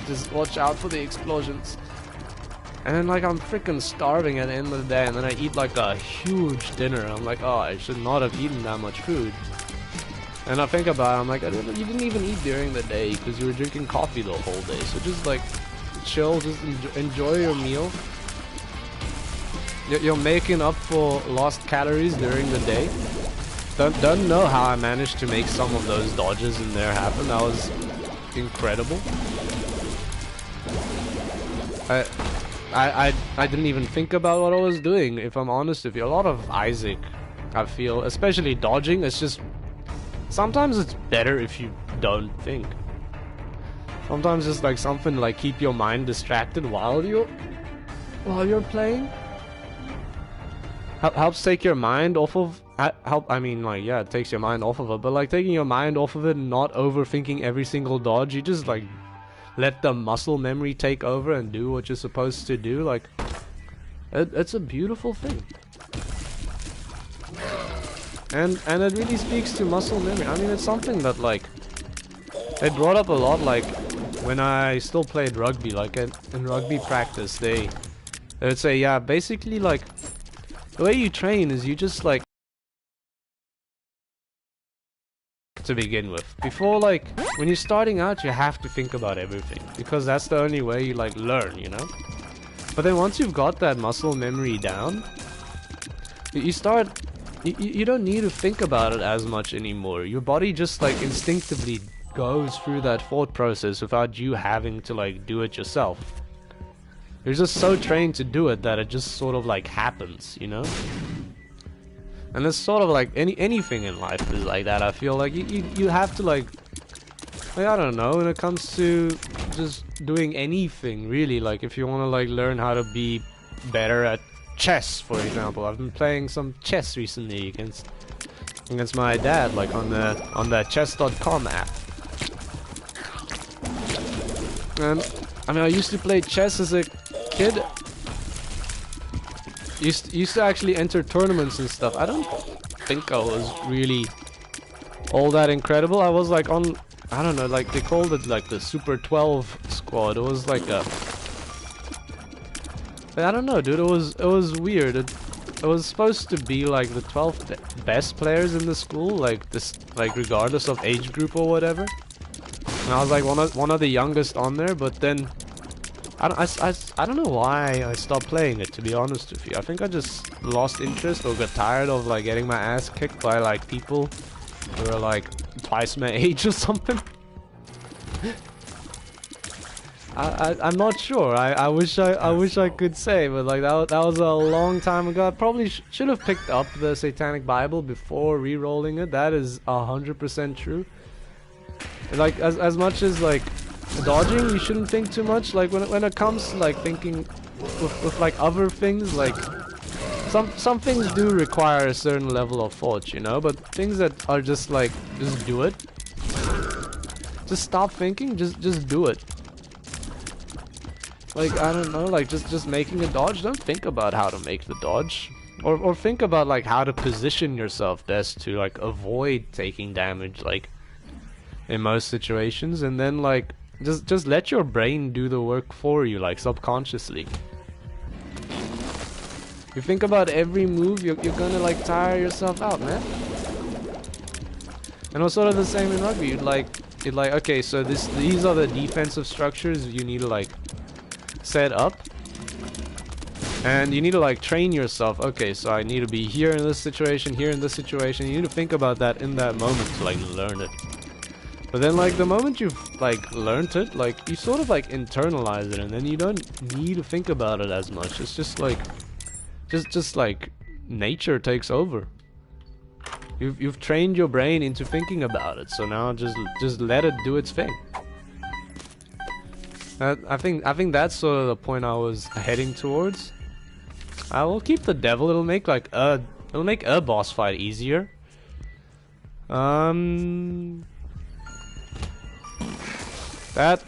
Just watch out for the explosions. And then like I'm freaking starving at the end of the day, and then I eat like a huge dinner. I'm like, oh, I should not have eaten that much food. And I think about it, I'm like, you didn't even eat during the day because you were drinking coffee the whole day. So just like chill, just enjoy your meal. You're making up for lost calories during the day. Don't know how I managed to make some of those dodges in there happen. That was incredible. I didn't even think about what I was doing, if I'm honest with you. A lot of Isaac, I feel, especially dodging, it's just sometimes it's better if you don't think. Sometimes it's like something to like keep your mind distracted while you're playing. Helps take your mind off of I mean, like, yeah, it takes your mind off of it, but like taking your mind off of it and not overthinking every single dodge, you just like let the muscle memory take over and do what you're supposed to do. Like it's a beautiful thing, and it really speaks to muscle memory. I mean, it's something that like they brought up a lot, like when I still played rugby, like in rugby practice they would say, yeah, basically like the way you train is you just like to begin with. Before, like when you're starting out, you have to think about everything because that's the only way you like learn, you know. But then once you've got that muscle memory down, you don't need to think about it as much anymore. Your body just like instinctively goes through that thought process without you having to like do it yourself. You're just so trained to do it that it just sort of like happens, you know? And it's sort of like anything in life is like that. I feel like you have to like I don't know, when it comes to just doing anything really, like if you want to like learn how to be better at chess, for example. I've been playing some chess recently against my dad, like on the chess.com app. And I mean, I used to play chess as a kid. Used to actually enter tournaments and stuff. I don't think I was really all that incredible. I was like on I don't know, like they called it like the Super 12 squad. It was like a, I don't know, dude. It was weird. It was supposed to be like the 12 best players in the school, like this, like regardless of age group or whatever. And I was like one of the youngest on there, but then I don't know why I stopped playing it, to be honest with you. I think I just lost interest or got tired of like getting my ass kicked by like people who are like twice my age or something. I'm not sure. I wish I could say, but like that was a long time ago. I probably should have picked up the Satanic Bible before re-rolling it. That is 100% true. Like as much as like dodging, you shouldn't think too much. Like when it comes to like thinking with like other things, like some things do require a certain level of thought, you know. But things that are just like just do it. Just stop thinking. Just do it. Like, I don't know, like just making a dodge. Don't think about how to make the dodge, or think about like how to position yourself best to like avoid taking damage, like in most situations. And then like just let your brain do the work for you, like subconsciously. You think about every move, you're gonna like tire yourself out, man. And it's sort of the same in rugby. You'd like okay, so these are the defensive structures you need to like set up, and you need to like train yourself. Okay, so I need to be here in this situation, here in this situation. You need to think about that in that moment to like learn it. But then like the moment you've like learned it, like you sort of like internalize it, and then you don't need to think about it as much. It's just like just like nature takes over. You've trained your brain into thinking about it, so now just let it do its thing. I think that's sort of the point I was heading towards. I will keep the devil. It'll make a boss fight easier. That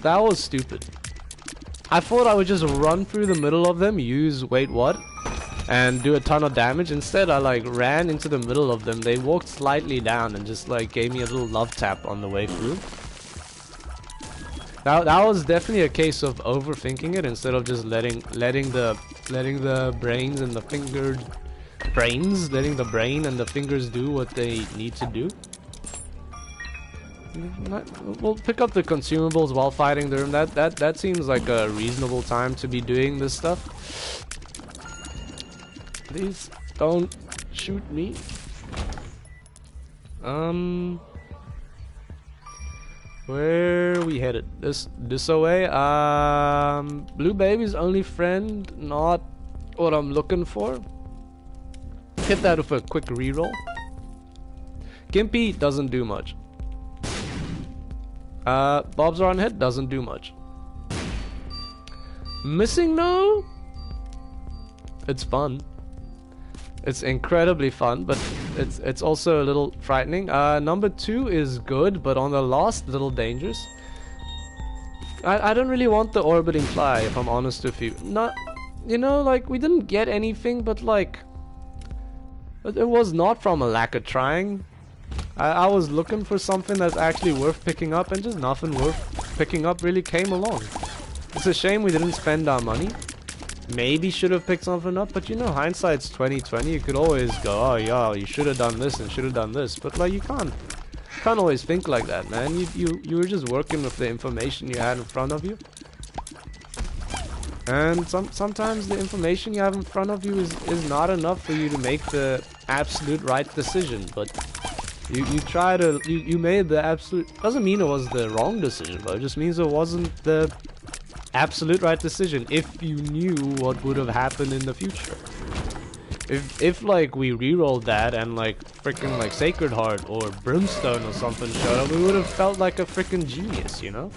was stupid. I thought I would just run through the middle of them, use wait what, and do a ton of damage. Instead, I like ran into the middle of them. They walked slightly down and just like gave me a little love tap on the way through. That was definitely a case of overthinking it instead of just letting the brains and the letting the brain and the fingers do what they need to do. We'll pick up the consumables while fighting the room. That seems like a reasonable time to be doing this stuff. Please don't shoot me. Where are we headed? This away? Blue Baby's only friend, not what I'm looking for. Hit that with a quick reroll. Gimpy doesn't do much. Bob's on hit doesn't do much. Missing no? It's fun. It's incredibly fun, but it's also a little frightening. Number 2 is good, but on the last, little dangerous. I don't really want the orbiting fly, if I'm honest with you. Not, you know, like we didn't get anything, but like it was not from a lack of trying. I was looking for something that's actually worth picking up, and just nothing worth picking up really came along. It's a shame we didn't spend our money. Maybe should have picked something up, but you know, hindsight's 20/20. You could always go, oh yeah, you should have done this and should have done this, but like you can't always think like that, man. You were just working with the information you had in front of you, and sometimes the information you have in front of you is not enough for you to make the absolute right decision. But you made the absolute, doesn't mean it was the wrong decision, but it just means it wasn't the absolute right decision if you knew what would have happened in the future. If like we rerolled that and like freaking like Sacred Heart or Brimstone or something showed up, we would have felt like a freaking genius, you know?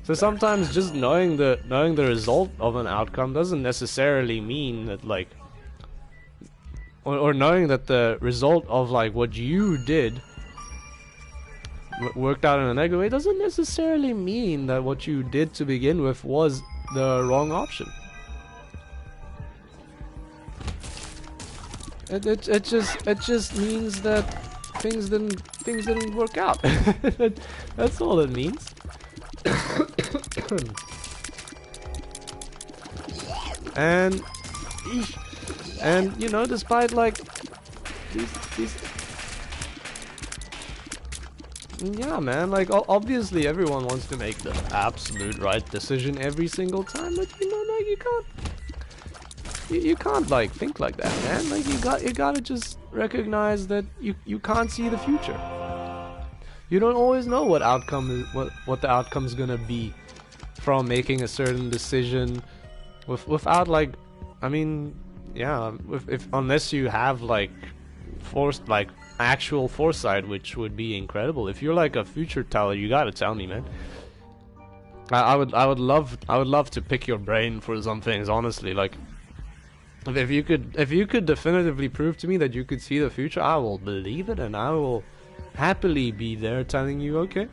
So sometimes just knowing the result of an outcome doesn't necessarily mean that like, or knowing that the result of like what you did worked out in a negative way doesn't necessarily mean that what you did to begin with was the wrong option. It just means that things didn't things didn't work out. That's all it means. and you know, despite like these yeah, man, like obviously everyone wants to make the absolute right decision every single time, but you know, like you can't like think like that, man. Like you gotta just recognize that you can't see the future. You don't always know what outcome is, what the outcome's gonna be from making a certain decision without like, I mean, yeah, if unless you have like forced like actual foresight, which would be incredible. If you're like a future teller, you gotta tell me, man. I would love to pick your brain for some things, honestly. Like if you could definitively prove to me that you could see the future, I will believe it, and I will happily be there telling you, okay.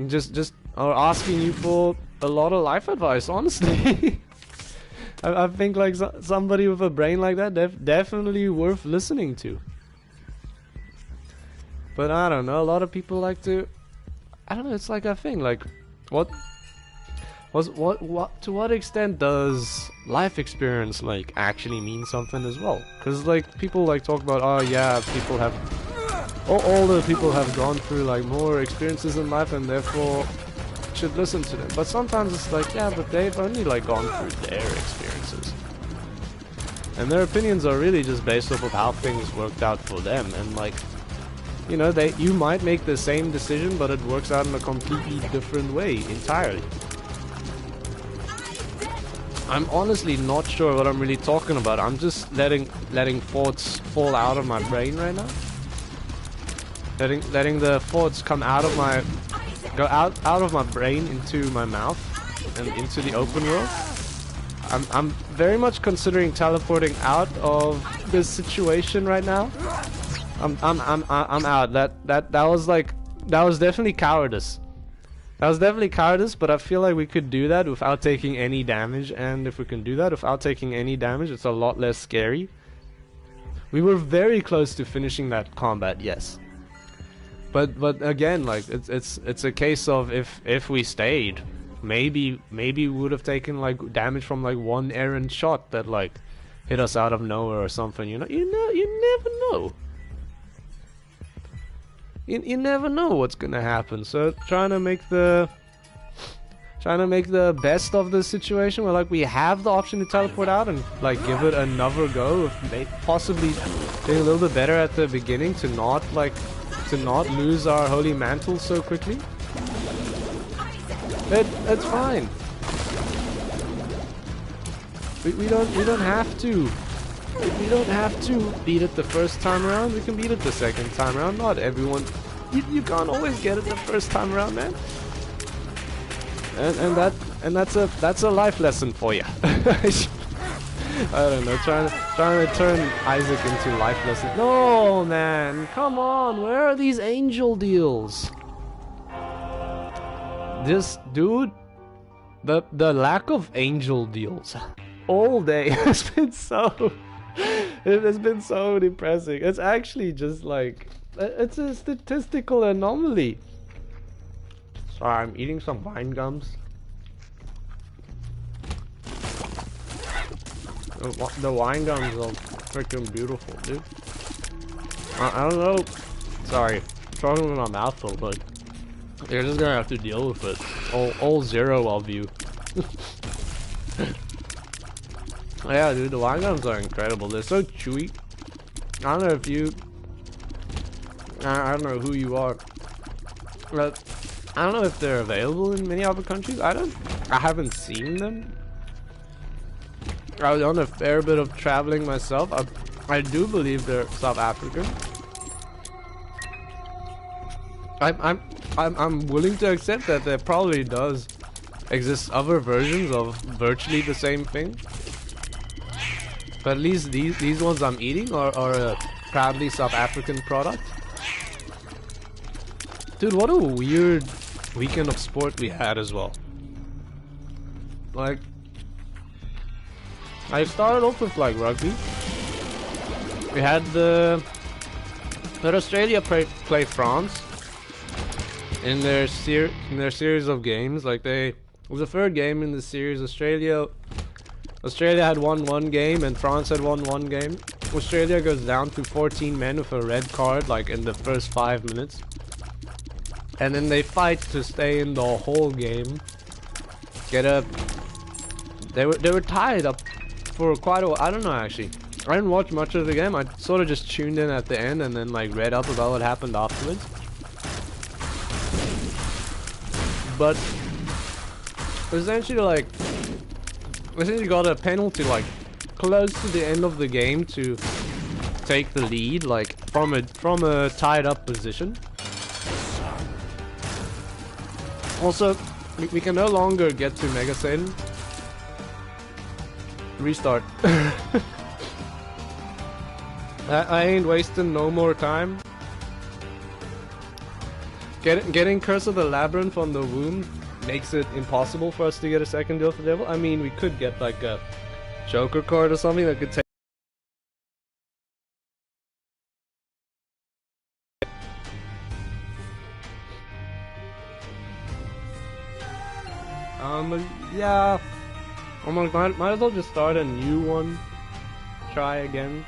Just or asking you for a lot of life advice, honestly. I think like somebody with a brain like that definitely worth listening to. But I don't know, a lot of people like to, I don't know, it's like a thing, like what to what extent does life experience like actually mean something as well? Because like people like talk about, oh yeah, people have older people have gone through like more experiences in life and therefore should listen to them. But sometimes it's like, yeah, but they've only like gone through their experiences, and their opinions are really just based off of how things worked out for them. And like, you know, you might make the same decision, but it works out in a completely different way entirely. I'm honestly not sure what I'm really talking about. I'm just letting thoughts fall out of my brain right now. Letting the thoughts come out of my out of my brain into my mouth and into the open world. I'm very much considering teleporting out of this situation right now. I'm out. That was definitely cowardice. That was definitely cowardice, but I feel like we could do that without taking any damage, and if we can do that without taking any damage, it's a lot less scary. We were very close to finishing that combat, yes. But again, like it's a case of if we stayed, maybe we would have taken like damage from like one errant shot that like hit us out of nowhere or something. You never know. You never know what's gonna happen. So trying to make the best of the situation where like we have the option to teleport out and like give it another go, if possibly doing a little bit better at the beginning to not lose our holy mantle so quickly. It's fine. We don't have to. We don't have to beat it the first time around. We can beat it the second time around. Not everyone. You can't always get it the first time around, man. And that's a life lesson for you. I don't know. Trying to turn Isaac into life lesson. No, man. Come on. Where are these angel deals? This dude. The lack of angel deals all day has been so. It has been so depressing. It's actually just like, it's a statistical anomaly. Sorry, I'm eating some wine gums. The wine gums are freaking beautiful, dude. I don't know. Sorry, I'm talking with my mouth full, but you're just gonna have to deal with it. All zero of you. Yeah, dude, the wine gums are incredible. They're so chewy. I don't know if you... I don't know who you are. But I don't know if they're available in many other countries. I haven't seen them. I've done a fair bit of traveling myself. I do believe they're South African. I'm willing to accept that there probably does exist other versions of virtually the same thing. But at least these ones I'm eating are a proudly South African product. Dude, what a weird weekend of sport we had as well. Like, I started off with like rugby. We had the But Australia play France in their series of games. Like it was the third game in the series. Australia had won one game and France had won one game. Australia goes down to 14 men with a red card like in the first 5 minutes. And then they fight to stay in the whole game. They were tied up for quite a while. I don't know actually. I didn't watch much of the game. I sort of just tuned in at the end and then like read up about what happened afterwards. But essentially got a penalty like close to the end of the game to take the lead, like from a tied up position. Also, we can no longer get to Mega Satan. Restart. I ain't wasting no more time. Getting Curse of the Labyrinth on the womb makes it impossible for us to get a second Deal of the Devil. I mean, we could get like a Joker card or something that could take. Yeah. I'm like, might as well just start a new one. Try again.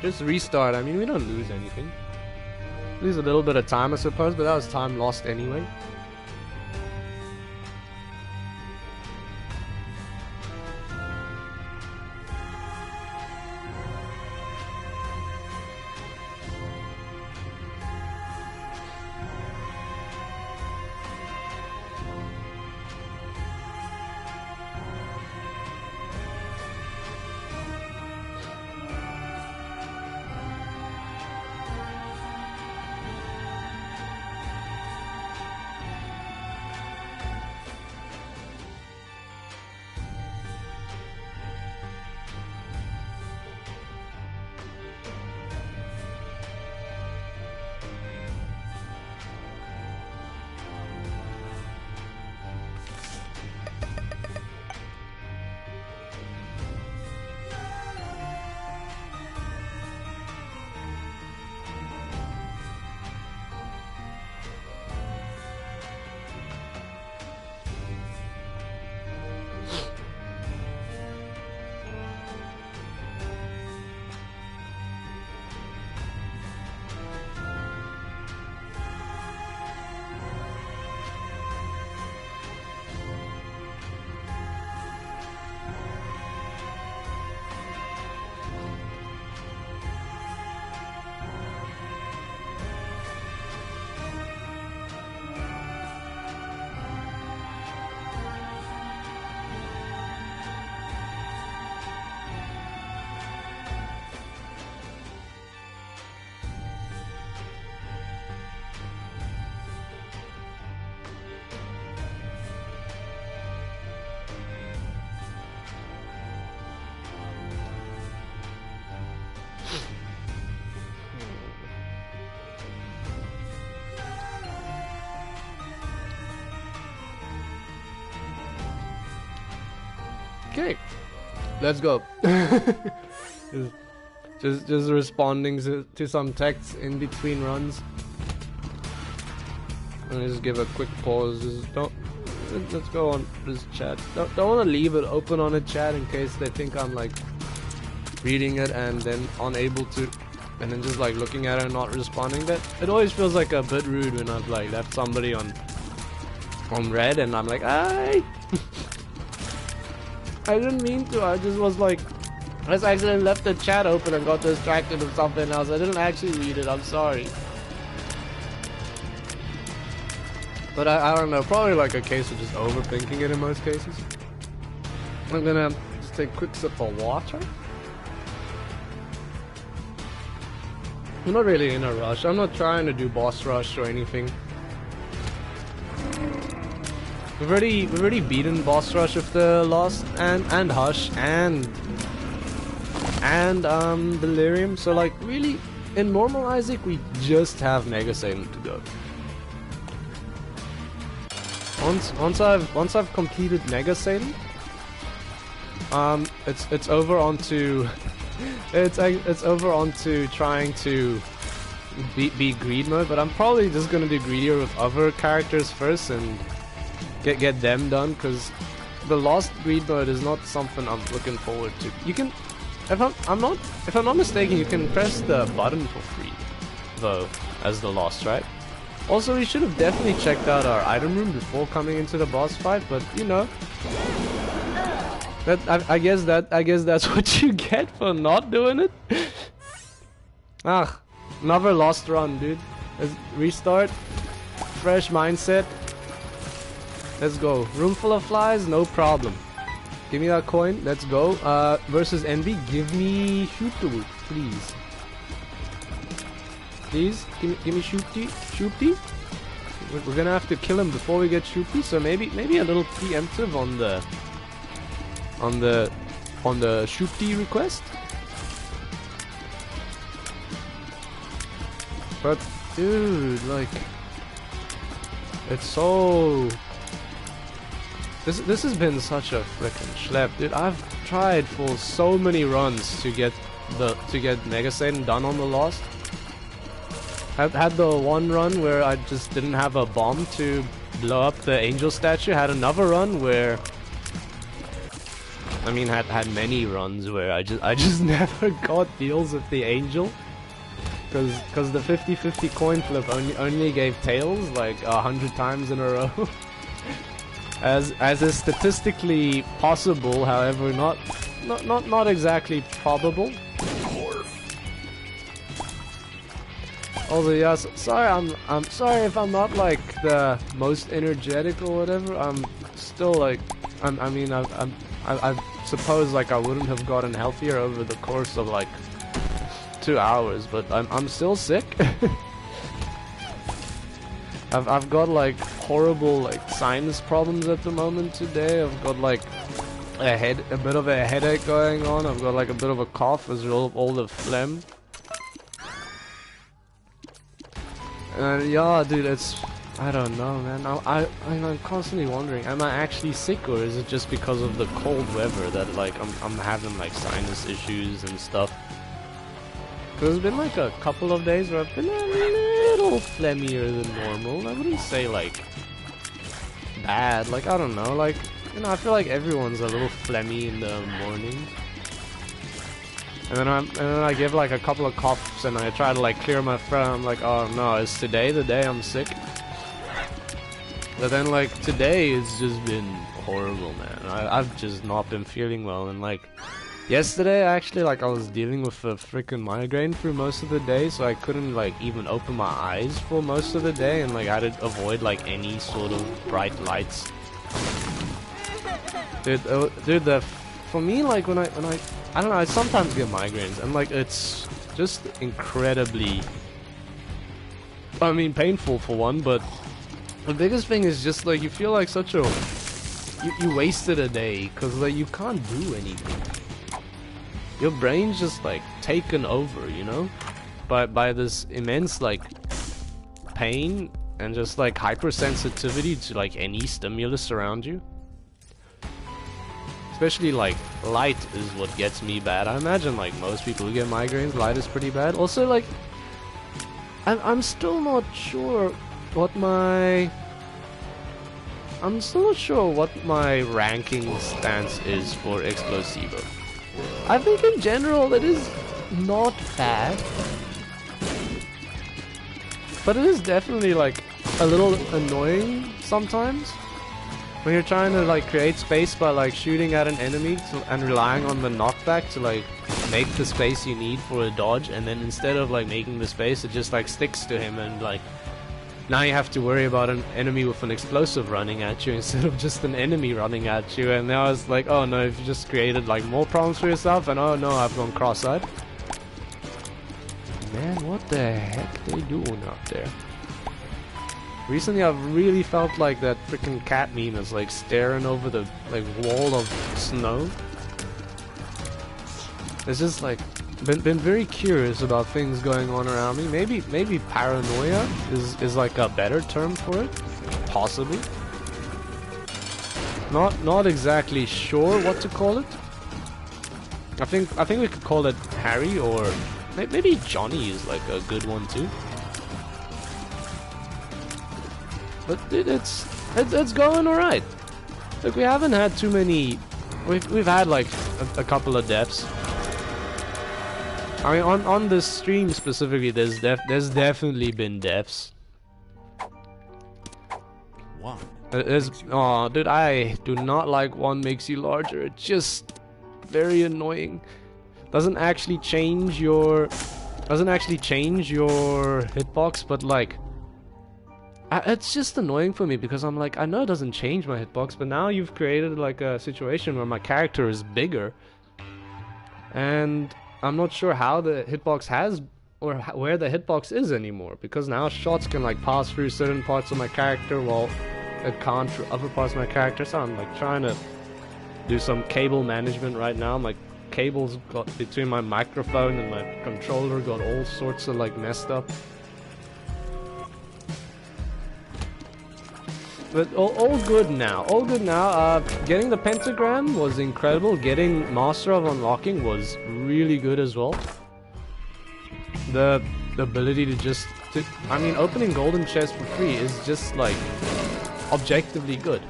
Just restart. I mean, we don't lose anything. Lose a little bit of time, I suppose, but that was time lost anyway. Okay, let's go. just responding to some texts in between runs. Let me just give a quick pause. Let's go on this chat. Don't want to leave it open on a chat in case they think I'm like reading it and then unable to, and then just like looking at it and not responding. That it always feels like a bit rude when I've like left somebody on red and I'm like, "Hi." I didn't mean to. I just was like, I just accidentally left the chat open and got distracted with something else. I didn't actually read it. I'm sorry. But I don't know. Probably like a case of just overthinking it in most cases. I'm gonna just take a quick sip of water. I'm not really in a rush. I'm not trying to do boss rush or anything. We've already beaten boss rush with the Lost and Hush and Delirium. So like really, in normal Isaac, we just have Mega Satan to go. Once I've completed Mega Satan, it's over onto it's over onto trying to be greed mode, but I'm probably just gonna do greedier with other characters first and get them done, because the lost greed mode is not something I'm looking forward to. You can, if I'm not mistaken, you can press the button for free, though, as the lost, right? Also, we should have definitely checked out our item room before coming into the boss fight, but you know, I guess that's what you get for not doing it. Another lost run, dude. Let's restart, fresh mindset. Let's go. Room full of flies, no problem. Give me that coin. Let's go. Versus NB, give me Shooty, please. Please, give me Shooty. We're gonna have to kill him before we get Shooty, so maybe a little preemptive on the Shooty request. But dude, like, it's so. This has been such a frickin' schlep, dude. I've tried for so many runs to get Mega Satan done on the Lost. I've had the one run where I just didn't have a bomb to blow up the angel statue. Had another run where, I mean, had many runs where I just never got deals with the angel, because the 50-50 coin flip only gave tails like 100 times in a row. As is statistically possible, however, not exactly probable. Also, yeah, sorry, I'm sorry if I'm not like the most energetic or whatever. I'm still like, I suppose like I wouldn't have gotten healthier over the course of like 2 hours, but I'm still sick. I've got like horrible like sinus problems at the moment today. I've got like a bit of a headache going on. I've got like a bit of a cough as well, all the phlegm. And yeah, dude, I don't know, man. I'm constantly wondering, am I actually sick, or is it just because of the cold weather that like I'm having like sinus issues and stuff? Because it's been like a couple of days where I've been a little phlegmier than normal. I wouldn't say like bad, like I don't know, like, you know, I feel like everyone's a little phlegmy in the morning. And then I give like a couple of coughs and I try to like clear my throat. I'm like, oh no, is today the day I'm sick? But then like today it's just been horrible, man. I've just not been feeling well, and like yesterday actually, like I was dealing with a freaking migraine through most of the day, so I couldn't like even open my eyes for most of the day, and like I had to avoid like any sort of bright lights. Dude, for me, like when I don't know, I sometimes get migraines, and like it's just incredibly, I mean, painful for one, but the biggest thing is just like you feel like such a, you wasted a day, cause like you can't do anything. Your brain's just like taken over, you know, by this immense like pain and just like hypersensitivity to like any stimulus around you. Especially like light is what gets me bad. I imagine like most people who get migraines, light is pretty bad. Also, like I'm still not sure what my ranking stance is for Explosivo. I think in general it is not bad, but it is definitely like a little annoying sometimes when you're trying to like create space by like shooting at an enemy and relying on the knockback to like make the space you need for a dodge, and then instead of like making the space, it just like sticks to him, and like now you have to worry about an enemy with an explosive running at you instead of just an enemy running at you. And now it's like, oh no, you've just created like more problems for yourself, and oh no, I've gone cross-eyed. Man, what the heck they doing out there? Recently I've really felt like that freaking cat meme is like staring over the like wall of snow. It's just like been very curious about things going on around me. Maybe paranoia is like a better term for it, possibly. Not exactly sure what to call it. I think we could call it Harry, or maybe Johnny is like a good one too. But it's going alright. Look, we haven't had too many. We've had like a couple of deaths. I mean, on this stream specifically, there's definitely been deaths. Oh, dude, I do not like one makes you larger. It's just very annoying. Doesn't actually change your hitbox, but like it's just annoying for me because I'm like, I know it doesn't change my hitbox, but now you've created like a situation where my character is bigger, and I'm not sure how the hitbox has or where the hitbox is anymore, because now shots can like pass through certain parts of my character while it can't through other parts of my character. So I'm like trying to do some cable management right now. My cables got between my microphone and my controller got all sorts of like messed up. But all good now. All good now. Getting the pentagram was incredible. Getting Master of Unlocking was really good as well. The ability to just... I mean, opening golden chests for free is just like objectively good.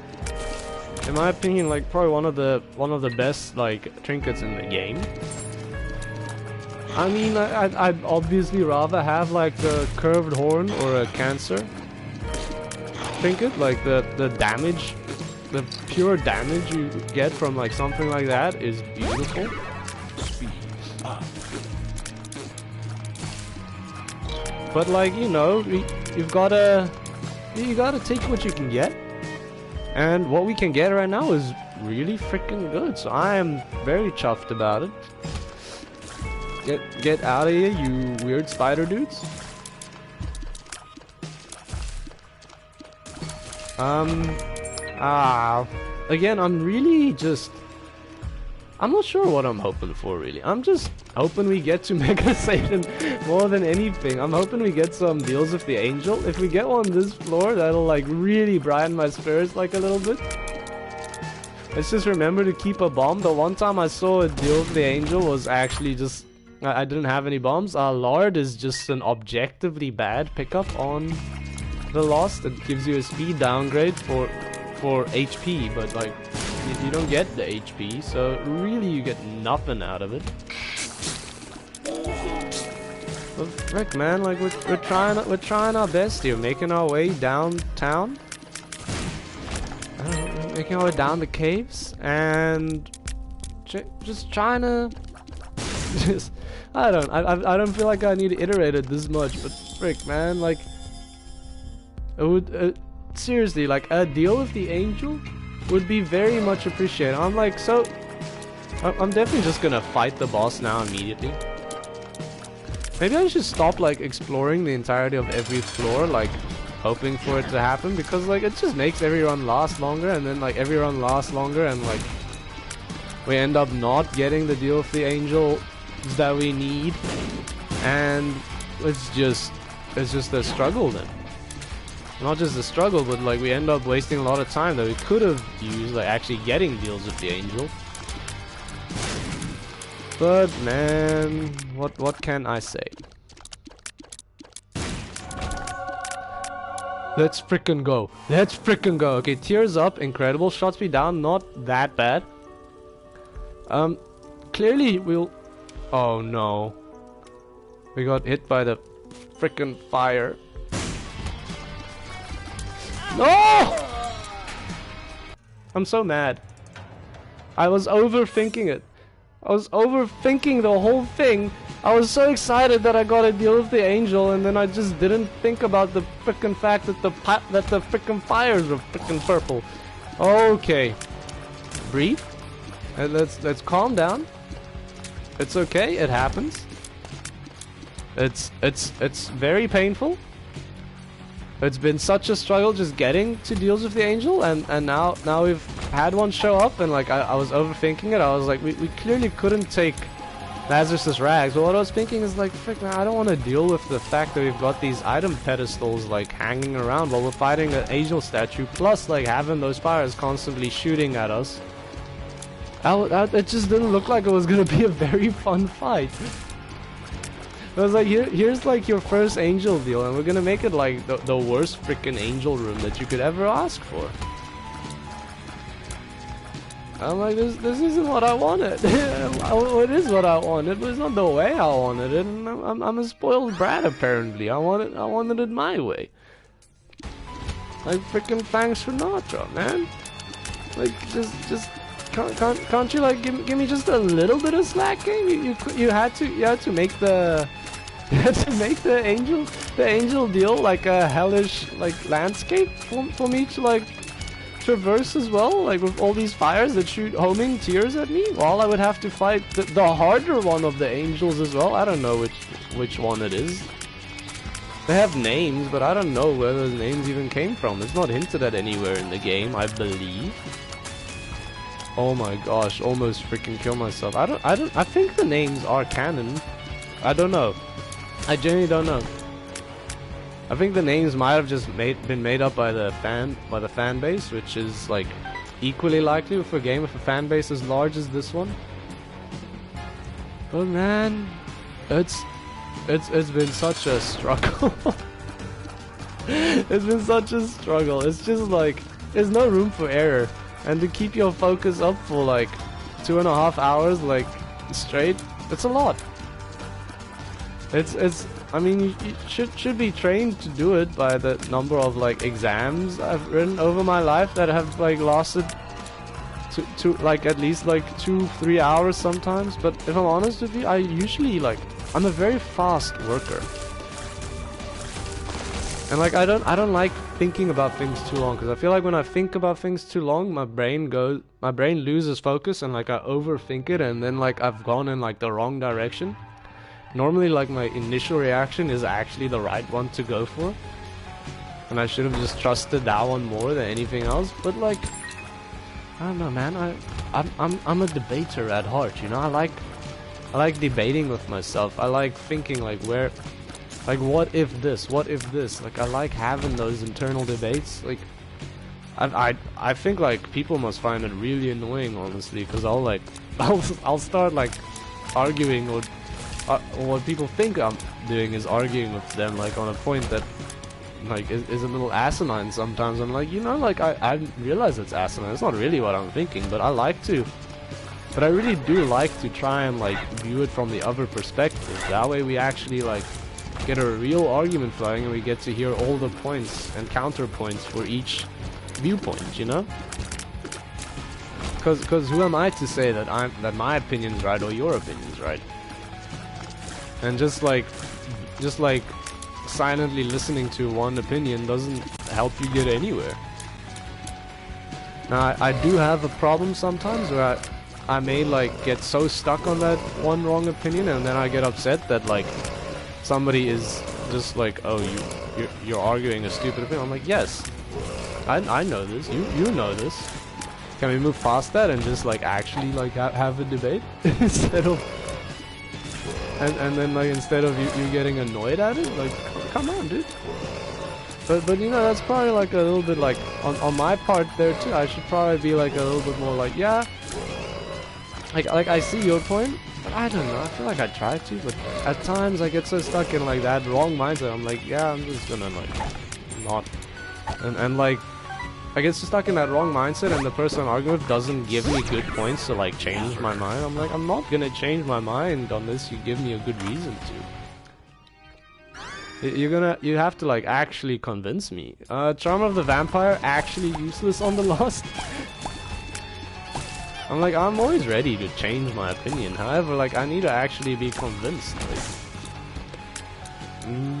In my opinion, like probably one of the best like trinkets in the game. I mean, I'd obviously rather have like the curved horn or a cancer trinket, like the damage, the pure damage you get from like something like that is beautiful. But like, you know, you gotta take what you can get, and what we can get right now is really freaking good. So I am very chuffed about it. Get out of here, you weird spider dudes. Again, I'm not sure what I'm hoping for, really. I'm just hoping we get to Mega Satan more than anything. I'm hoping we get some deals with the Angel. If we get one this floor, that'll like really brighten my spirits like a little bit. Let's just remember to keep a bomb. The one time I saw a deal with the Angel was actually just... I didn't have any bombs. Lord is just an objectively bad pickup on the Lost. It gives you a speed downgrade for HP, but like you don't get the HP, so really you get nothing out of it. But frick, man, like we're trying our best here, making our way downtown, making our way down the caves, and just trying to I don't feel like I need to iterate it this much, but frick, man, like it would seriously, like a deal with the Angel would be very much appreciated. I'm like, so I'm definitely just gonna fight the boss now immediately. Maybe I should stop like exploring the entirety of every floor, like hoping for it to happen, because like it just makes every run last longer, and then like every run lasts longer, and like we end up not getting the deal with the Angel that we need, and it's just a struggle then. Not just a struggle, but like we end up wasting a lot of time that we could have used like actually getting deals with the Angel. But man, what can I say? Let's frickin' go. Let's frickin' go. Okay, tears up, incredible. Shot speed down, not that bad. Clearly we'll... Oh no. We got hit by the frickin' fire. No! I'm so mad. I was overthinking it. I was overthinking the whole thing. I was so excited that I got a deal with the Angel, and then I just didn't think about the frickin' fact that the frickin' fires were frickin' purple. Okay. Breathe. And let's calm down. It's okay, it happens. It's very painful. It's been such a struggle just getting to deals with the Angel, and now we've had one show up, and like I was overthinking it. I was like, we clearly couldn't take Lazarus' rags, but what I was thinking is like, frick man, I don't want to deal with the fact that we've got these item pedestals like hanging around while we're fighting an Angel statue, plus like having those fires constantly shooting at us. It just didn't look like it was gonna be a very fun fight. I was like, here's like your first angel deal, and we're gonna make it like the worst freaking angel room that you could ever ask for. I'm like, this isn't what I wanted. It is what I wanted, but it's not the way I wanted it. And I'm a spoiled brat apparently. I wanted it my way. Like freaking thanks Sinatra, man. Like just can't you like give me just a little bit of slack, game? You had to make the angel deal like a hellish like landscape for me to like traverse as well, like with all these fires that shoot homing tears at me, while I would have to fight the harder one of the angels as well. I don't know which one it is. They have names, but I don't know where those names even came from. It's not hinted at anywhere in the game, I believe. Oh my gosh, almost freaking kill myself. I think the names are canon. I don't know. I genuinely don't know. I think the names might have just been made up by the fan base, which is like equally likely with a game with a fan base as large as this one. But man, it's been such a struggle. It's been such a struggle. It's just like there's no room for error, and to keep your focus up for like 2.5 hours like straight, it's a lot. I mean, you should be trained to do it by the number of like exams I've written over my life that have like lasted to like at least like 2-3 hours sometimes. But if I'm honest with you, I usually like I'm a very fast worker, and like I don't like thinking about things too long, because I feel like when I think about things too long, my brain loses focus, and like I overthink it, and then like I've gone in like the wrong direction. Normally, like, my initial reaction is actually the right one to go for, and I should have just trusted that one more than anything else. But like, I don't know, man. I'm a debater at heart, you know. I like debating with myself. I like thinking like what if this? Like, I like having those internal debates. Like, I think like people must find it really annoying, honestly, because I'll start like arguing or what people think I'm doing is arguing with them like on a point that like is a little asinine sometimes. I'm like, you know, like I realize it's asinine. It's not really what I'm thinking, but I really do like to try and like view it from the other perspective. That way we actually like get a real argument flowing, and we get to hear all the points and counterpoints for each viewpoint, you know? Because who am I to say that my opinion's right or your opinion's right? And just like silently listening to one opinion doesn't help you get anywhere. Now I do have a problem sometimes where I may like get so stuck on that one wrong opinion, and then I get upset that like somebody is just like, oh, you're arguing a stupid opinion. I'm like, yes, I know this. You know this. Can we move past that and just like actually like have a debate instead of and then like instead of you getting annoyed at it? Like, come on, dude. But you know, that's probably like a little bit like on my part there too. I should probably be like a little bit more like, yeah, like I see your point, but I don't know. I feel like I try to, but at times I get so stuck in like that wrong mindset. I'm like, yeah, I'm just gonna like not, and like I get so stuck in that wrong mindset, and the person I'm arguing with doesn't give me good points to like change my mind. I'm like, I'm not gonna change my mind unless you give me a good reason to. You have to like actually convince me. Charm of the Vampire actually useless on the Lost. I'm like, I'm always ready to change my opinion. However, like I need to actually be convinced. Like,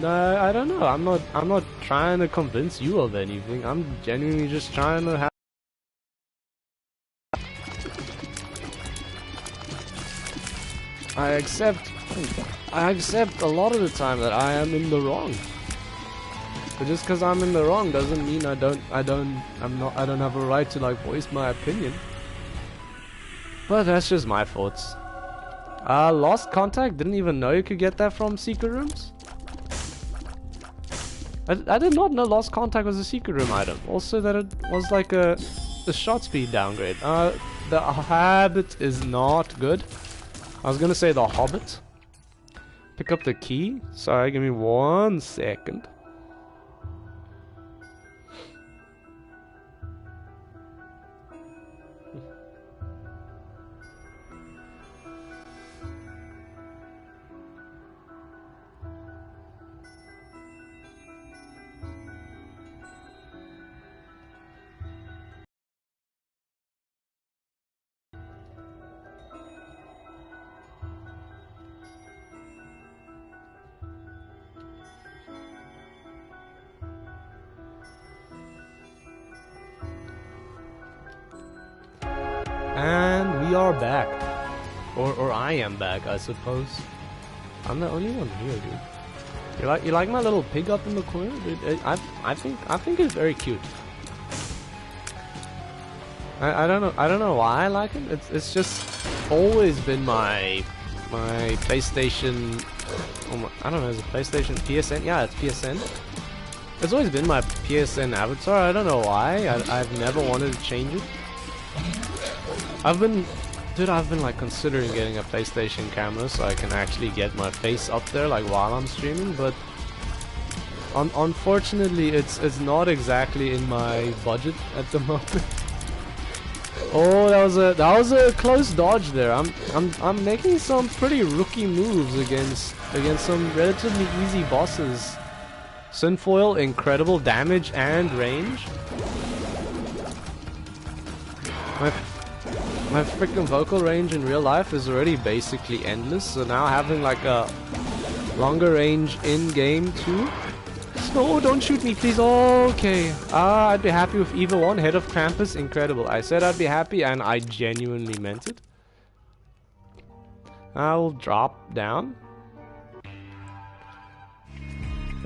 no, I don't know. I'm not trying to convince you of anything. I'm genuinely just trying to have. I accept a lot of the time that I am in the wrong. But just because I'm in the wrong doesn't mean I don't have a right to like voice my opinion. But that's just my thoughts. Lost Contact, didn't even know you could get that from secret rooms. I did not know Lost Contact was a secret room item. Also that it was like a the shot speed downgrade. The habit is not good. I was gonna say the hobbit. Pick up the key. Sorry, give me 1 second. And we are back. Or I am back, I suppose. I'm the only one here, dude. You like my little pig up in the corner? Dude, I think it's very cute. I don't know why I like it. It's just always been my PlayStation. I don't know, is it PlayStation PSN? Yeah, it's PSN. It's always been my PSN avatar. I don't know why. I've never wanted to change it. I've been like considering getting a PlayStation camera so I can actually get my face up there like while I'm streaming, but unfortunately it's not exactly in my budget at the moment. Oh, that was a close dodge there. I'm making some pretty rookie moves against some relatively easy bosses. Sinfoil, incredible damage and range. My freaking vocal range in real life is already basically endless, so now having like a longer range in game too. No, don't shoot me, please. Okay. I'd be happy with Eva 1, Head of Krampus, incredible. I said I'd be happy, and I genuinely meant it. I will drop down.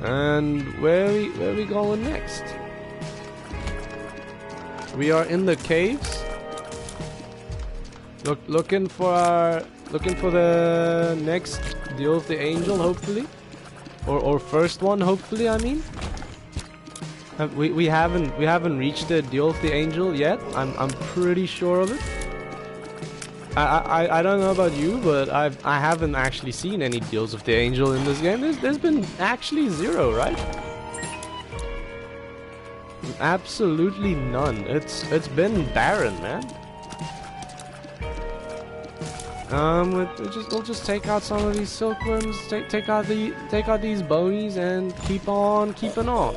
And where are we going next? We are in the caves. Looking for the next deal with the angel, hopefully, or first one, hopefully. I mean, we haven't reached the deal with the angel yet. I'm pretty sure of it. I don't know about you, but I haven't actually seen any deals with the angel in this game. There's been actually 0, right? Absolutely none. It's been barren, man. We'll just take out some of these silkworms, take out these bonies, and keep on keeping on.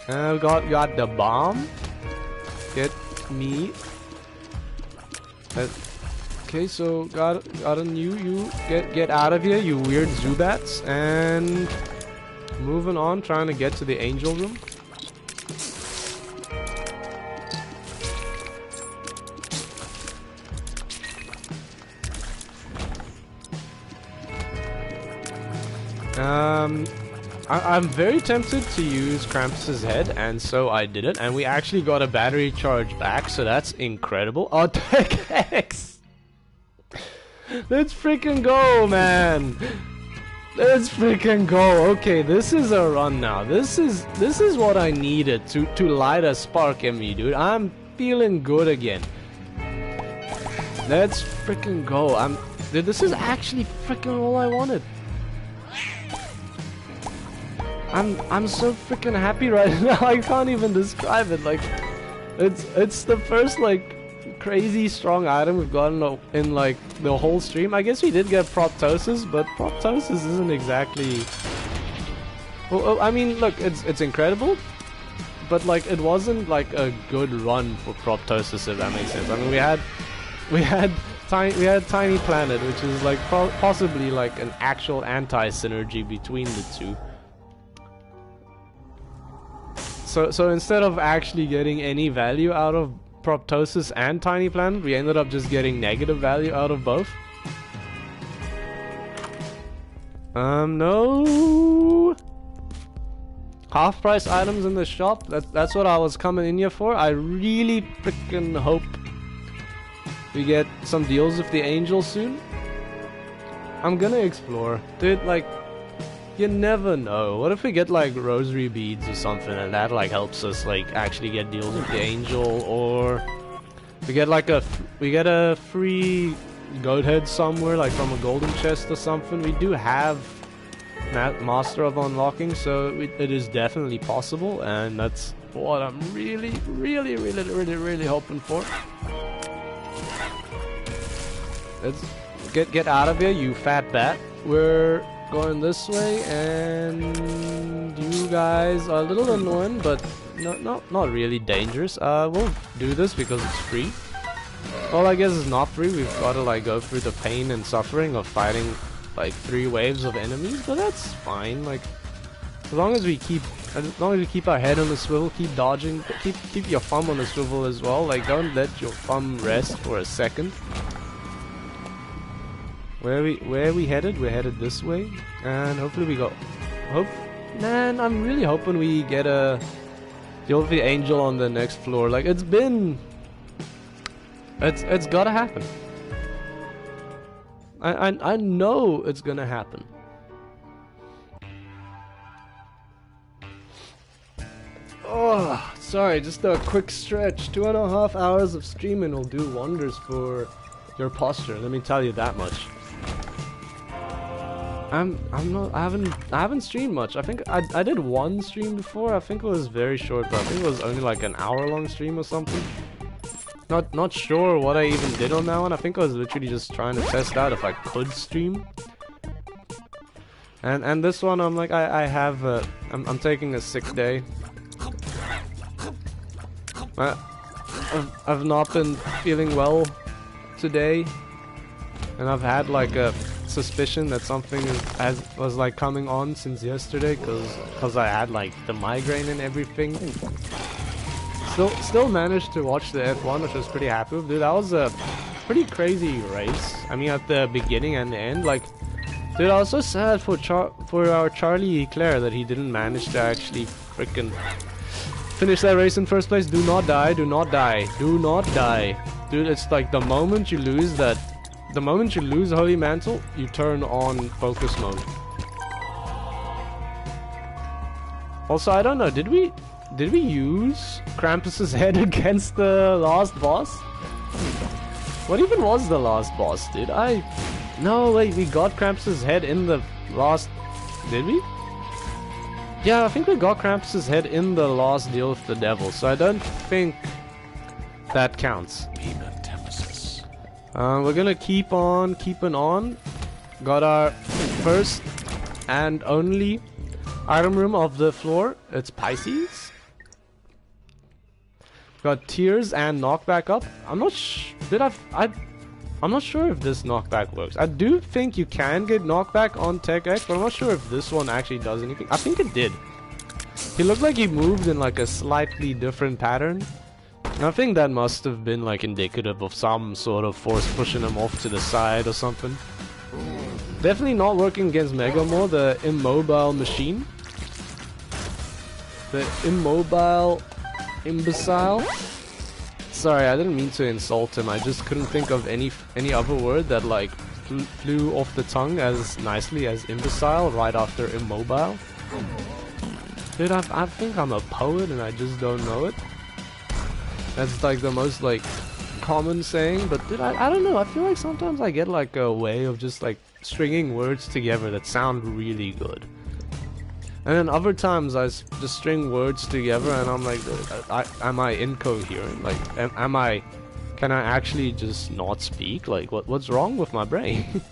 We got the bomb. Get me. Okay, so got a you get out of here, you weird Zubats, and moving on, trying to get to the angel room. I'm very tempted to use Krampus's head, and so I did it, and we actually got a battery charge back, so that's incredible. Oh, Tech X! Let's freaking go, man! Let's freaking go. Okay, this is a run now. This is what I needed to light a spark in me, dude. I'm feeling good again. Let's freaking go. Dude, this is actually freaking all I wanted. I'm so freaking happy right now. I can't even describe it. Like, it's the first like crazy strong item we've gotten in like the whole stream. I guess we did get Proptosis, but Proptosis isn't exactly. Well, I mean, look, it's incredible, but like it wasn't like a good run for Proptosis, if that makes sense. I mean, we had Tiny Planet, which is like possibly like an actual anti-synergy between the two. So instead of actually getting any value out of Proptosis and Tiny Planet, we ended up just getting negative value out of both. No. Half price items in the shop. That's what I was coming in here for. I really freaking hope we get some deals with the angel soon. I'm gonna explore. Dude, like, You never know. What if we get like rosary beads or something and that like helps us like actually get deals with the angel, or we get like a free goat head somewhere like from a golden chest or something. We do have Master of Unlocking, so it is definitely possible, and that's what I'm really hoping for. Let's get out of here, you fat bat. We're going this way, and you guys are a little annoying, but not really dangerous. We'll do this because it's free. Well, I guess it's not free. We've got to like go through the pain and suffering of fighting like 3 waves of enemies, but that's fine. Like, as long as we keep our head on the swivel, keep dodging, keep your thumb on the swivel as well. Like, don't let your thumb rest for a second. Where are we headed? We're headed this way, and hopefully we go. Man, I'm really hoping we get a deal with the angel on the next floor. Like, it's gotta happen. I know it's gonna happen. Oh, sorry, just a quick stretch. 2.5 hours of streaming will do wonders for your posture. Let me tell you that much. I haven't streamed much. I think I did one stream before. I think it was very short, but I think it was only like an hour-long stream or something. Not sure what I even did on that one. I think I was literally just trying to test out if I could stream. And this one, I'm like, I'm taking a sick day. I've not been feeling well today, and I've had like a suspicion that something was like coming on since yesterday, because I had like the migraine and everything. Still managed to watch the F1, which I was pretty happy with. Dude, that was a pretty crazy race. I mean, at the beginning and the end, like, dude, I was so sad for our Charlie Leclerc that he didn't manage to actually freaking finish that race in first place. Do not die, do not die, do not die. Dude, it's like the moment you lose Holy Mantle, you turn on focus mode. Also, I don't know, did we use Krampus's head against the last boss? What even was the last boss, dude? No, wait, we got Krampus's head in the last... Did we? Yeah, I think we got Krampus's head in the last deal with the devil, so I don't think that counts. We're gonna keep on keeping on. Got our first and only item room of the floor. It's Pisces. Got tears and knockback up. I'm not I'm not sure if this knockback works. I do think you can get knockback on Tech X, but I'm not sure if this one actually does anything. I think it did. He looked like he moved in like a slightly different pattern. I think that must have been like indicative of some sort of force pushing him off to the side or something. Definitely not working against Megamore, the immobile machine. The immobile imbecile. Sorry, I didn't mean to insult him. I just couldn't think of any other word that like flew off the tongue as nicely as imbecile right after immobile. Dude, I think I'm a poet and I just don't know it. That's like the most like common saying, but dude, I don't know. I feel like sometimes I get like a way of just like stringing words together that sound really good. And then other times I just string words together and I'm like, am I incoherent? Like, can I actually just not speak? Like, what's wrong with my brain?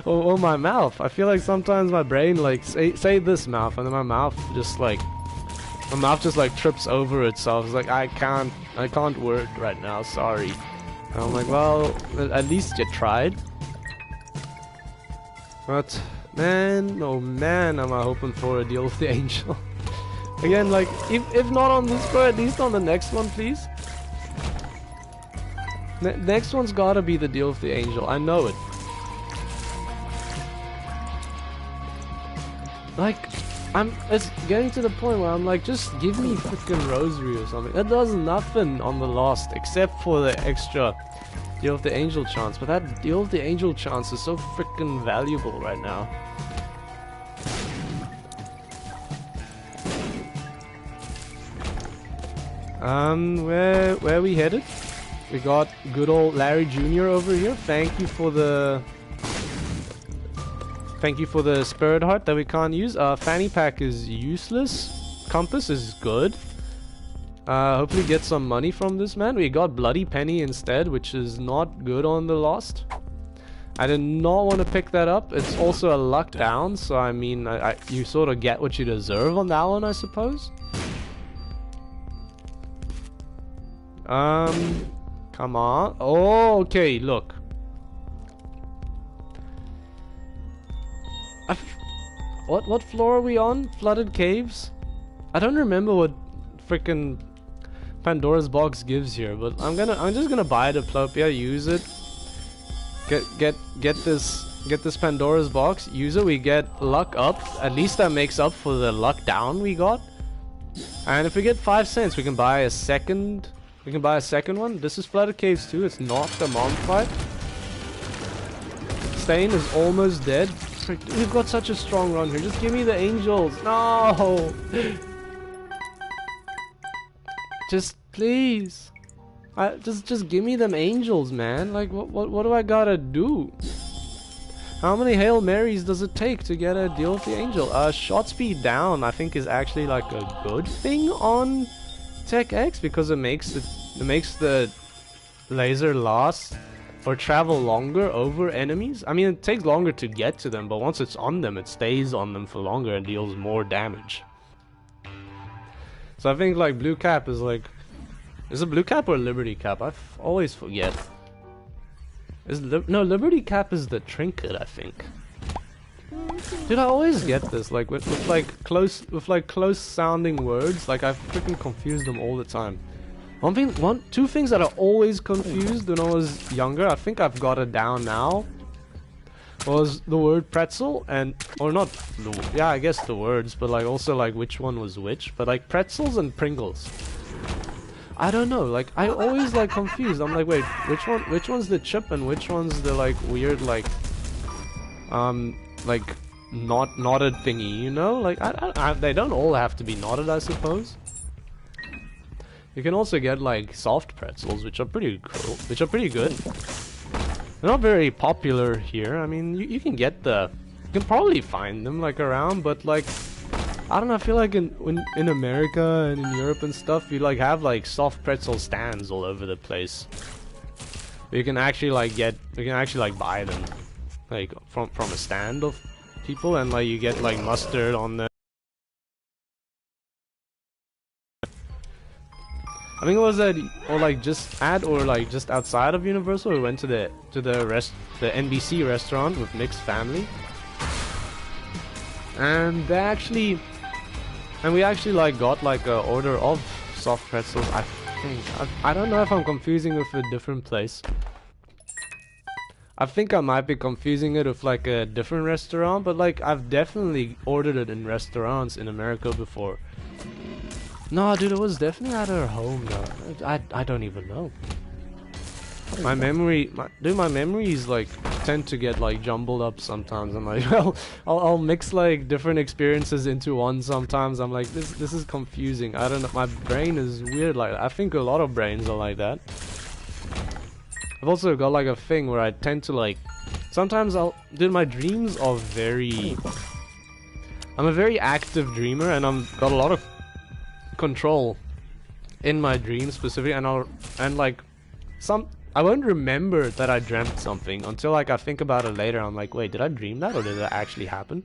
or my mouth? I feel like sometimes my brain like, say this mouth, and then my mouth just trips over itself. It's like, I can't word right now, sorry. And I'm like, well, at least you tried. But man, oh man, am I hoping for a deal with the angel. Again, like, if not on this floor, at least on the next one, please. Next one's gotta be the deal with the angel, I know it. Like, it's getting to the point where I'm like, just give me freaking rosary or something. That does nothing on the lost, except for the extra deal with the angel chance, but that deal with the angel chance is so freaking valuable right now. Where are we headed? We got good old Larry Jr. over here. Thank you for the spirit heart that we can't use. Fanny pack is useless. Compass is good. Hopefully get some money from this man. We got bloody penny instead, which is not good on the lost. I did not want to pick that up. It's also a luck down, so I mean, you sort of get what you deserve on that one, I suppose. Come on. Oh, okay, look. What floor are we on? Flooded caves? I don't remember what freaking Pandora's box gives here, but I'm just gonna buy Diplopia, use it. Get this Pandora's box, use it, we get luck up. At least that makes up for the luck down we got. And if we get 5 cents, we can buy a second one. This is Flooded Caves too, it's not the mom fight. Stain is almost dead. Frick, we've got such a strong run here. Just give me the angels. No! Just please. Just give me them angels, man. Like what do I gotta do? How many Hail Marys does it take to get a deal with the angel? Shot speed down I think is actually like a good thing on Tech X because it makes the laser last or travel longer over enemies. I mean, it takes longer to get to them, but once it's on them, it stays on them for longer and deals more damage. So I think like blue cap is like, is it blue cap or liberty cap? I always forget. No, liberty cap is the trinket, I think. Dude, I always get this, like with close sounding words. Like I freaking confuse them all the time. Two things that I always confused when I was younger, I think I've got it down now, was the word pretzel or not, yeah, I guess the words, but like also like which one was which, but like pretzels and Pringles. I don't know, like I always like confused. I'm like, wait, which one's the chip and which one's the like weird like knotted thingy, you know? Like they don't all have to be knotted, I suppose. You can also get like soft pretzels, which are pretty cool, which are pretty good. They're not very popular here. I mean, you can get you can probably find them like around, but like I don't know. I feel like in America and in Europe and stuff, you like have like soft pretzel stands all over the place. You can actually like buy them like from a stand of people, and like you get like mustard on them. I think it was just outside of Universal. We went to the NBC restaurant with Nick's family, and we actually like got like a order of soft pretzels. I think I don't know if I'm confusing it with a different place. I think I might be confusing it with like a different restaurant, but like I've definitely ordered it in restaurants in America before. No, dude, it was definitely at her home though. I don't even know. My memories like tend to get like jumbled up sometimes. I'm like, well, I'll mix like different experiences into one sometimes. I'm like, this is confusing. I don't know. My brain is weird like that. I think a lot of brains are like that. I've also got like a thing where I tend to like, sometimes my dreams are I'm a very active dreamer, and got a lot of control in my dreams specifically, and I won't remember that I dreamt something until like I think about it later. I'm like, wait, did I dream that or did that actually happen?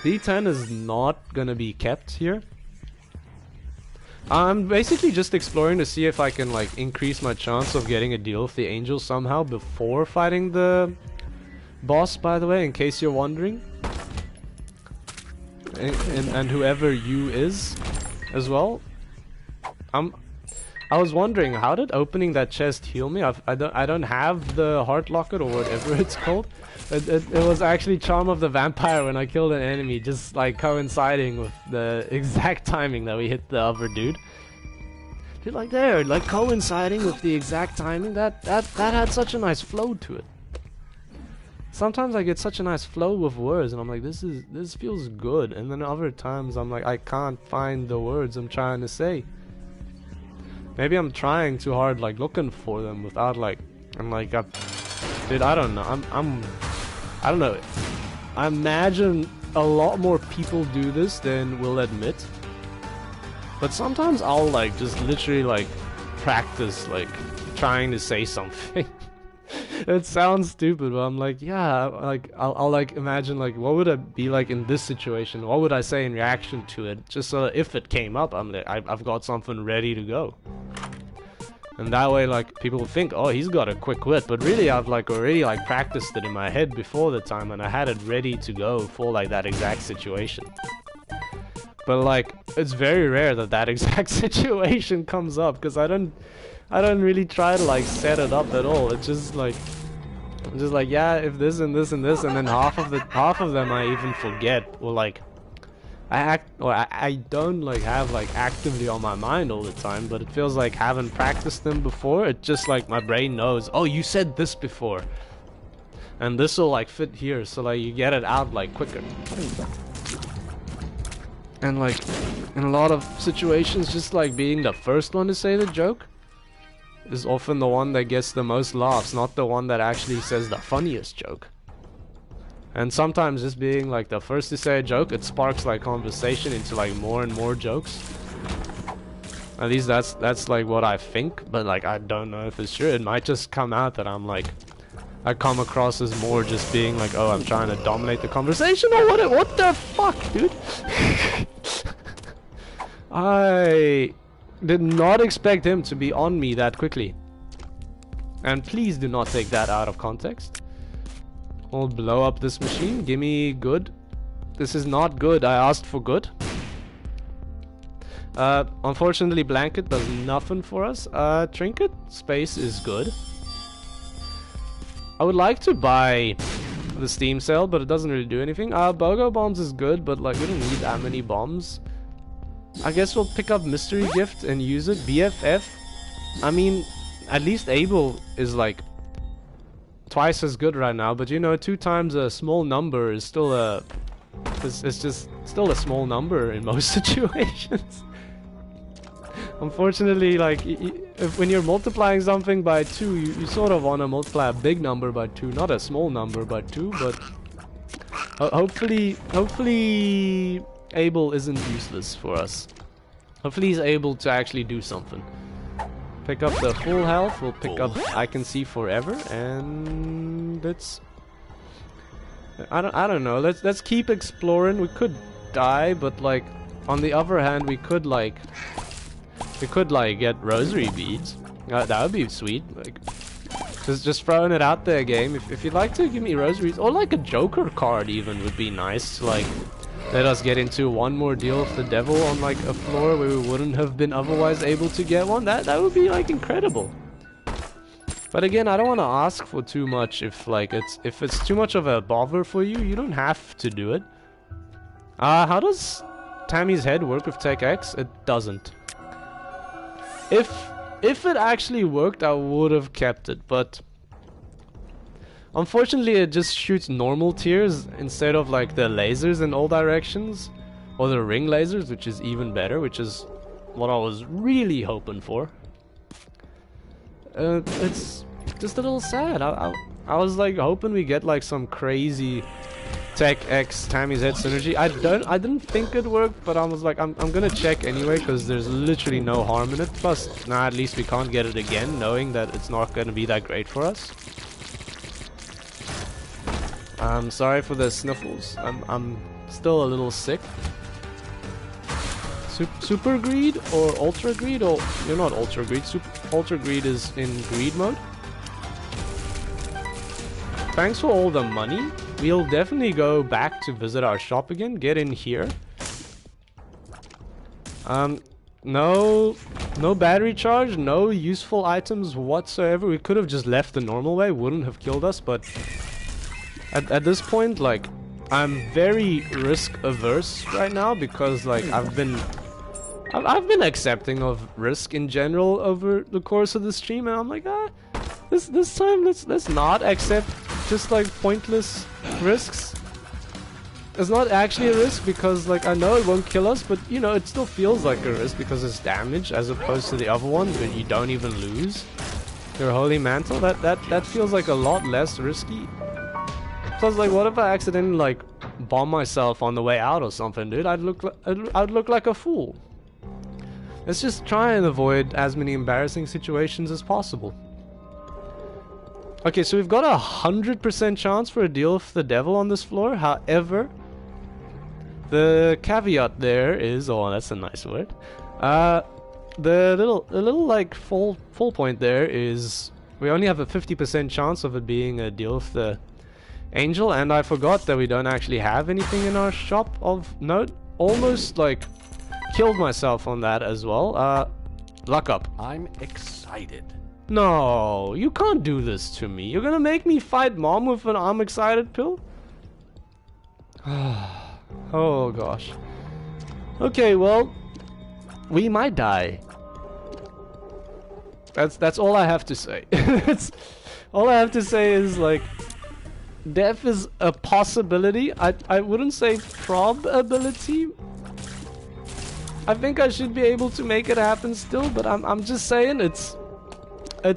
D10 is not gonna be kept here. I'm basically just exploring to see if I can like increase my chance of getting a deal with the angel somehow before fighting the boss, by the way, in case you're wondering. And whoever you is as well. I was wondering, how did opening that chest heal me? I don't have the heart locket or whatever it's called. It was actually Charm of the Vampire when I killed an enemy, just like coinciding with the exact timing that we hit the other dude. Dude, like there, like coinciding with the exact timing, that had such a nice flow to it. Sometimes I get such a nice flow with words and I'm like, this feels good, and then other times I'm like, I can't find the words I'm trying to say. Maybe I'm trying too hard, like looking for them without like, I'm like, dude, I don't know. I don't know. I imagine a lot more people do this than will admit. But sometimes I'll like just literally like practice like trying to say something. It sounds stupid, but I'm like, yeah, like I'll like imagine like what would it be like in this situation? What would I say in reaction to it? Just so that if it came up, I'm like, I've got something ready to go. And that way, like people will think, oh, he's got a quick wit, but really I've like already like practiced it in my head before the time, and I had it ready to go for like that exact situation. But like it's very rare that that exact situation comes up, because I don't really try to like set it up at all. It's just like, I'm just like, yeah, if this and this and this, and then half of them I even forget, or like I don't like have like actively on my mind all the time, but it feels like having practiced them before, it just like my brain knows, oh, you said this before, and this will like fit here, so like you get it out like quicker. And like in a lot of situations, just like being the first one to say the joke is often the one that gets the most laughs, not the one that actually says the funniest joke. And sometimes just being like the first to say a joke, it sparks like conversation into like more and more jokes. At least that's like what I think, but like I don't know if it's true. It might just come out that I'm like, I come across as more just being like, oh, I'm trying to dominate the conversation, or what the fuck, dude? I did not expect him to be on me that quickly. And please do not take that out of context. I'll blow up this machine. Give me good. This is not good. I asked for good. Unfortunately, blanket does nothing for us. Trinket space is good. I would like to buy the Steam sale, but it doesn't really do anything. BOGO bombs is good, but like we don't need that many bombs. I guess we'll pick up mystery gift and use it. BFF. I mean, at least Abel is like twice as good right now, but you know, 2 times a small number is still a it's just still a small number in most situations. Unfortunately, like when you're multiplying something by 2, you sort of want to multiply a big number by 2, not a small number by 2. But hopefully Abel isn't useless for us. Hopefully he's able to actually do something. Pick up the full health. We'll pick up I Can See Forever, and let's I don't know. Let's keep exploring. We could die, but like on the other hand, we could like get rosary beads. That would be sweet. Like just throwing it out there, game. If you'd like to give me rosaries, or like a Joker card even would be nice to like let us get into one more deal with the devil on like a floor where we wouldn't have been otherwise able to get one. That would be like incredible. But again, I don't want to ask for too much. If it's too much of a bother for you, you don't have to do it. How does Tammy's head work with Tech X? It doesn't. If it actually worked, I would have kept it, but unfortunately it just shoots normal tears instead of like the lasers in all directions, or the ring lasers, which is even better, which is what I was really hoping for. It's just a little sad. I was like hoping we get like some crazy Tech X Tammy's head synergy. I didn't think it worked, but I was like, I'm gonna check anyway, because there's literally no harm in it. Plus, nah, at least we can't get it again, knowing that it's not gonna be that great for us. I'm sorry for the sniffles. I'm still a little sick. Super greed or ultra greed? Or you're not ultra greed. Ultra greed is in greed mode. Thanks for all the money. We'll definitely go back to visit our shop again. Get in here. No battery charge, no useful items whatsoever. We could have just left the normal way, wouldn't have killed us, but at this point, like, I'm very risk averse right now, because like I've been accepting of risk in general over the course of the stream, and I'm like, this time let's not accept just like pointless risks. It's not actually a risk because, like, I know it won't kill us, but, you know, it still feels like a risk because it's damage as opposed to the other one where you don't even lose your Holy Mantle. That feels like a lot less risky. So I was like, what if I accidentally, like, bomb myself on the way out or something, dude? I'd look like a fool. Let's just try and avoid as many embarrassing situations as possible. Okay, so we've got 100% chance for a deal with the devil on this floor. However, the caveat there is, oh, that's a nice word. The little like full point there is we only have a 50% chance of it being a deal with the angel, and I forgot that we don't actually have anything in our shop of note. Almost like killed myself on that as well. Luck up. I'm excited. No, you can't do this to me. You're gonna make me fight Mom with an I'm excited pill? Oh gosh. Okay, well, we might die. That's all I have to say. All I have to say is, like, death is a possibility. I wouldn't say probability. I think I should be able to make it happen still, but I'm just saying it's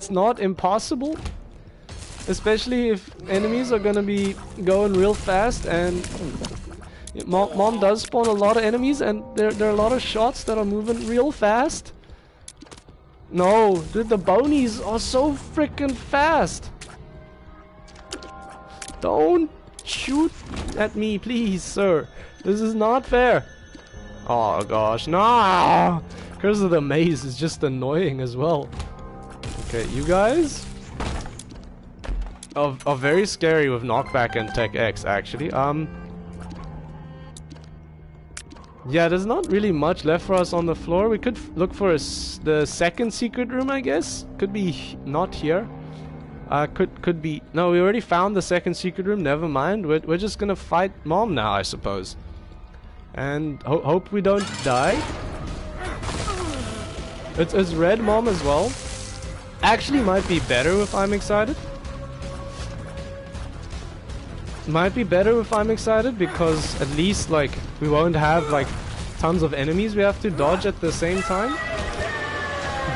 not impossible. Especially if enemies are gonna be going real fast, and Mom does spawn a lot of enemies, and there are a lot of shots that are moving real fast. No, dude, the bonies are so freaking fast. Don't shoot at me, please, sir. This is not fair. Oh gosh, no! Curse of the Maze is just annoying as well. Okay, you guys are very scary with knockback and tech X, actually. Yeah, there's not really much left for us on the floor. We could look for the second secret room, I guess. Could be not here. Could be. No, we already found the second secret room. Never mind. We're just gonna fight Mom now, I suppose. And hope we don't die. It's red Mom as well. Actually, might be better if I'm excited. Might be better if I'm excited, because at least, like, we won't have, like, tons of enemies we have to dodge at the same time.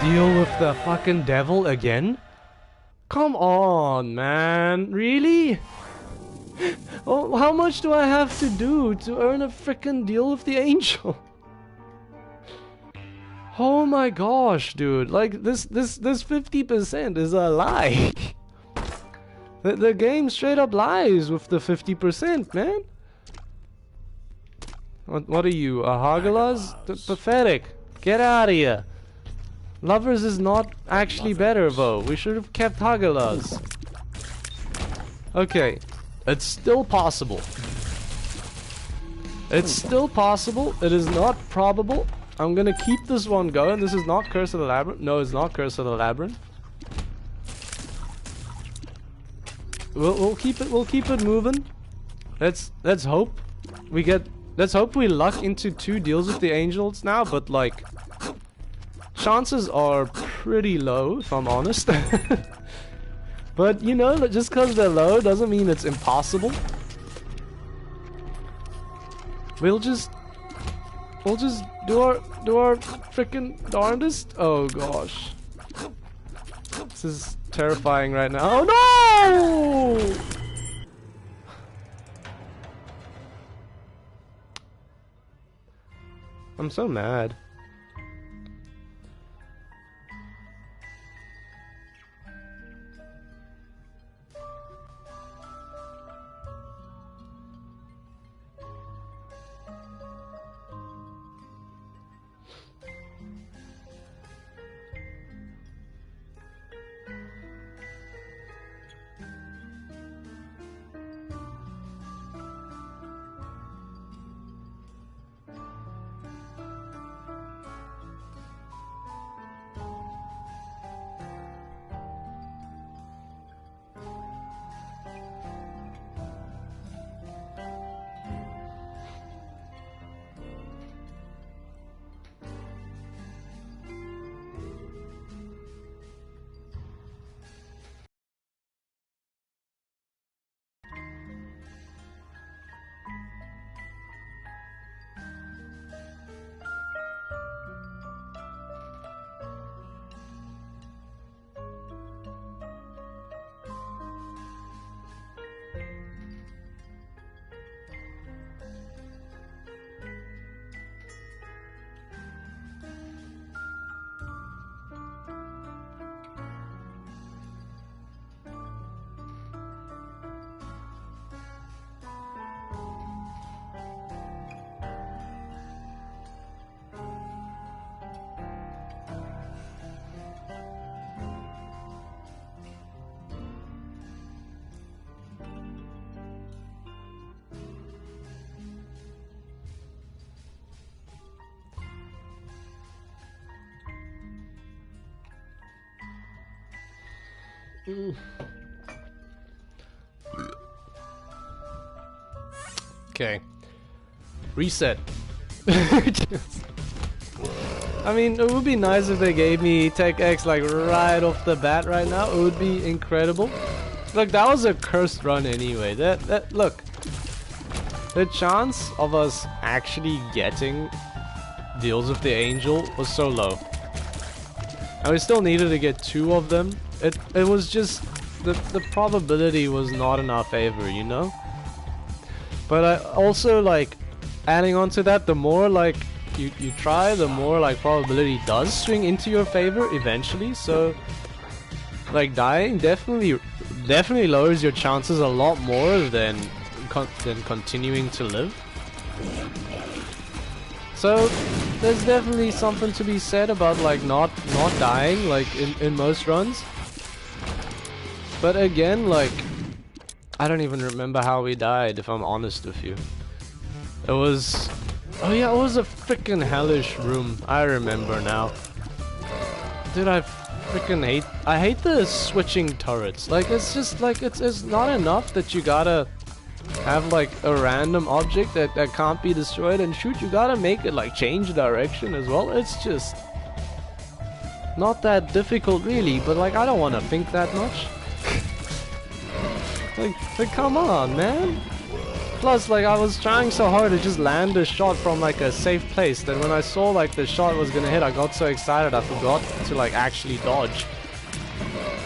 Deal with the fucking devil again? Come on, man. Really? Oh, how much do I have to do to earn a frickin' deal with the angel? Oh my gosh, dude. Like, this 50% is a lie. The game straight up lies with the 50%, man. What are you, a Hagalaz? Pathetic. Get out of here. Lovers is not actually better, though. We should have kept Hagalaz. Okay. It's still possible. It's still possible. It is not probable. I'm gonna keep this one going. This is not Curse of the Labyrinth. No, it's not Curse of the Labyrinth. We'll keep it moving. Let's hope we get. Let's hope we luck into 2 deals with the angels now. But, like, chances are pretty low, if I'm honest. But, you know, just because they're low doesn't mean it's impossible. We'll just do our freaking darndest. Oh gosh, this is terrifying right now. Oh no! I'm so mad. Okay. Reset. I mean, it would be nice if they gave me Tech X like right off the bat right now. It would be incredible. Look, that was a cursed run anyway. Look. The chance of us actually getting deals with the angel was so low. And we still needed to get 2 of them. It was just the probability was not in our favor, you know? But I also like adding on to that, the more like you try, the more like probability does swing into your favor eventually. So like dying definitely lowers your chances a lot more than continuing to live. So there's definitely something to be said about like not dying like in most runs. But again, like I don't even remember how we died, if I'm honest with you. It was, oh yeah, it was a freaking hellish room. I remember now. Dude, I hate the switching turrets. Like it's just like it's not enough that you gotta have like a random object that can't be destroyed and shoot. You gotta make it like change direction as well. It's just not that difficult really, but like I don't want to think that much. like come on, man. Plus like I was trying so hard to just land a shot from like a safe place that when I saw like the shot was gonna hit, I got so excited I forgot to like actually dodge.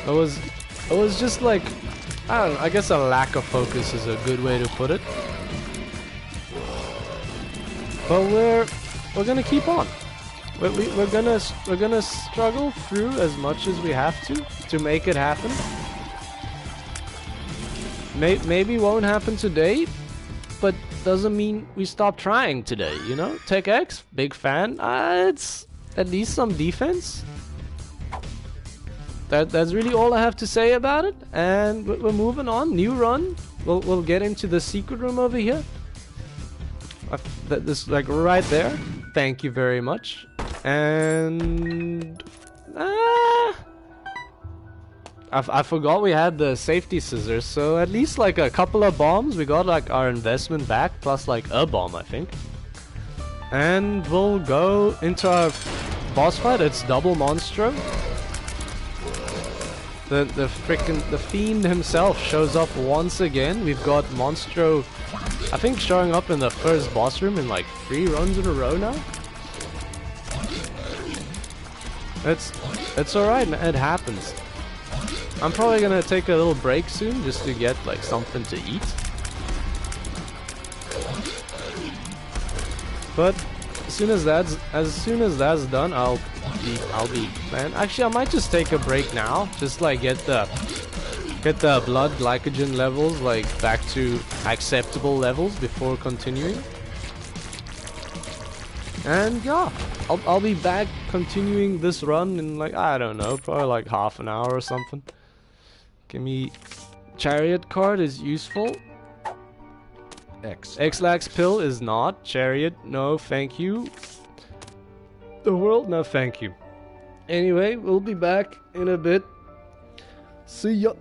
It was just like, I don't know, I guess a lack of focus is a good way to put it. But we're gonna keep on. We're gonna struggle through as much as we have to make it happen. Maybe won't happen today, but doesn't mean we stop trying today, you know? Tech X, big fan. It's at least some defense. That's really all I have to say about it, and we're moving on. New run. We'll get into the secret room over here. This like right there. Thank you very much. And I forgot we had the safety scissors, so at least like a couple of bombs. We got like our investment back, plus like a bomb, I think. And we'll go into our boss fight. It's double Monstro. The fiend himself shows up once again. We've got Monstro, I think, showing up in the first boss room in like 3 runs in a row now. It's alright, it happens. I'm probably gonna take a little break soon just to get like something to eat. But as soon as that's done, I'll be man. Actually, I might just take a break now, just like get the blood glycogen levels like back to acceptable levels before continuing. And yeah, I'll be back continuing this run in like, I don't know, probably like half an hour or something. Give me chariot card is useful. X-Lax pill is not. Chariot, no thank you. The world, no thank you. Anyway, we'll be back in a bit. See ya.